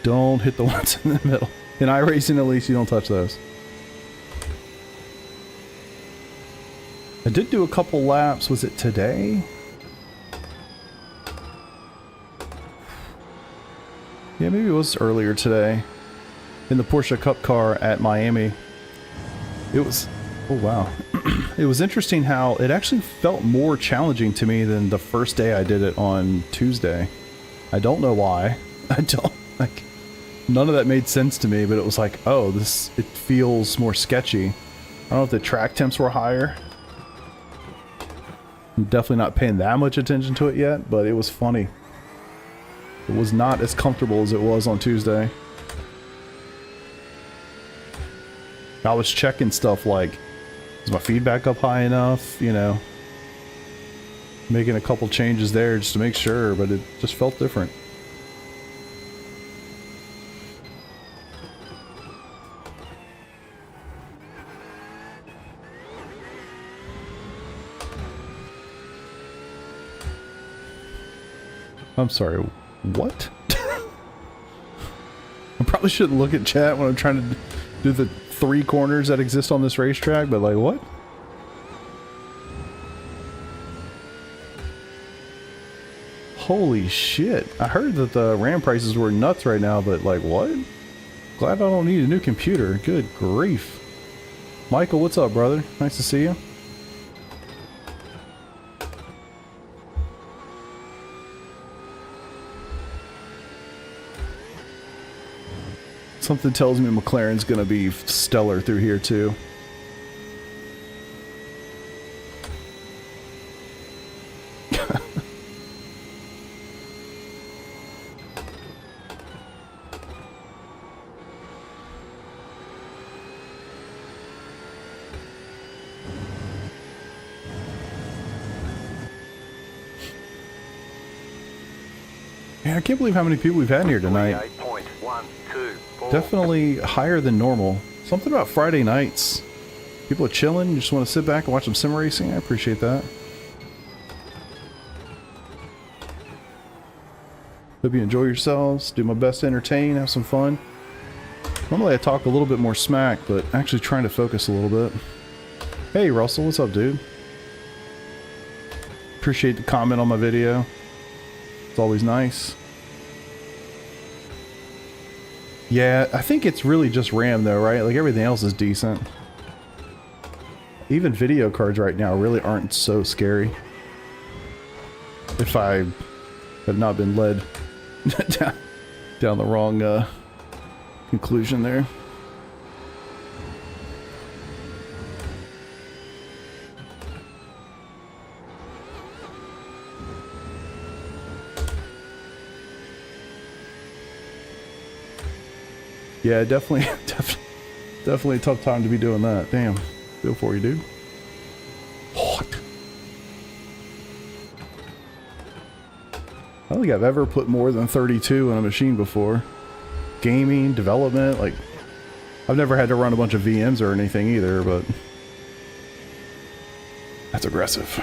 Don't hit the ones in the middle. In iRacing, at least, you don't touch those. I did do a couple laps. Was it today? Yeah, maybe it was earlier today. In the Porsche Cup car at Miami. It was... Oh, wow. It was interesting how it actually felt more challenging to me than the first day I did it on Tuesday. I don't know why. I don't... Like... None of that made sense to me, but it was like, oh, it feels more sketchy. I don't know if the track temps were higher. I'm definitely not paying that much attention to it yet, but it was funny. It was not as comfortable as it was on Tuesday. I was checking stuff like, is my feedback up high enough? You know, making a couple changes there just to make sure, but it just felt different. I'm sorry, what? I probably shouldn't look at chat when I'm trying to do the 3 corners that exist on this racetrack, but like, what? Holy shit. I heard that the RAM prices were nuts right now, but like, what? Glad I don't need a new computer. Good grief. Michael, what's up, brother? Nice to see you. Something tells me McLaren's gonna be stellar through here too. Man, I can't believe how many people we've had in here tonight. Definitely higher than normal. Something about Friday nights. People are chilling, you just want to sit back and watch some sim racing. I appreciate that. Hope you enjoy yourselves. Do my best to entertain, have some fun. Normally I talk a little bit more smack, but actually trying to focus a little bit. Hey Russell, what's up, dude? Appreciate the comment on my video. It's always nice. Yeah, I think it's really just RAM though, right? Like everything else is decent. Even video cards right now really aren't so scary. If I have not been led down the wrong conclusion there. Yeah, definitely a tough time to be doing that. Damn. Feel for you, dude. What? I don't think I've ever put more than 32 on a machine before. Gaming, development, like... I've never had to run a bunch of VMs or anything either, but... That's aggressive.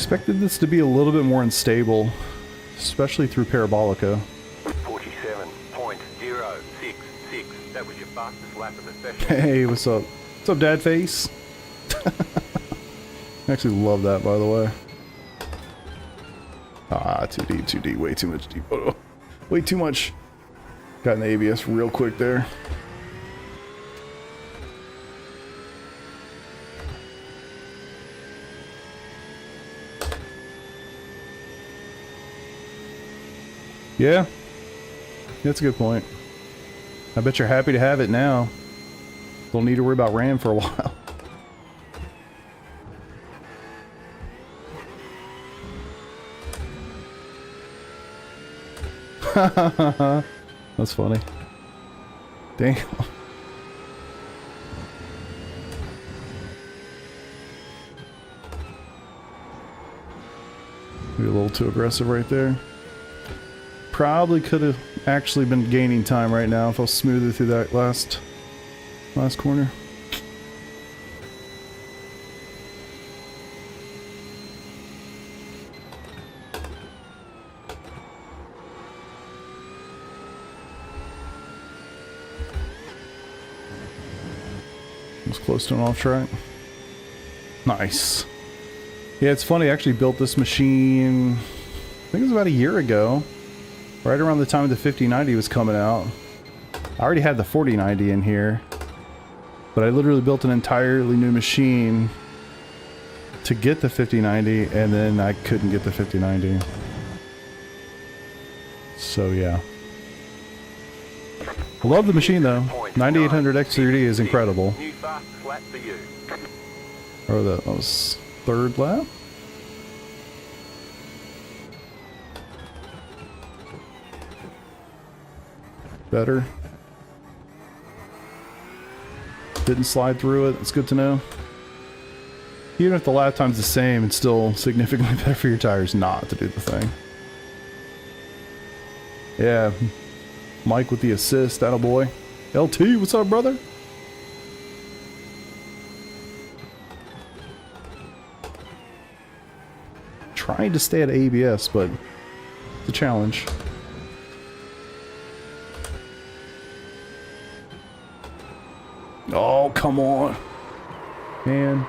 Expected this to be a little bit more unstable, especially through Parabolica.
47.066. That was your fastest lap of the session.
Hey, what's up? What's up, Dad Face? I actually love that, by the way. Ah, too deep, way too much deep. Oh, way too much. Got an ABS real quick there. Yeah, that's a good point. I bet you're happy to have it now. Don't need to worry about RAM for a while. That's funny. Damn. Maybe a little too aggressive right there. Probably could have actually been gaining time right now if I was smoother through that last corner. Was close to an off track. Nice. Yeah, it's funny. I actually built this machine, I think it was about a year ago. Right around the time the 5090 was coming out. I already had the 4090 in here, but I literally built an entirely new machine to get the 5090, and then I couldn't get the 5090. So yeah. I love the machine though. 9800 X3D is incredible.
New fastest lap for you.
Or that was third lap? Better. Didn't slide through it. It's good to know. Even if the lap time's the same, it's still significantly better for your tires not to do the thing. Yeah. Mike with the assist. Attaboy. LT, what's up, brother? Trying to stay at ABS, but it's a challenge. Oh, come on. Man.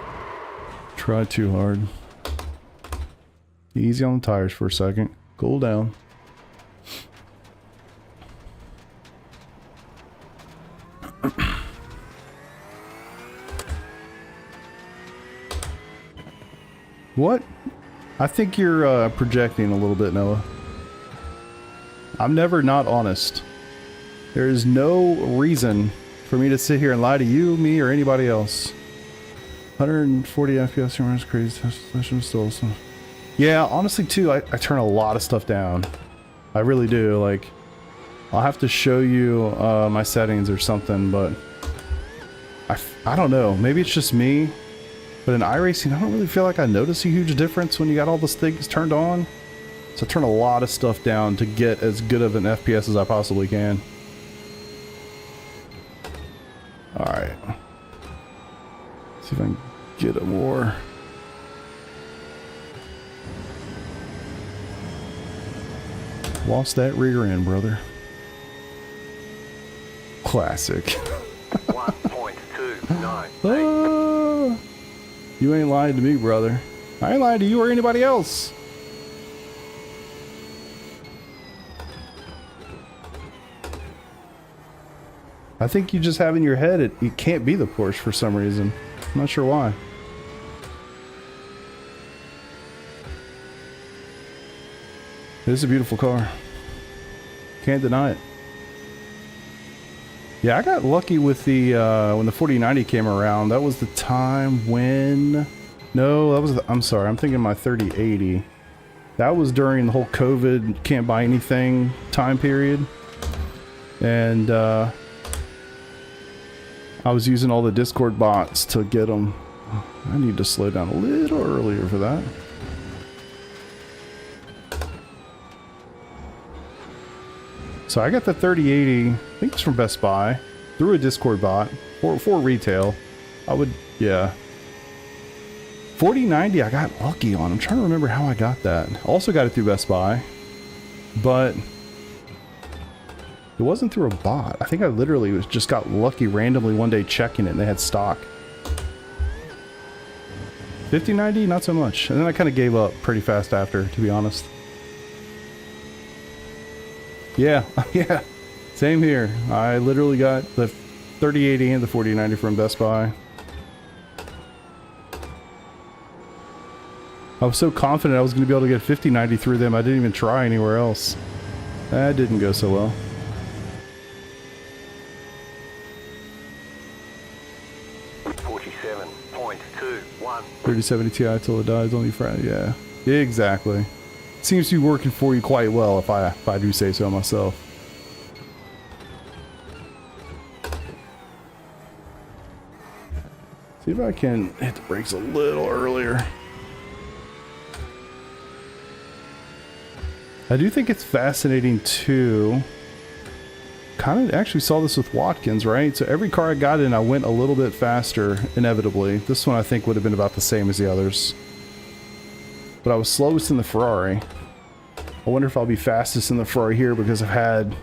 Try too hard. Easy on the tires for a second. Cool down. What? I think you're projecting a little bit, Noah. I'm never not honest. There is no reason for me to sit here and lie to you, me, or anybody else. 140 FPS is crazy. Session still awesome. Yeah, honestly too, I turn a lot of stuff down. I really do. Like, I'll have to show you my settings or something, but I don't know. Maybe it's just me. But in iRacing, I don't really feel like I notice a huge difference when you got all those things turned on. So I turn a lot of stuff down to get as good of an FPS as I possibly can. Alright. See if I can get a more. Lost that rear end, brother. Classic.
1.298.
You ain't lying to me, brother. I ain't lying to you or anybody else. I think you just have in your head it can't be the Porsche for some reason. I'm not sure why. It is a beautiful car. Can't deny it. Yeah, I got lucky with the when the 4090 came around. That was the time when... No, that was... I'm sorry, I'm thinking my 3080. That was during the whole COVID can't buy anything time period. And I was using all the Discord bots to get them. I need to slow down a little earlier for that. So I got the 3080, I think it's from Best Buy, through a Discord bot, for retail. I would, yeah. 4090 I got lucky on. I'm trying to remember how I got that. Also got it through Best Buy, but it wasn't through a bot. I think I literally just got lucky randomly one day checking it and they had stock. 5090, not so much. And then I kind of gave up pretty fast after, to be honest. Yeah, yeah, same here. I literally got the 3080 and the 4090 from Best Buy. I was so confident I was going to be able to get 5090 through them, I didn't even try anywhere else. That didn't go so well.
.21.
3070 Ti till it dies on you Friday. Yeah, exactly. Seems to be working for you quite well, if I do say so myself. See if I can hit the brakes a little earlier. I do think it's fascinating too. Kind of actually saw this with Watkins, right? So every car I got in, I went a little bit faster, inevitably. This one I think would have been about the same as the others. But I was slowest in the Ferrari. I wonder if I'll be fastest in the Ferrari here because I've had,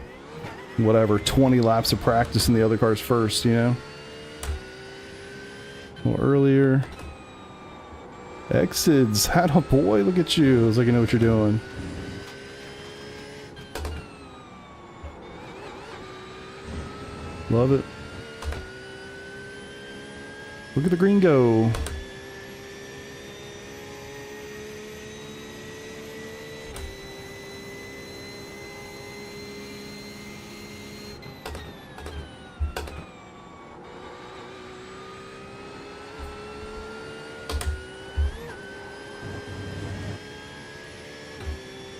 whatever, 20 laps of practice in the other cars first, you know? A little earlier. Exits, had a boy, look at you. I was like, I know what you're doing. Love it. Look at the green go.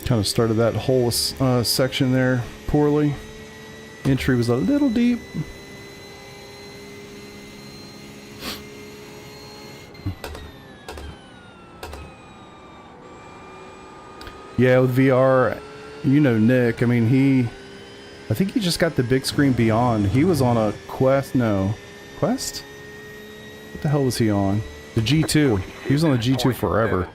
Kind of started that whole section there poorly. Entry was a little deep. Yeah, with VR, you know Nick, I mean I think he just got the big screen beyond. He was on a Quest, no. Quest? What the hell was he on? The G2. He was on the G2 forever.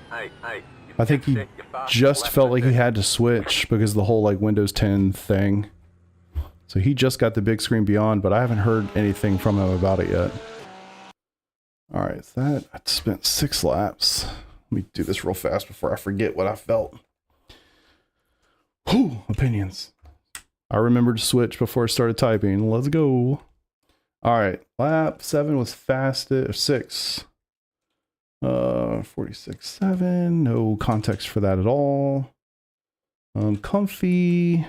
I think he just felt like he had to switch because of the whole like Windows 10 thing. So he just got the big screen beyond, but I haven't heard anything from him about it yet. Alright, so that I spent 6 laps. Let me do this real fast before I forget what I felt. Whew, opinions. I remembered to switch before I started typing. Let's go. Alright, lap 7 was fastest, 6. 46.7, no context for that at all. Comfy.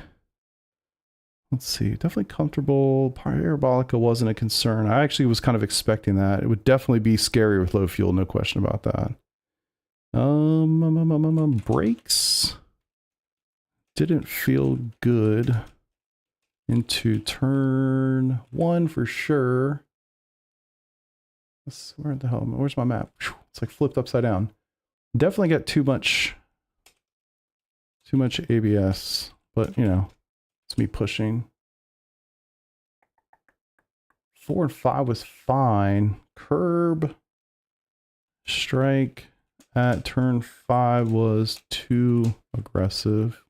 Let's see, definitely comfortable. Parabolica wasn't a concern. I actually was kind of expecting that. It would definitely be scary with low fuel, no question about that. Brakes didn't feel good into turn 1 for sure. Where the hell? Where's my map? It's like flipped upside down. Definitely got too much ABS, but you know, it's me pushing. 4 and 5 was fine. Curb, strike at turn 5 was too aggressive.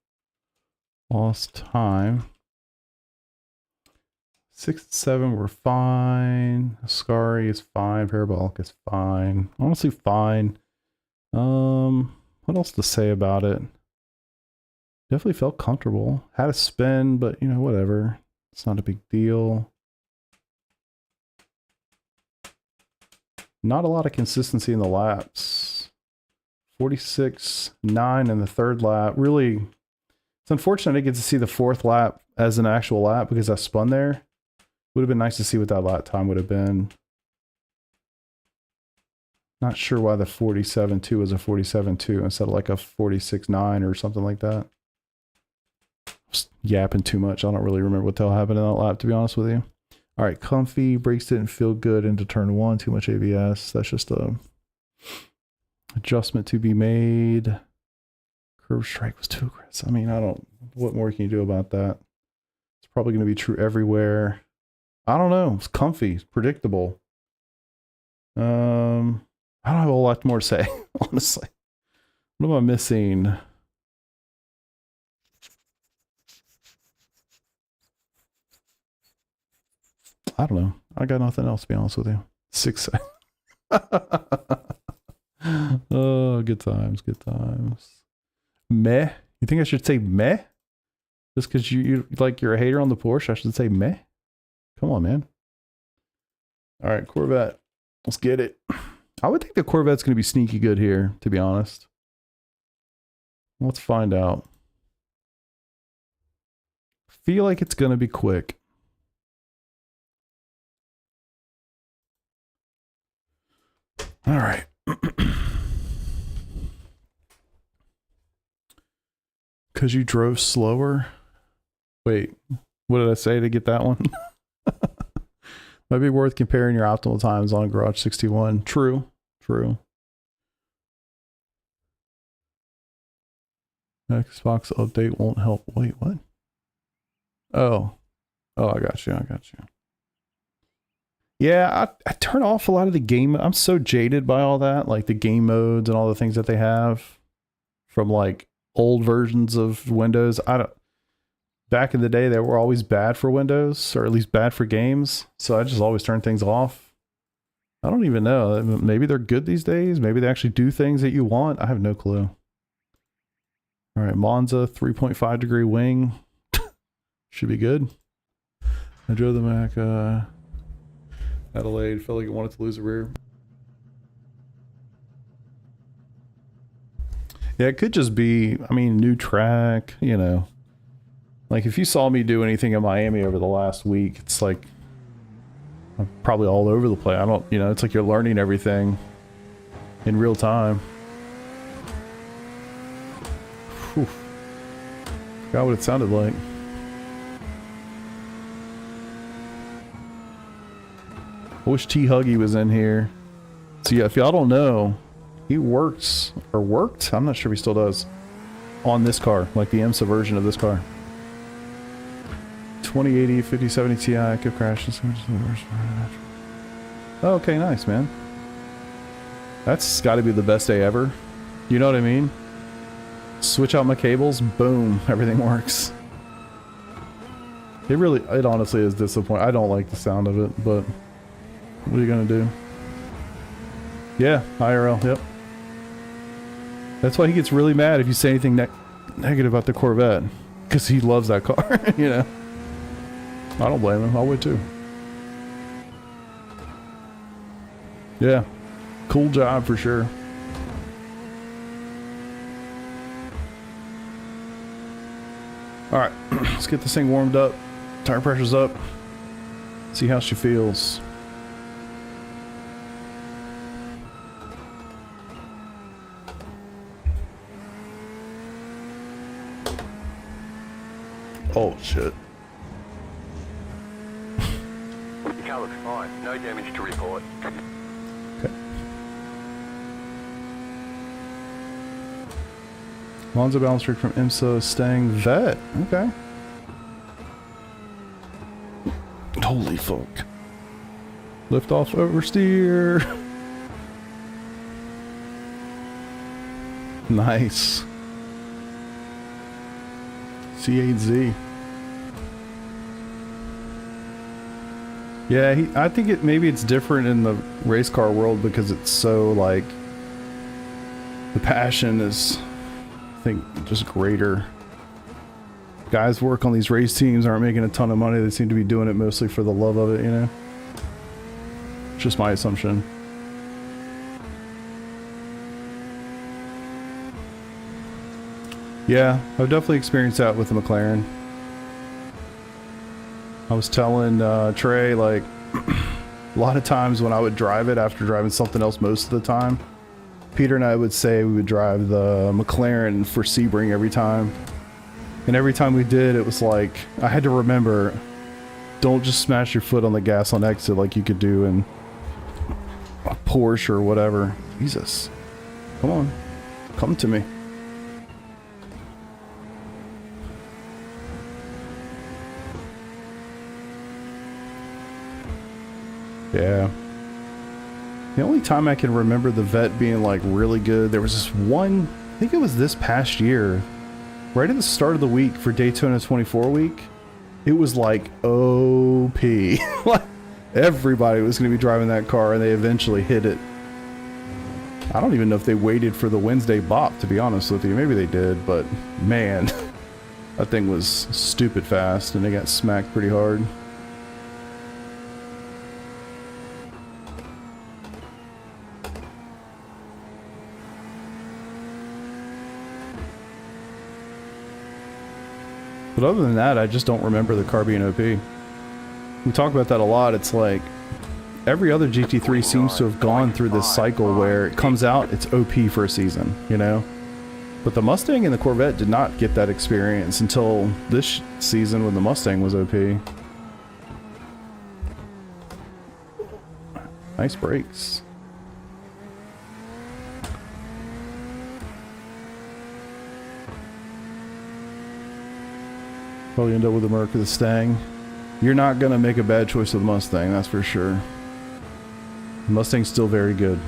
Lost time. 6 and 7 were fine. Ascari is fine. Parabolic is fine. Honestly, fine. What else to say about it? Definitely felt comfortable. Had a spin, but you know, whatever. It's not a big deal. Not a lot of consistency in the laps. 46.9 in the 3rd lap. Really, it's unfortunate I didn't get to see the 4th lap as an actual lap because I spun there. Would have been nice to see what that lap time would have been. Not sure why the 47.2 was a 47.2 instead of like a 46.9 or something like that. Just yapping too much. I don't really remember what the hell happened in that lap, to be honest with you. All right, comfy. Brakes didn't feel good into turn 1. Too much ABS. That's just a adjustment to be made. Curve strike was too aggressive. I mean, what more can you do about that? It's probably going to be true everywhere. I don't know. It's comfy. It's predictable. I don't have a whole lot more to say, honestly. What am I missing? I don't know. I got nothing else, to be honest with you. 6. Oh, good times, good times. Meh? You think I should say meh? Just because you like you're a hater on the Porsche, I should say meh? Come on, man. All right, Corvette. Let's get it. I would think the Corvette's going to be sneaky good here, to be honest. Let's find out. Feel like it's going to be quick. All right. Because you drove slower? Wait, what did I say to get that one? Might be worth comparing your optimal times on Garage 61. True, true. Xbox update won't help. Wait, what? Oh. Oh, I got you. I got you. Yeah, I turn off a lot of the game. I'm so jaded by all that, like the game modes and all the things that they have from like old versions of Windows. Back in the day, they were always bad for Windows, or at least bad for games. So I just always turn things off. I don't even know. Maybe they're good these days. Maybe they actually do things that you want. I have no clue. All right, Monza, 3.5 degree wing. Should be good. I drove the Mac. Adelaide, felt like it wanted to lose a rear. Yeah, it could just be, I mean, new track, you know. Like, if you saw me do anything in Miami over the last week, it's like, I'm probably all over the place. I don't, you know, it's like you're learning everything in real time. Whew. Forgot what it sounded like. I wish T-Huggy was in here. So yeah, if y'all don't know, he works, or worked, I'm not sure if he still does, on this car, like the IMSA version of this car. 2080, 5070 Ti, kept crashing. Oh, okay, nice, man. That's got to be the best day ever. You know what I mean? Switch out my cables, boom, everything works. It honestly is disappointing. I don't like the sound of it, but what are you gonna do? Yeah, IRL, yep. That's why he gets really mad if you say anything negative about the Corvette. Because he loves that car, you know. I don't blame him, I would too. Yeah, cool job for sure. Alright, let's get this thing warmed up. Tire pressure's up. See how she feels. Oh shit.
Your car looks fine. No damage to report.
Okay. Monza balance trick from IMSA Stang Vet. Okay. Holy fuck. Lift off oversteer. Nice. C8Z. Yeah, I think maybe it's different in the race car world because it's so like the passion is, I think, just greater. Guys work on these race teams aren't making a ton of money. They seem to be doing it mostly for the love of it, you know? Just my assumption. Yeah, I've definitely experienced that with the McLaren. I was telling Trey, like, a lot of times when I would drive it after driving something else most of the time, Peter and I would say we would drive the McLaren for Sebring every time. And every time we did, it was like, I had to remember, don't just smash your foot on the gas on exit like you could do in a Porsche or whatever. Jesus. Come on. Come to me. Yeah. The only time I can remember the vet being like really good, there was this one, I think it was this past year, right at the start of the week for Daytona 24 week. It was like OP. Like everybody was going to be driving that car, and they eventually hit it. I don't even know if they waited for the Wednesday bop, to be honest with you. Maybe they did, but man, that thing was stupid fast, and they got smacked pretty hard. But other than that, I just don't remember the car being OP. We talk about that a lot. It's like every other GT3 seems to have gone through this cycle where it comes out, it's OP for a season, you know? But the Mustang and the Corvette did not get that experience until this season when the Mustang was OP. Nice brakes. Probably end up with the Merc or the Stang. You're not going to make a bad choice with the Mustang, that's for sure. The Mustang's still very good.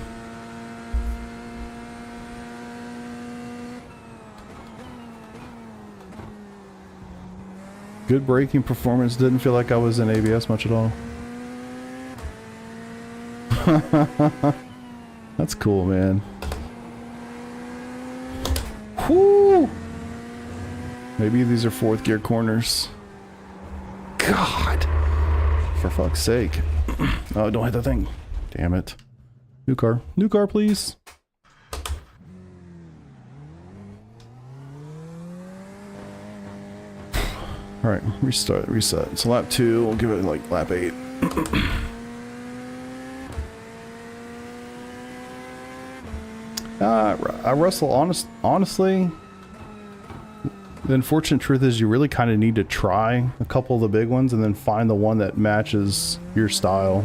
Good braking performance. Didn't feel like I was in ABS much at all. That's cool, man. Whoo! Maybe these are fourth gear corners. God! For fuck's sake. Oh, don't hit the thing. Damn it. New car. New car, please. Alright, restart, reset. So lap 2, we'll give it like lap 8. Russell, honestly, the unfortunate truth is you really kind of need to try a couple of the big ones and then find the one that matches your style.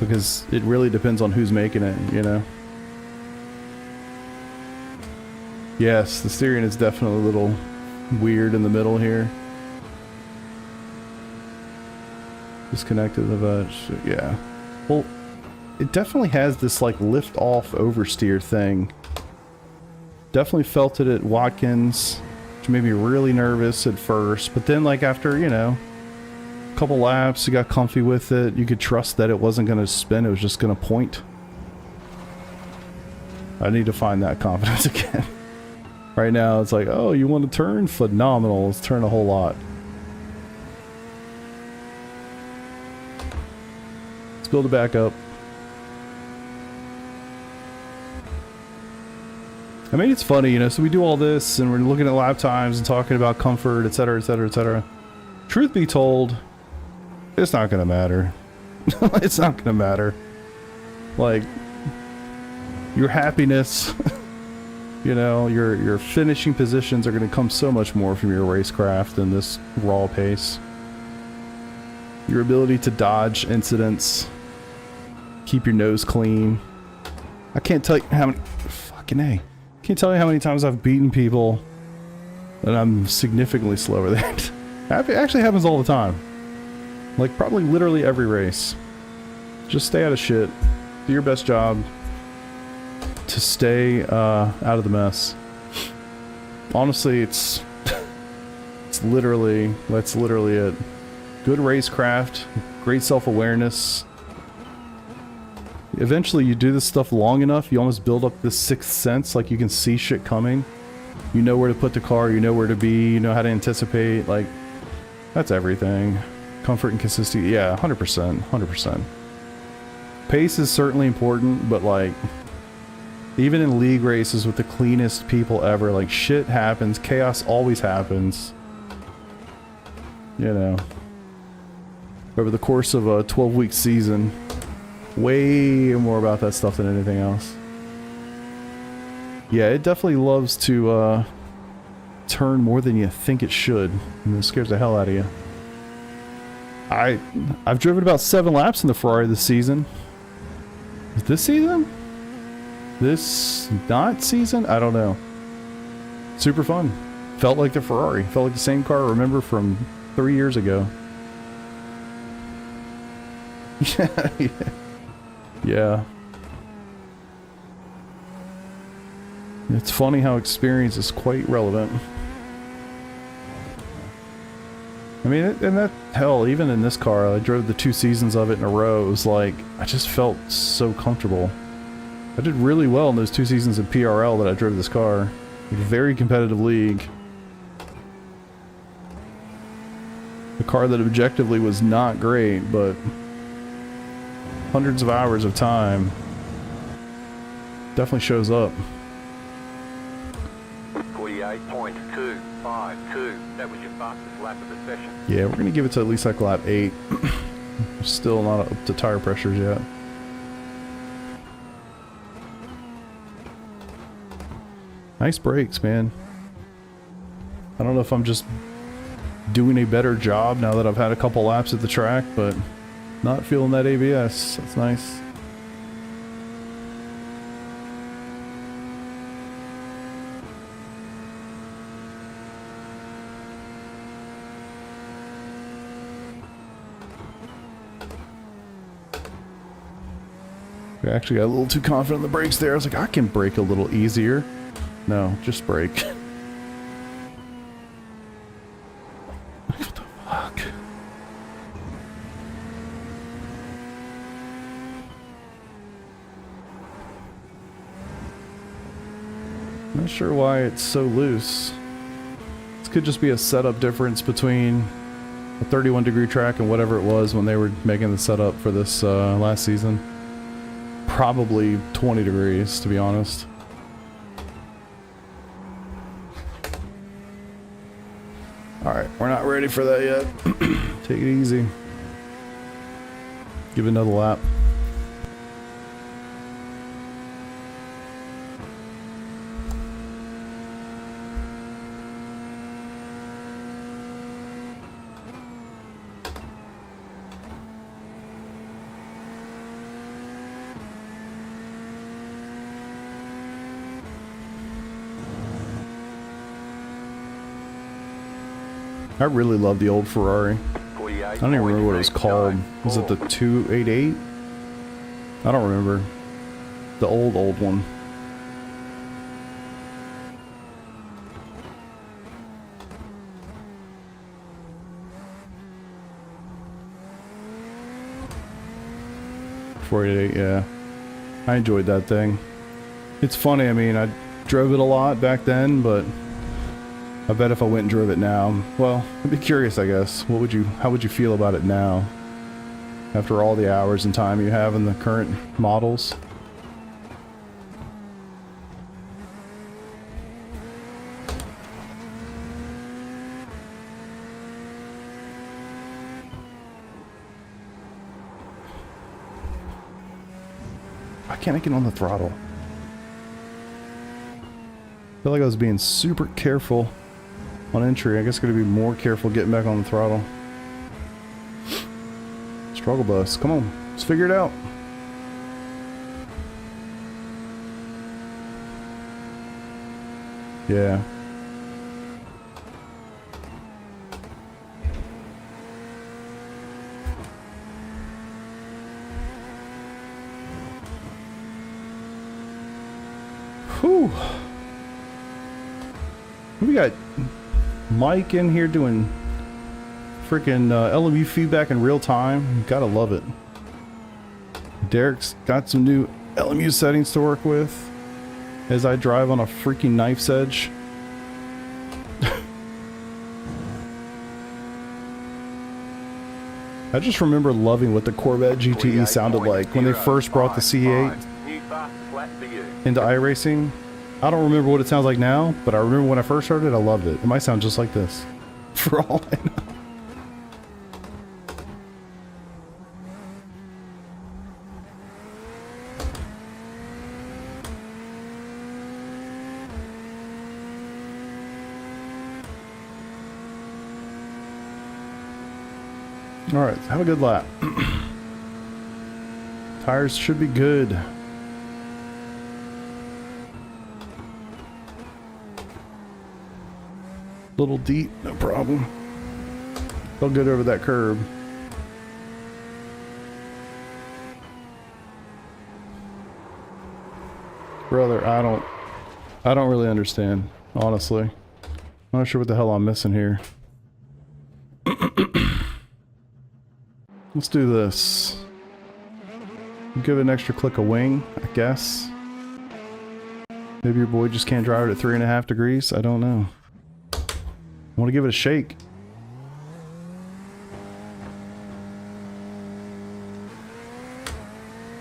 Because it really depends on who's making it, you know? Yes, the steering is definitely a little weird in the middle here. Disconnected the veg, yeah. Well, it definitely has this like lift off oversteer thing. Definitely felt it at Watkins, which made me really nervous at first, but then like after, you know, a couple laps, you got comfy with it, you could trust that it wasn't going to spin, it was just going to point. I need to find that confidence again. Right now it's like, oh, you want to turn? Phenomenal, let's turn a whole lot. Let's build it back up. I mean, it's funny, you know, so we do all this and we're looking at lap times and talking about comfort, etc, etc, etc. Truth be told, it's not gonna matter. It's not gonna matter. Like, your happiness, you know, your finishing positions are gonna come so much more from your racecraft than this raw pace. Your ability to dodge incidents, keep your nose clean. I can't tell you how many, fucking A. Can't tell you how many times I've beaten people and I'm significantly slower than it. It actually happens all the time. Like probably literally every race. Just stay out of shit. Do your best job to stay out of the mess. Honestly, that's literally it. Good racecraft, great self-awareness. Eventually you do this stuff long enough, you almost build up this sixth sense, like you can see shit coming. You know where to put the car, you know where to be, you know how to anticipate, like, that's everything. Comfort and consistency, yeah, 100%, 100%. Pace is certainly important, but like, even in league races with the cleanest people ever, like shit happens, chaos always happens. You know. Over the course of a 12-week season, way more about that stuff than anything else. Yeah, it definitely loves to turn more than you think it should, and it scares the hell out of you. I've driven about 7 laps in the Ferrari this season. This season? This not season? I don't know. Super fun. Felt like the Ferrari. Felt like the same car I remember from 3 years ago. Yeah. It's funny how experience is quite relevant. I mean, and that, hell, even in this car, I drove the 2 seasons of it in a row. It was like, I just felt so comfortable. I did really well in those 2 seasons of PRL that I drove this car. A very competitive league. A car that objectively was not great, but hundreds of hours of time definitely shows up.
48.252. That was your fastest lap of the session.
Yeah, we're gonna give it to at least like lap 8. Still not up to tire pressures yet. Nice brakes, man. I don't know if I'm just doing a better job now that I've had a couple laps at the track, but not feeling that ABS. That's nice. I actually got a little too confident in the brakes there. I was like, I can brake a little easier. No, just brake. What the fuck? Not sure why it's so loose. This could just be a setup difference between a 31-degree track and whatever it was when they were making the setup for this last season. Probably 20 degrees, to be honest. Alright, we're not ready for that yet. Take it easy. Give it another lap. I really love the old Ferrari. I don't even remember what it was called. Was it the 288? I don't remember. The old one. .488, yeah. I enjoyed that thing. It's funny, I mean, I drove it a lot back then, but I bet if I went and drove it now, well, I'd be curious, I guess. How would you feel about it now? After all the hours and time you have in the current models? Why can't I get on the throttle? I feel like I was being super careful on entry. I guess I'm gonna be more careful getting back on the throttle. Struggle bus, come on, let's figure it out. Yeah. Whew. We got Mike in here doing freaking LMU feedback in real time. Gotta love it. Derek's got some new LMU settings to work with as I drive on a freaking knife's edge. I just remember loving what the Corvette GTE sounded like when they first brought the C8 into iRacing. I don't remember what it sounds like now, but I remember when I first heard it, I loved it. It might sound just like this, for all I know. Alright, have a good lap. Tires should be good. Little deep, no problem. They'll get over that curb. Brother, I don't I don't really understand, honestly. I'm not sure what the hell I'm missing here. Let's do this. Give it an extra click of wing, I guess. Maybe your boy just can't drive it at 3.5 degrees. I don't know. I want to give it a shake.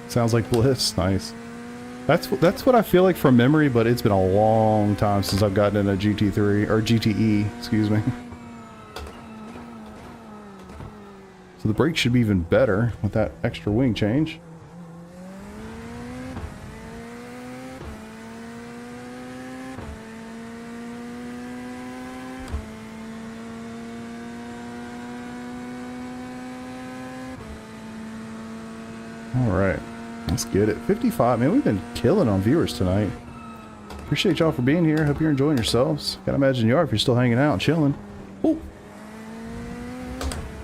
Sounds like bliss. Nice. That's what I feel like from memory, but it's been a long time since I've gotten in a GT3 or GTE, excuse me. So the brake should be even better with that extra wing change. All right. Let's get it. 55. Man, we've been killing on viewers tonight. Appreciate y'all for being here. Hope you're enjoying yourselves. Gotta imagine you are if you're still hanging out and chilling. Ooh.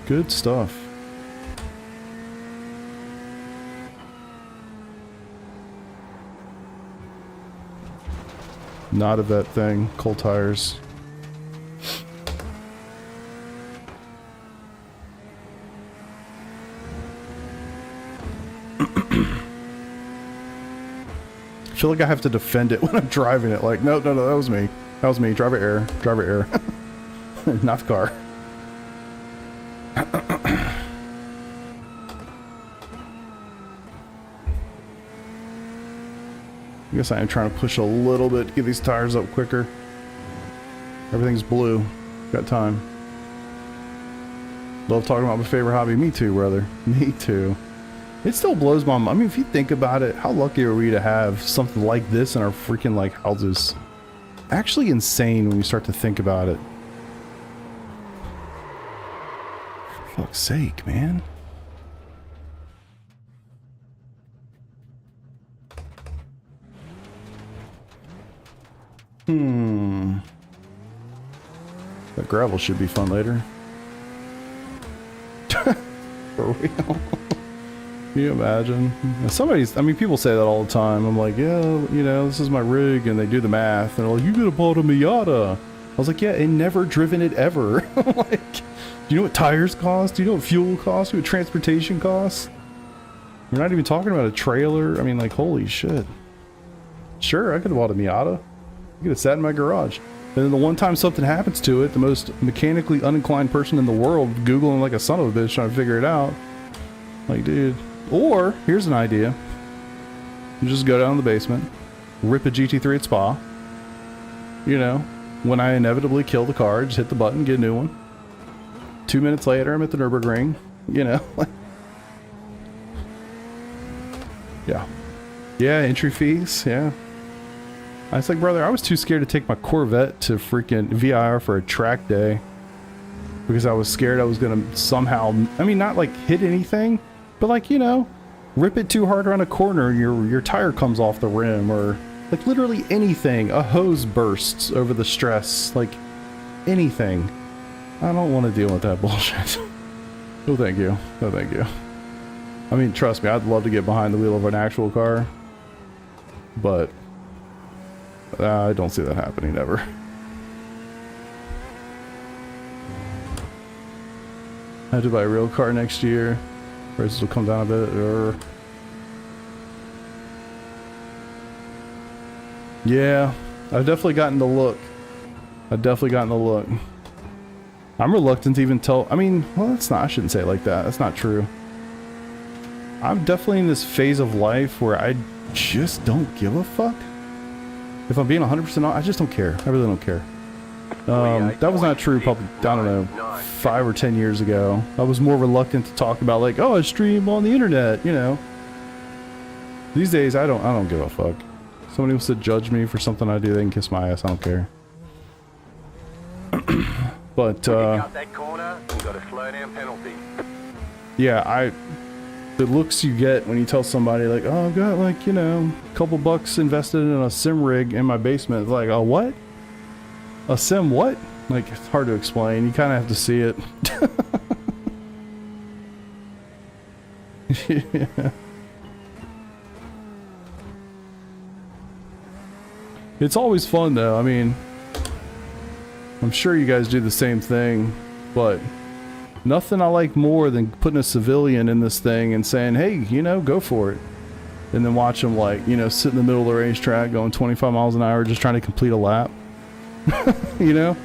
Good stuff. Not a vet thing. Cold tires. I feel like I have to defend it when I'm driving it. Like, no, that was me. That was me. Driver error. Driver error. Not the car. I guess I am trying to push a little bit to get these tires up quicker. Everything's blue. Got time. Love talking about my favorite hobby. Me too, brother. Me too. It still blows my mind. I mean, if you think about it, how lucky are we to have something like this in our freaking, like, houses? Actually insane when you start to think about it. For fuck's sake, man. That gravel should be fun later. For real. Can you imagine? I mean, people say that all the time. I'm like, yeah, you know, this is my rig, and they do the math, and they're like, you could have bought a Miata. I was like, yeah, and never driven it ever. Like, do you know what tires cost? Do you know what fuel costs? Do you know what transportation costs? We're not even talking about a trailer. I mean, like, holy shit. Sure, I could have bought a Miata. I could have sat in my garage. And then the one time something happens to it, the most mechanically uninclined person in the world Googling like a son of a bitch trying to figure it out. Like, dude. Or, here's an idea. You just go down in the basement, rip a GT3 at Spa. You know, when I inevitably kill the car, just hit the button, get a new one. 2 minutes later, I'm at the Nürburgring. You know, yeah. Yeah, entry fees, yeah. I was like, brother, I was too scared to take my Corvette to freaking VIR for a track day. Because I was scared I was going to somehow, I mean, not like hit anything. But like, you know, rip it too hard around a corner and your tire comes off the rim, or like literally anything. A hose bursts over the stress, like anything. I don't want to deal with that bullshit. No thank you. No thank you. I mean, trust me, I'd love to get behind the wheel of an actual car. But I don't see that happening ever. I have to buy a real car next year. Prices will come down a bit, or yeah, I've definitely gotten the look. I'm reluctant to even tell. I mean, well, that's not. I shouldn't say it like that. That's not true. I'm definitely in this phase of life where I just don't give a fuck. If I'm being 100% honest, I just don't care. I really don't care. That was not true probably, I don't know, 5 or 10 years ago. I was more reluctant to talk about, like, oh, I stream on the internet, you know. These days, I don't give a fuck. Somebody wants to judge me for something I do, they can kiss my ass, I don't care. But,
cut that corner, you got a slow down penalty.
Yeah, the looks you get when you tell somebody, like, oh, I've got, like, you know, a couple bucks invested in a sim rig in my basement. Like, oh, what? A sim what? Like, it's hard to explain. You kind of have to see it. Yeah. It's always fun though. I mean, I'm sure you guys do the same thing, but nothing I like more than putting a civilian in this thing and saying, hey, you know, go for it. And then watch them, like, you know, sit in the middle of the racetrack going 25 miles an hour just trying to complete a lap. You know?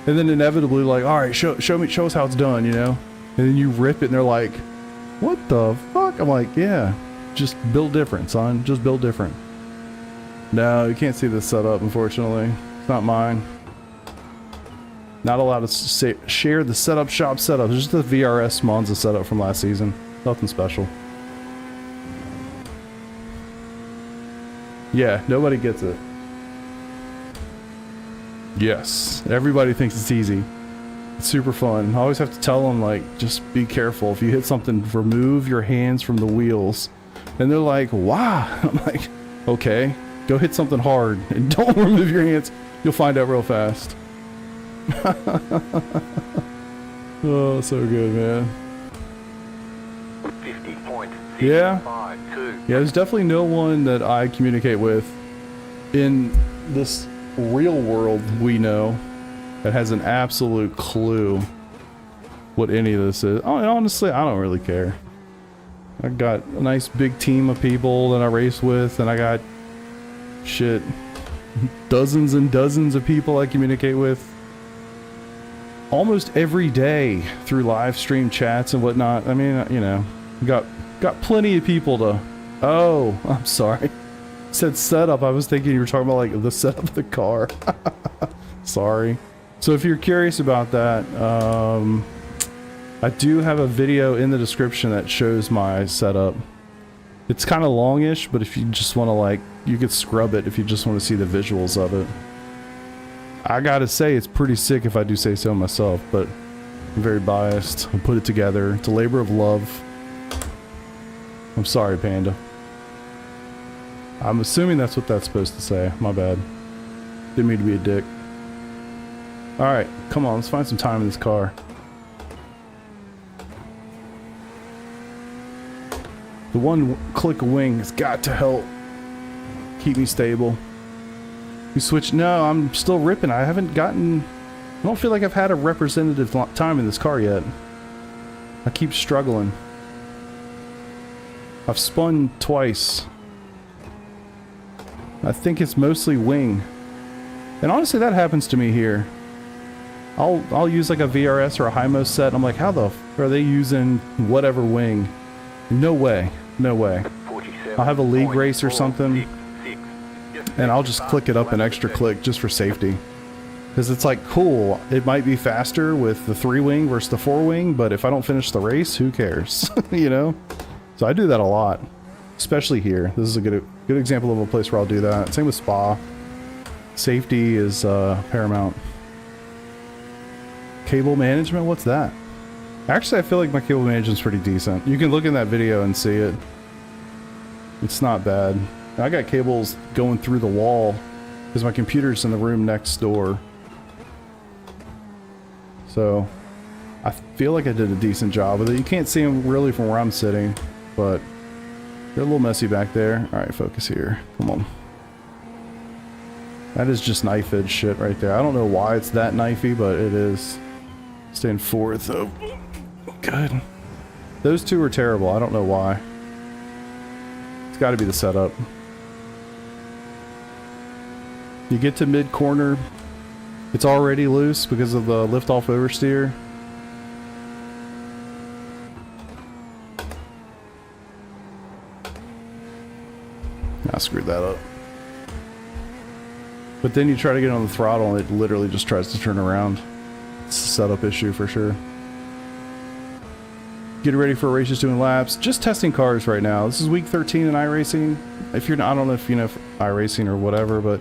And then inevitably, like, all right, show us how it's done, you know? And then you rip it and they're like, what the fuck? I'm like, yeah, just build different, son. Just build different. No, you can't see this setup, unfortunately. It's not mine. Not allowed to share the setup shop setup. It's just the VRS Monza setup from last season. Nothing special. Yeah, nobody gets it. Yes, everybody thinks it's easy. It's super fun. I always have to tell them, like, just be careful. If you hit something, remove your hands from the wheels. And they're like, wow. I'm like, okay, go hit something hard and don't remove your hands. You'll find out real fast. Oh, so good, man.
50 points.
Yeah. Yeah, there's definitely no one that I communicate with in this real world we know that has an absolute clue what any of this is. Honestly, I don't really care. I got a nice big team of people that I race with, and I got shit, dozens and dozens of people I communicate with almost every day through live stream chats and whatnot. I mean, you know, got plenty of people to... Oh, I'm sorry. Said setup. I was thinking you were talking about like the setup of the car. Sorry. So if you're curious about that, I do have a video in the description that shows my setup. It's kind of longish, but if you just want to, like, you could scrub it if you just want to see the visuals of it. I gotta say, it's pretty sick if I do say so myself, but I'm very biased. I put it together. It's a labor of love. I'm sorry, Panda. I'm assuming that's what that's supposed to say. My bad. Didn't mean to be a dick. Alright, come on, let's find some time in this car. The one click wing has got to help keep me stable. We switched. No, I'm still ripping. I haven't gotten... I don't feel like I've had a representative time in this car yet. I keep struggling. I've spun twice. I think it's mostly wing. And honestly, that happens to me here. I'll use like a VRS or a HIMO set. And I'm like, how the f are they using whatever wing? No way. No way. I'll have a league race or something, and I'll just click it up an extra click just for safety. Because it's like, cool, it might be faster with the 3-wing versus the 4-wing, but if I don't finish the race, who cares? You know? So I do that a lot. Especially here. This is a good example of a place where I'll do that. Same with Spa. Safety is paramount. Cable management? What's that? Actually, I feel like my cable management's pretty decent. You can look in that video and see it. It's not bad. I got cables going through the wall because my computer's in the room next door. So I feel like I did a decent job with it. You can't see them really from where I'm sitting, but they're a little messy back there. Alright, focus here. Come on. That is just knife edge shit right there. I don't know why it's that knifey, but it is. Stand fourth. Oh, good. Those two are terrible. I don't know why. It's got to be the setup. You get to mid-corner, it's already loose because of the lift-off oversteer. I screwed that up. But then you try to get on the throttle and it literally just tries to turn around. It's a setup issue for sure. Getting ready for races, doing laps, just testing cars right now. This is week 13 in iRacing. If you're not, I don't know if you know iRacing or whatever, but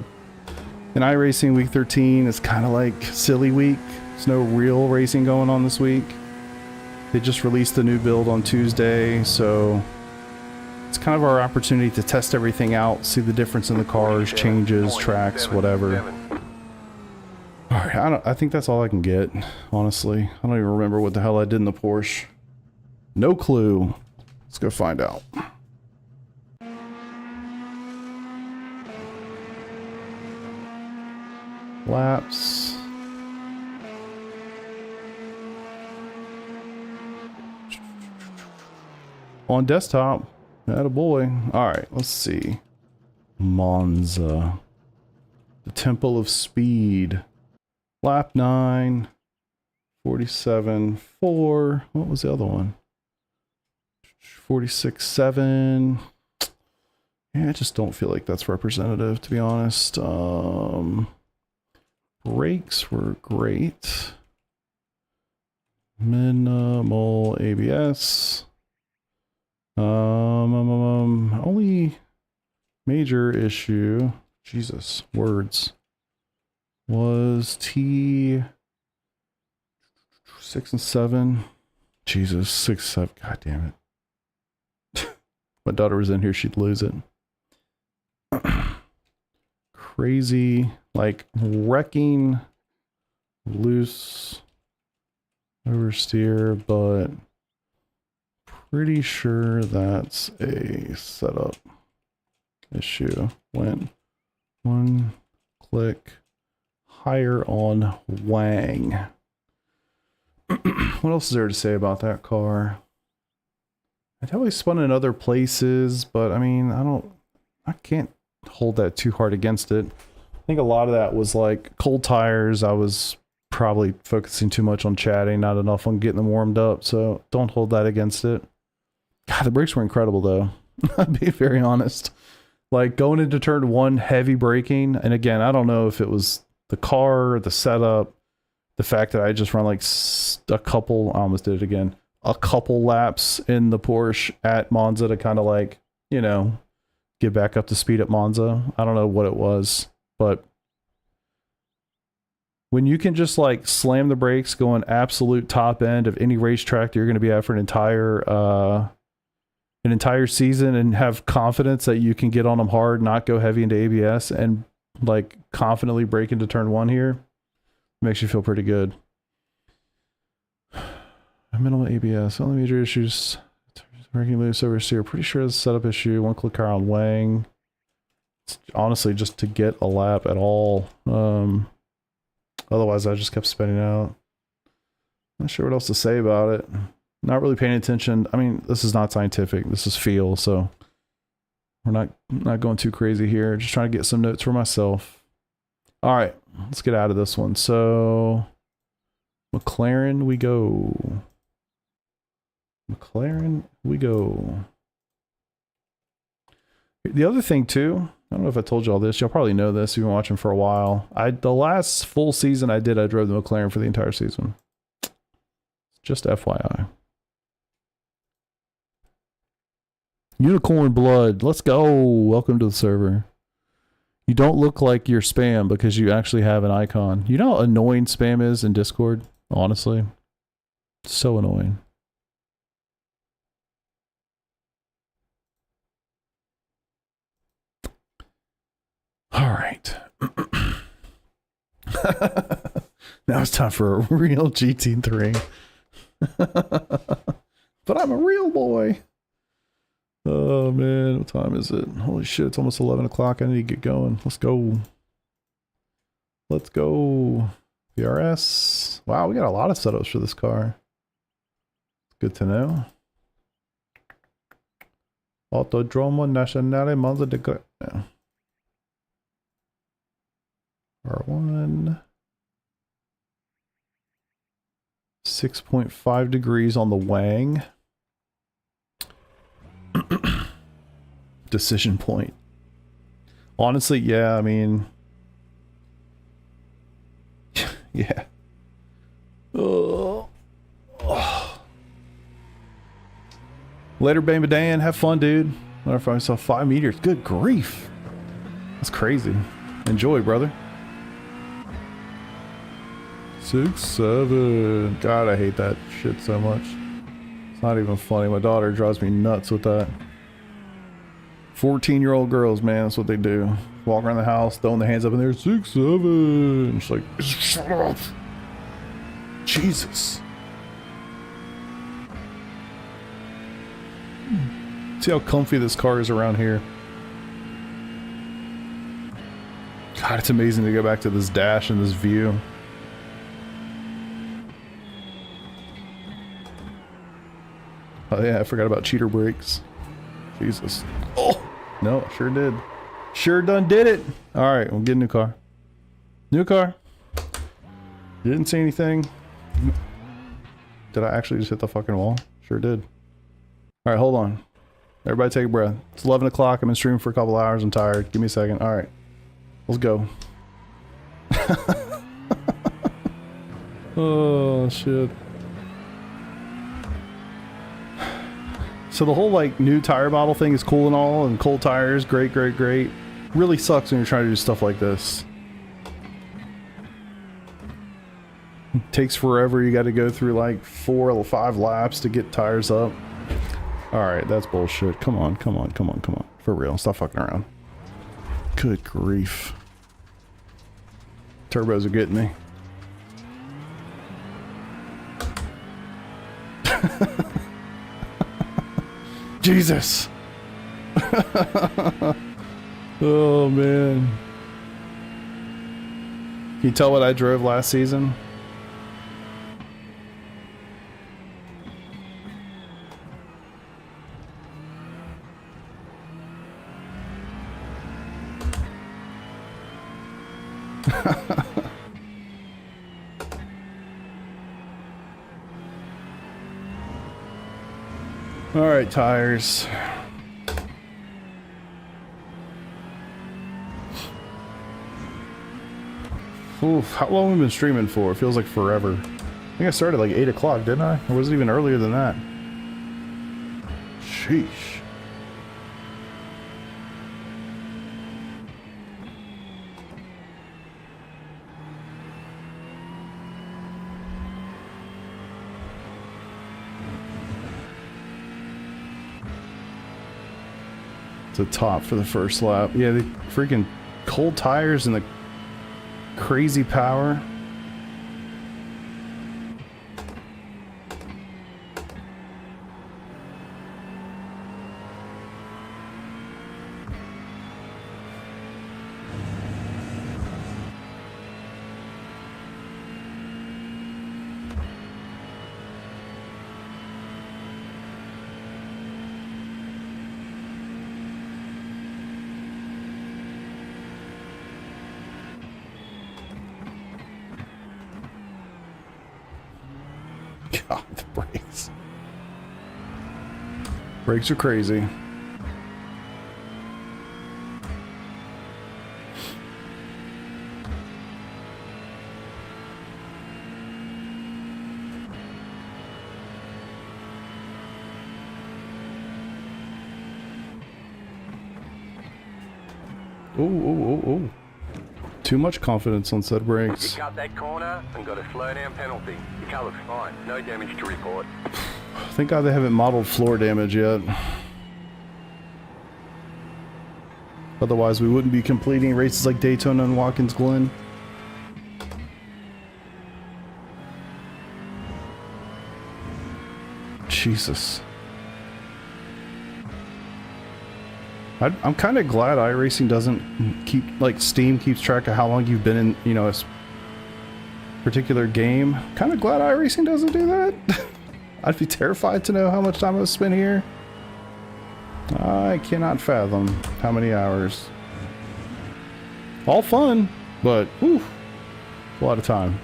in iRacing week 13 is kind of like silly week. There's no real racing going on this week. They just released the new build on Tuesday, so it's kind of our opportunity to test everything out, see the difference in the cars, changes, tracks, whatever. Alright, I think that's all I can get, honestly. I don't even remember what the hell I did in the Porsche. No clue. Let's go find out. laps. On desktop. Attaboy. Alright, let's see. Monza. The Temple of Speed. Lap 9. 47.4. What was the other one? 46.7. Yeah, I just don't feel like that's representative, to be honest. Brakes were great. Minimal ABS. Only major issue, Jesus, words, was T 6 and 7. Jesus, 6, 7. God damn it. My daughter was in here, she'd lose it. Crazy, like wrecking, loose oversteer, but pretty sure that's a setup issue. Went one click higher on Wang. What else is there to say about that car? I definitely spun in other places, but I mean, I can't hold that too hard against it. I think a lot of that was like cold tires. I was probably focusing too much on chatting, not enough on getting them warmed up, so don't hold that against it. God, the brakes were incredible though. I'll be very honest. Like going into turn 1, heavy braking, and again, I don't know if it was the car, the setup, the fact that I just run like a couple, I almost did it again, a couple laps in the Porsche at Monza to kind of like, you know, get back up to speed at Monza. I don't know what it was, but when you can just like slam the brakes, going absolute top end of any racetrack that you're going to be at for an entire season, and have confidence that you can get on them hard, not go heavy into ABS, and like confidently break into turn 1 here, makes you feel pretty good. Minimal ABS, only major issues. Braking loose oversteer. Pretty sure it's a setup issue. One click car on Wang. It's honestly just to get a lap at all. Otherwise, I just kept spinning out. Not sure what else to say about it. Not really paying attention. I mean, this is not scientific. This is feel, so we're not going too crazy here. Just trying to get some notes for myself. All right, let's get out of this one. So, McLaren, we go. McLaren, we go. The other thing too, I don't know if I told you all this. Y'all probably know this. You've been watching for a while. The last full season I drove the McLaren for the entire season. Just FYI. Unicorn blood. Let's go. Welcome to the server. You don't look like you're spam because you actually have an icon. You know how annoying spam is in Discord? Honestly. So annoying. All right. Now it's time for a real GT3. But I'm a real boy. Oh man, what time is it? Holy shit, it's almost 11 o'clock. I need to get going. Let's go. Let's go. VRS. Wow, we got a lot of setups for this car. Good to know. Autodromo Nazionale Monza de yeah. R1. 6.5 degrees on the Wang. Decision point. Honestly, yeah, I mean, yeah. Oh. Later, Bamba Dan. Have fun, dude. Wonder if I saw 5 meters. Good grief. That's crazy. Enjoy, brother. 6, 7. God, I hate that shit so much. It's not even funny. My daughter drives me nuts with that. 14-year-old girls, man, that's what they do. Walk around the house, throwing their hands up in there. 6, 7. She's like, shut up. Jesus. See how comfy this car is around here. God, God, it's amazing to go back to this dash and this view. Oh yeah, I forgot about cheater brakes. Jesus. Oh! No, I sure did. Sure done did it! Alright, we'll get a new car. New car. Didn't see anything. Did I actually just hit the fucking wall? Sure did. Alright, hold on. Everybody take a breath. It's 11 o'clock. I've been streaming for a couple hours. I'm tired. Give me a second. Alright. Let's go. Oh, shit. So the whole, like, new tire bottle thing is cool and all, and cold tires, great, great, great. Really sucks when you're trying to do stuff like this. It takes forever. You got to go through, like, 4 or 5 laps to get tires up. Alright, that's bullshit. Come on, come on, come on, come on. For real, stop fucking around. Good grief. Turbos are getting me. Jesus! Oh man. Can you tell what I drove last season? All right, tires. Oof, how long have we been streaming for? It feels like forever. I think I started like 8 o'clock, didn't I? Or was it even earlier than that? Sheesh. The top for the first lap. Yeah, the freaking cold tires and the crazy power. God, the brakes. Brakes are crazy. Ooh, ooh, ooh, ooh. Too much confidence on said brakes.
You cut that corner and got a slow down penalty. Your car looks fine. No damage to report.
Thank God they haven't modeled floor damage yet. Otherwise we wouldn't be completing races like Daytona and Watkins Glen. Jesus. I'm kind of glad iRacing doesn't keep, like, Steam keeps track of how long you've been in, you know, a particular game. Kind of glad iRacing doesn't do that. I'd be terrified to know how much time I've spent here. I cannot fathom how many hours. All fun, but whew, a lot of time.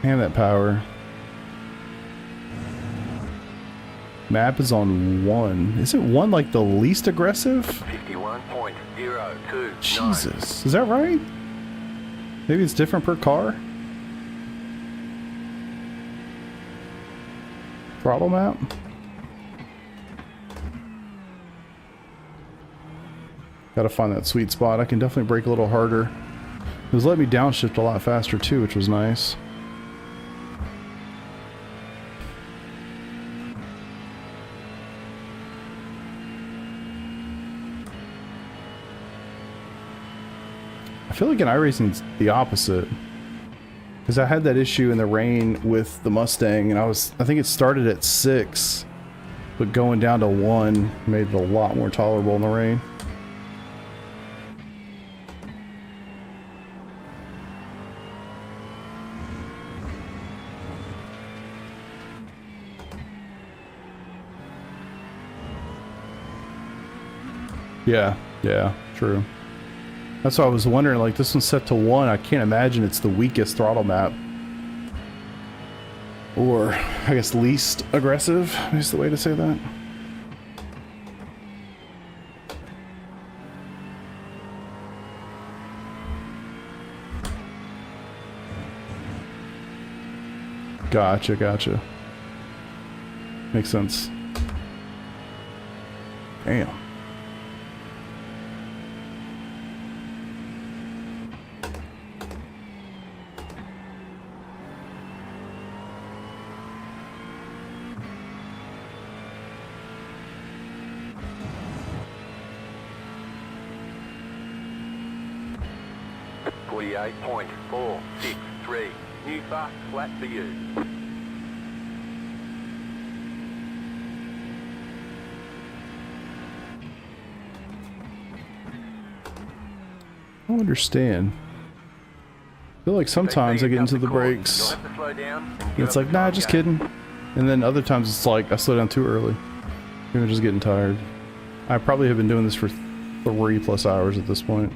And that power. Map is on 1. Isn't 1 like the least aggressive?
51.029.
Jesus. Is that right? Maybe it's different per car? Throttle map? Gotta find that sweet spot. I can definitely brake a little harder. It was letting me downshift a lot faster too, which was nice. I feel like in iRacing's the opposite. Because I had that issue in the rain with the Mustang, and I think it started at 6, but going down to 1 made it a lot more tolerable in the rain. Yeah, true. That's why I was wondering, like, this one's set to 1. I can't imagine it's the weakest throttle map. Or, I guess, least aggressive is the way to say that. Gotcha. Makes sense. Damn.
.463. New fast flat for you.
I don't understand. I feel like sometimes I get into the brakes and it's like, nah, just kidding. And then other times it's like I slow down too early. Maybe I'm just getting tired. I probably have been doing this for 3+ hours at this point.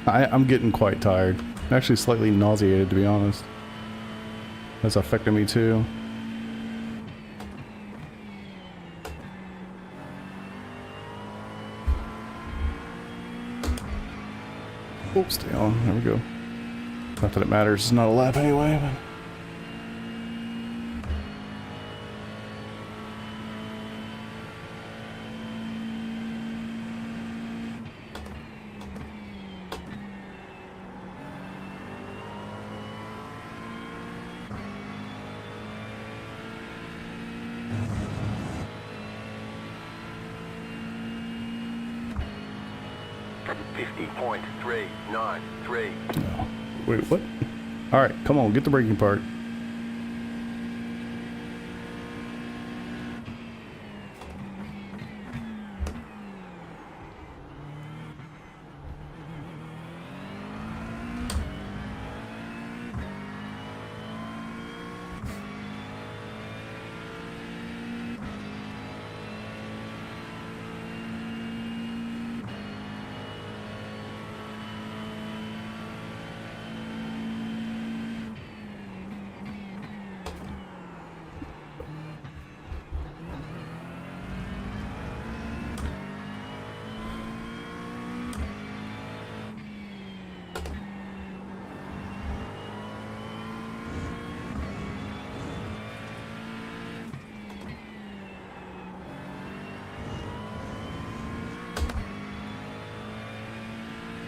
I'm getting quite tired. I'm actually slightly nauseated, to be honest. That's affecting me too. Oops, stay on. There we go. Not that it matters. It's not a lap anyway, but...
.393.
No. Wait, what? Alright, come on, get the braking part.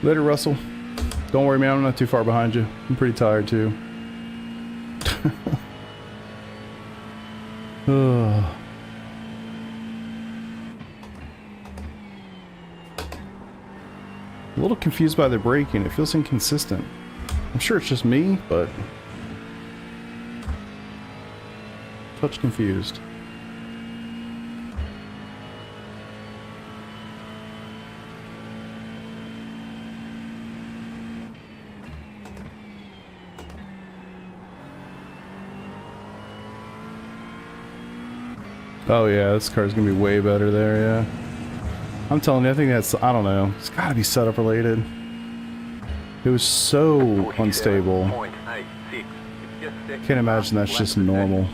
Later, Russell. Don't worry, man. I'm not too far behind you. I'm pretty tired, too. I'm a little confused by the braking. It feels inconsistent. I'm sure it's just me, but... touch confused. Oh yeah, this car's gonna be way better there, yeah. I'm telling you, I think that's, I don't know, it's gotta be setup related. It was so unstable. Can't imagine that's just normal.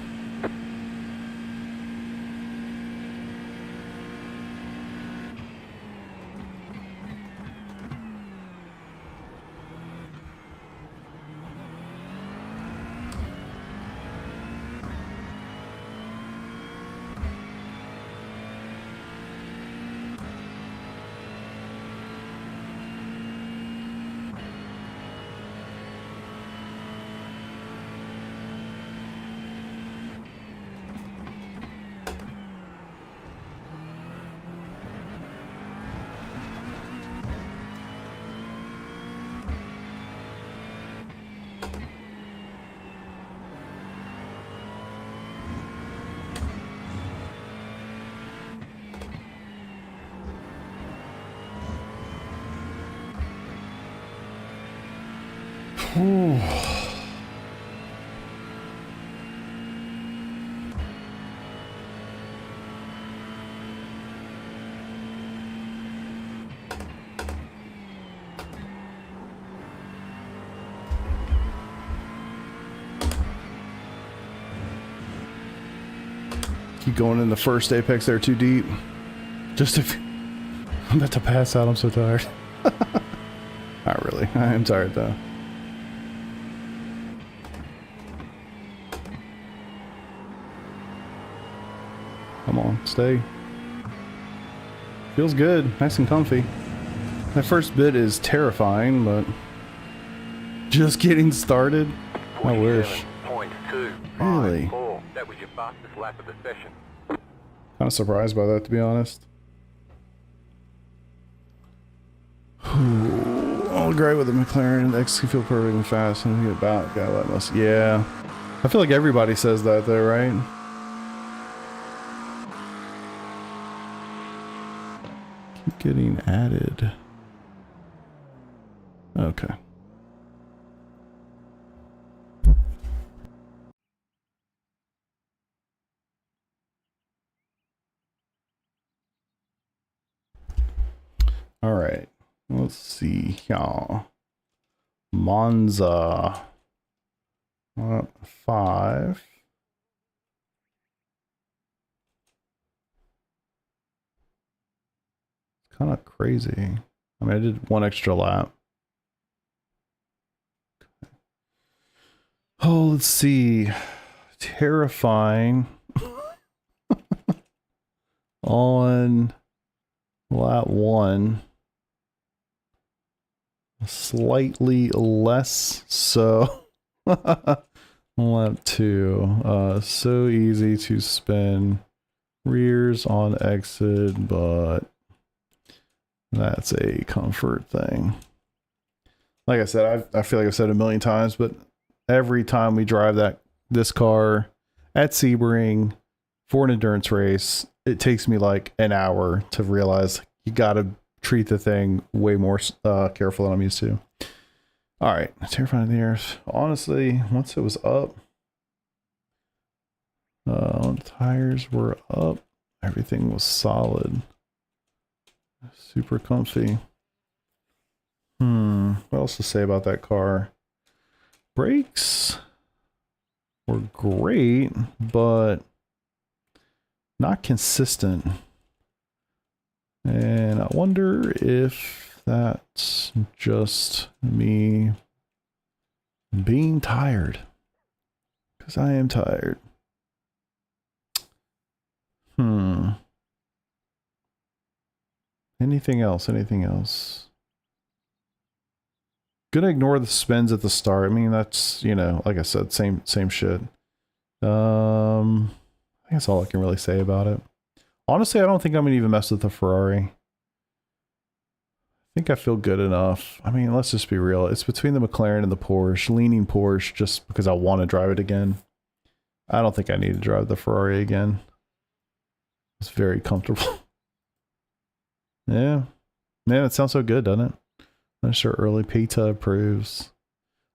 Ooh. Keep going in the first apex there too deep. Just if I'm about to pass out, I'm so tired. Not really. I am tired though. Come on, stay. Feels good, nice and comfy. That first bit is terrifying, but just getting started. I wish.
47.254.
Really?
That was your fastest lap of the session.
Kind of surprised by that, to be honest. All great with the McLaren. The X can feel perfectly fast and get about. Gotta let us. Yeah, I feel like everybody says that, though, right? Keep getting added. Okay. All right. Let's see here. Monza. 5. It's kind of crazy. I mean, I did one extra lap. Oh, let's see. Terrifying. On lap 1. Slightly less so. Lap 2. So easy to spin. Rears on exit, but that's a comfort thing. Like I said, I feel like I've said it a million times, but every time we drive this car at Sebring for an endurance race, it takes me like an hour to realize you gotta treat the thing way more careful than I'm used to. All right, terrifying in the air. Honestly, once it was up, tires were up, everything was solid, super comfy. What else to say about that car? Brakes were great, but not consistent. And I wonder if that's just me being tired. Because I am tired. Anything else? Anything else? Gonna ignore the spins at the start. I mean, that's, you know, like I said, same shit. I think that's all I can really say about it. Honestly, I don't think I'm gonna even mess with the Ferrari. I think I feel good enough. I mean, let's just be real. It's between the McLaren and the Porsche, leaning Porsche just because I want to drive it again. I don't think I need to drive the Ferrari again. It's very comfortable. Yeah. Man, it sounds so good, doesn't it? I'm sure early Pita approves.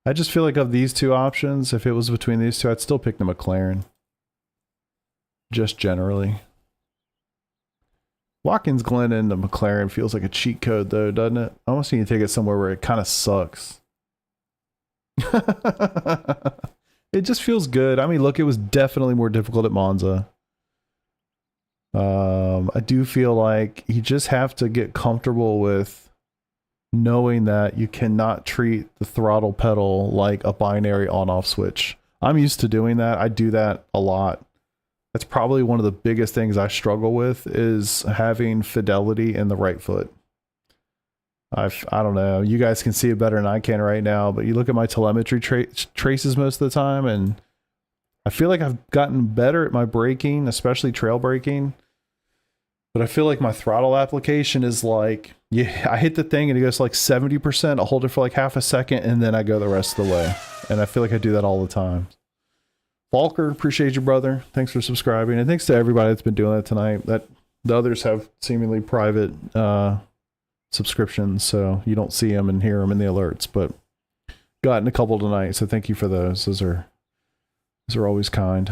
I just feel like of these two options, if it was between these two, I'd still pick the McLaren. Just generally. Watkins Glen and the McLaren feels like a cheat code though, doesn't it? I almost need to take it somewhere where it kind of sucks. It just feels good. I mean, look, it was definitely more difficult at Monza. I do feel like you just have to get comfortable with knowing that you cannot treat the throttle pedal like a binary on-off switch. I'm used to doing that. I do that a lot. That's probably one of the biggest things I struggle with is having fidelity in the right foot. I don't know. You guys can see it better than I can right now, but you look at my telemetry traces most of the time, and I feel like I've gotten better at my braking, especially trail braking. But I feel like my throttle application is like, yeah, I hit the thing and it goes like 70%. I'll hold it for like half a second and then I go the rest of the way. And I feel like I do that all the time. Falker, appreciate you, brother. Thanks for subscribing. And thanks to everybody that's been doing that tonight. That the others have seemingly private subscriptions, so you don't see them and hear them in the alerts, but gotten a couple tonight, so thank you for those. Those are always kind.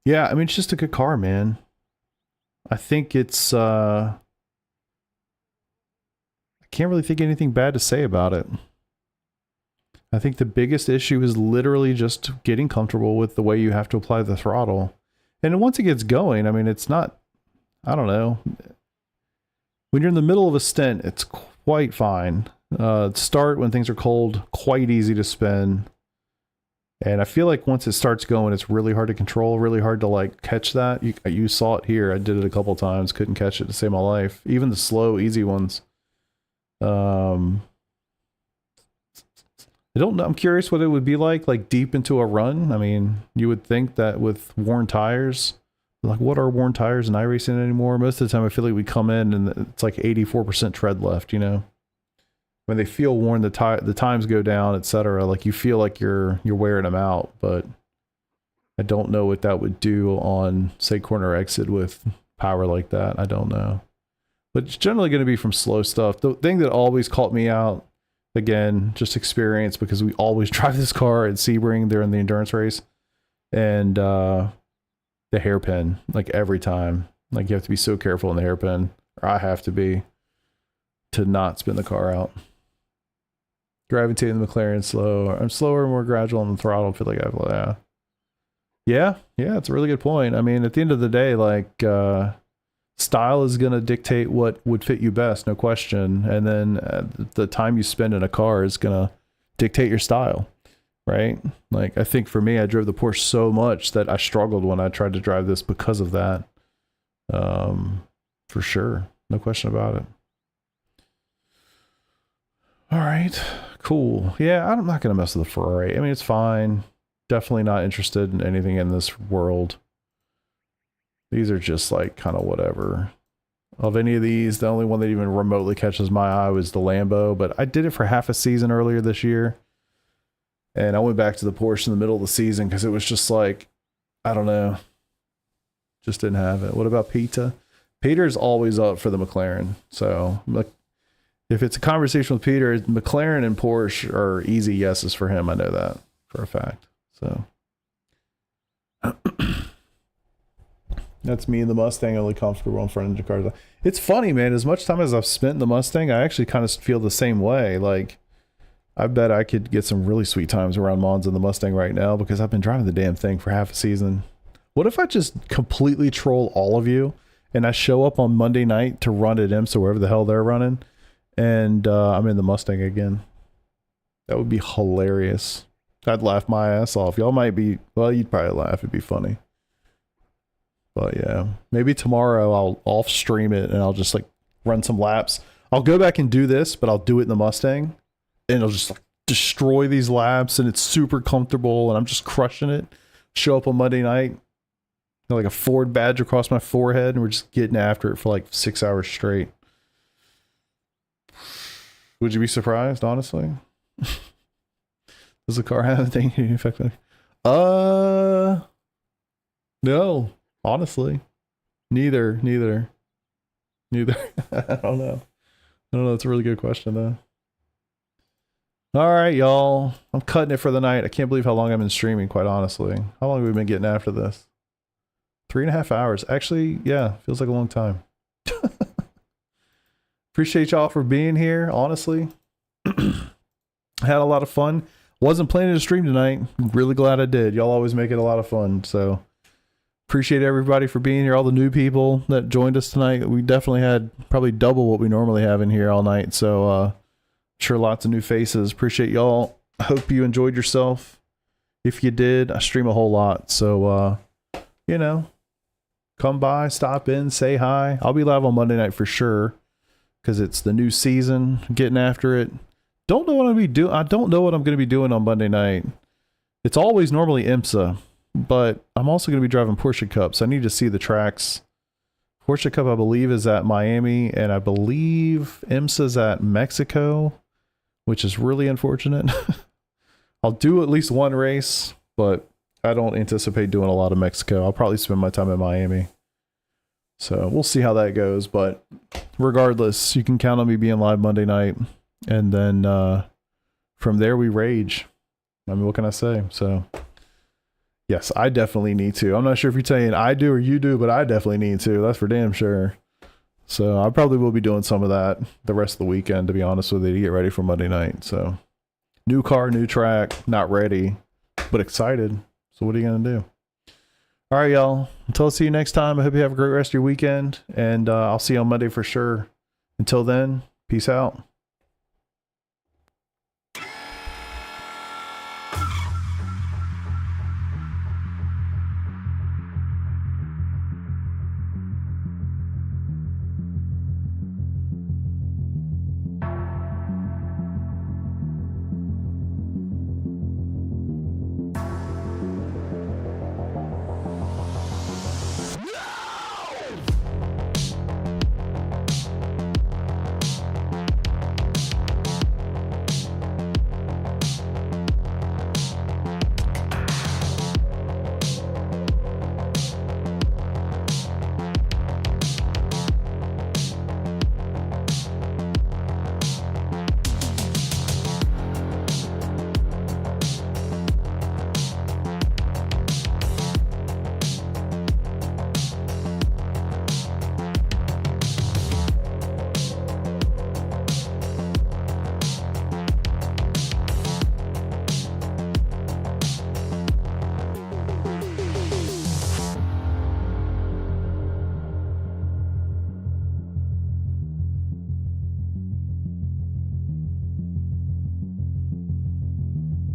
Yeah, I mean, it's just a good car, man. I think it's I can't really think of anything bad to say about it. I think the biggest issue is literally just getting comfortable with the way you have to apply the throttle. And once it gets going, I mean, it's not, I don't know. When you're in the middle of a stint, it's quite fine. Start when things are cold, quite easy to spin. And I feel like once it starts going, it's really hard to control, really hard to like catch that. You saw it here. I did it a couple times, couldn't catch it to save my life. Even the slow, easy ones. I don't know. I'm curious what it would be like deep into a run. I mean, you would think that with worn tires, like what are worn tires in iRacing anymore? Most of the time I feel like we come in and it's like 84% tread left, you know? When they feel worn, the times go down, etc. Like you feel like you're wearing them out, but I don't know what that would do on, say, corner exit with power like that. I don't know. But it's generally going to be from slow stuff. The thing that always caught me out, again, just experience, because we always drive this car at Sebring during the endurance race, and the hairpin, like every time, like you have to be so careful in the hairpin, or I have to be, to not spin the car out. Gravitating the McLaren slow. I'm slower, more gradual on the throttle. I feel like yeah, it's a really good point. I mean, at the end of the day, like style is going to dictate what would fit you best, no question. And then the time you spend in a car is going to dictate your style, right? Like, I think for me, I drove the Porsche so much that I struggled when I tried to drive this because of that. For sure. No question about it. All right, cool. Yeah, I'm not going to mess with the Ferrari. I mean, it's fine. Definitely not interested in anything in this world. These are just like kind of whatever. Of any of these, the only one that even remotely catches my eye was the Lambo, but I did it for half a season earlier this year. And I went back to the Porsche in the middle of the season because it was just like, I don't know. Just didn't have it. What about Peter? Peter's always up for the McLaren. So if it's a conversation with Peter, McLaren and Porsche are easy yeses for him. I know that for a fact. So that's me and the Mustang, only comfortable in front of the cars. It's funny, man. As much time as I've spent in the Mustang, I actually kind of feel the same way. Like, I bet I could get some really sweet times around Monza in the Mustang right now because I've been driving the damn thing for half a season. What if I just completely troll all of you and I show up on Monday night to run at IMSA, wherever the hell they're running, and I'm in the Mustang again? That would be hilarious. I'd laugh my ass off. Y'all might be, well, you'd probably laugh. It'd be funny. But yeah, maybe tomorrow I'll off stream it and I'll just like run some laps. I'll go back and do this, but I'll do it in the Mustang and it'll just like destroy these laps and it's super comfortable and I'm just crushing it. Show up on Monday night, like a Ford badge across my forehead, and we're just getting after it for like 6 hours straight. Would you be surprised, honestly? Does the car have anything in effect? No. Honestly, neither. I don't know. That's a really good question, though. All right, y'all. I'm cutting it for the night. I can't believe how long I've been streaming, quite honestly. How long have we been getting after this? 3.5 hours. Actually, yeah, feels like a long time. Appreciate y'all for being here, honestly. Had a lot of fun. Wasn't planning to stream tonight. Really glad I did. Y'all always make it a lot of fun, so appreciate everybody for being here. All the new people that joined us tonight. We definitely had probably double what we normally have in here all night. So sure, lots of new faces. Appreciate y'all. I hope you enjoyed yourself. If you did, I stream a whole lot. So you know, come by, stop in, say hi. I'll be live on Monday night for sure because it's the new season. Getting after it. Don't know what I'm gonna be doing. I don't know what I'm gonna be doing on Monday night. It's always normally IMSA. But I'm also going to be driving Porsche Cup, so I need to see the tracks. Porsche Cup, I believe, is at Miami, and I believe IMSA's at Mexico, which is really unfortunate. I'll do at least one race, but I don't anticipate doing a lot of Mexico. I'll probably spend my time in Miami. So we'll see how that goes. But regardless, you can count on me being live Monday night. And then from there, we rage. I mean, what can I say? So, yes, I definitely need to. I'm not sure if you're saying I do or you do, but I definitely need to. That's for damn sure. So I probably will be doing some of that the rest of the weekend, to be honest with you, to get ready for Monday night. So new car, new track, not ready, but excited. So what are you going to do? All right, y'all. Until I see you next time, I hope you have a great rest of your weekend, and I'll see you on Monday for sure. Until then, peace out.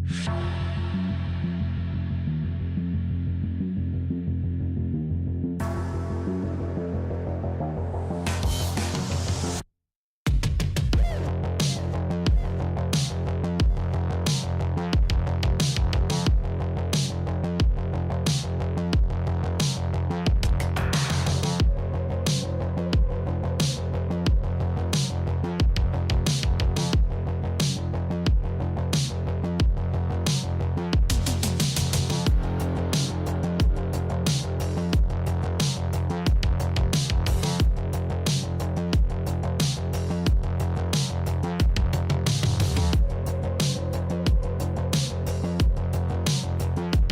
Shh.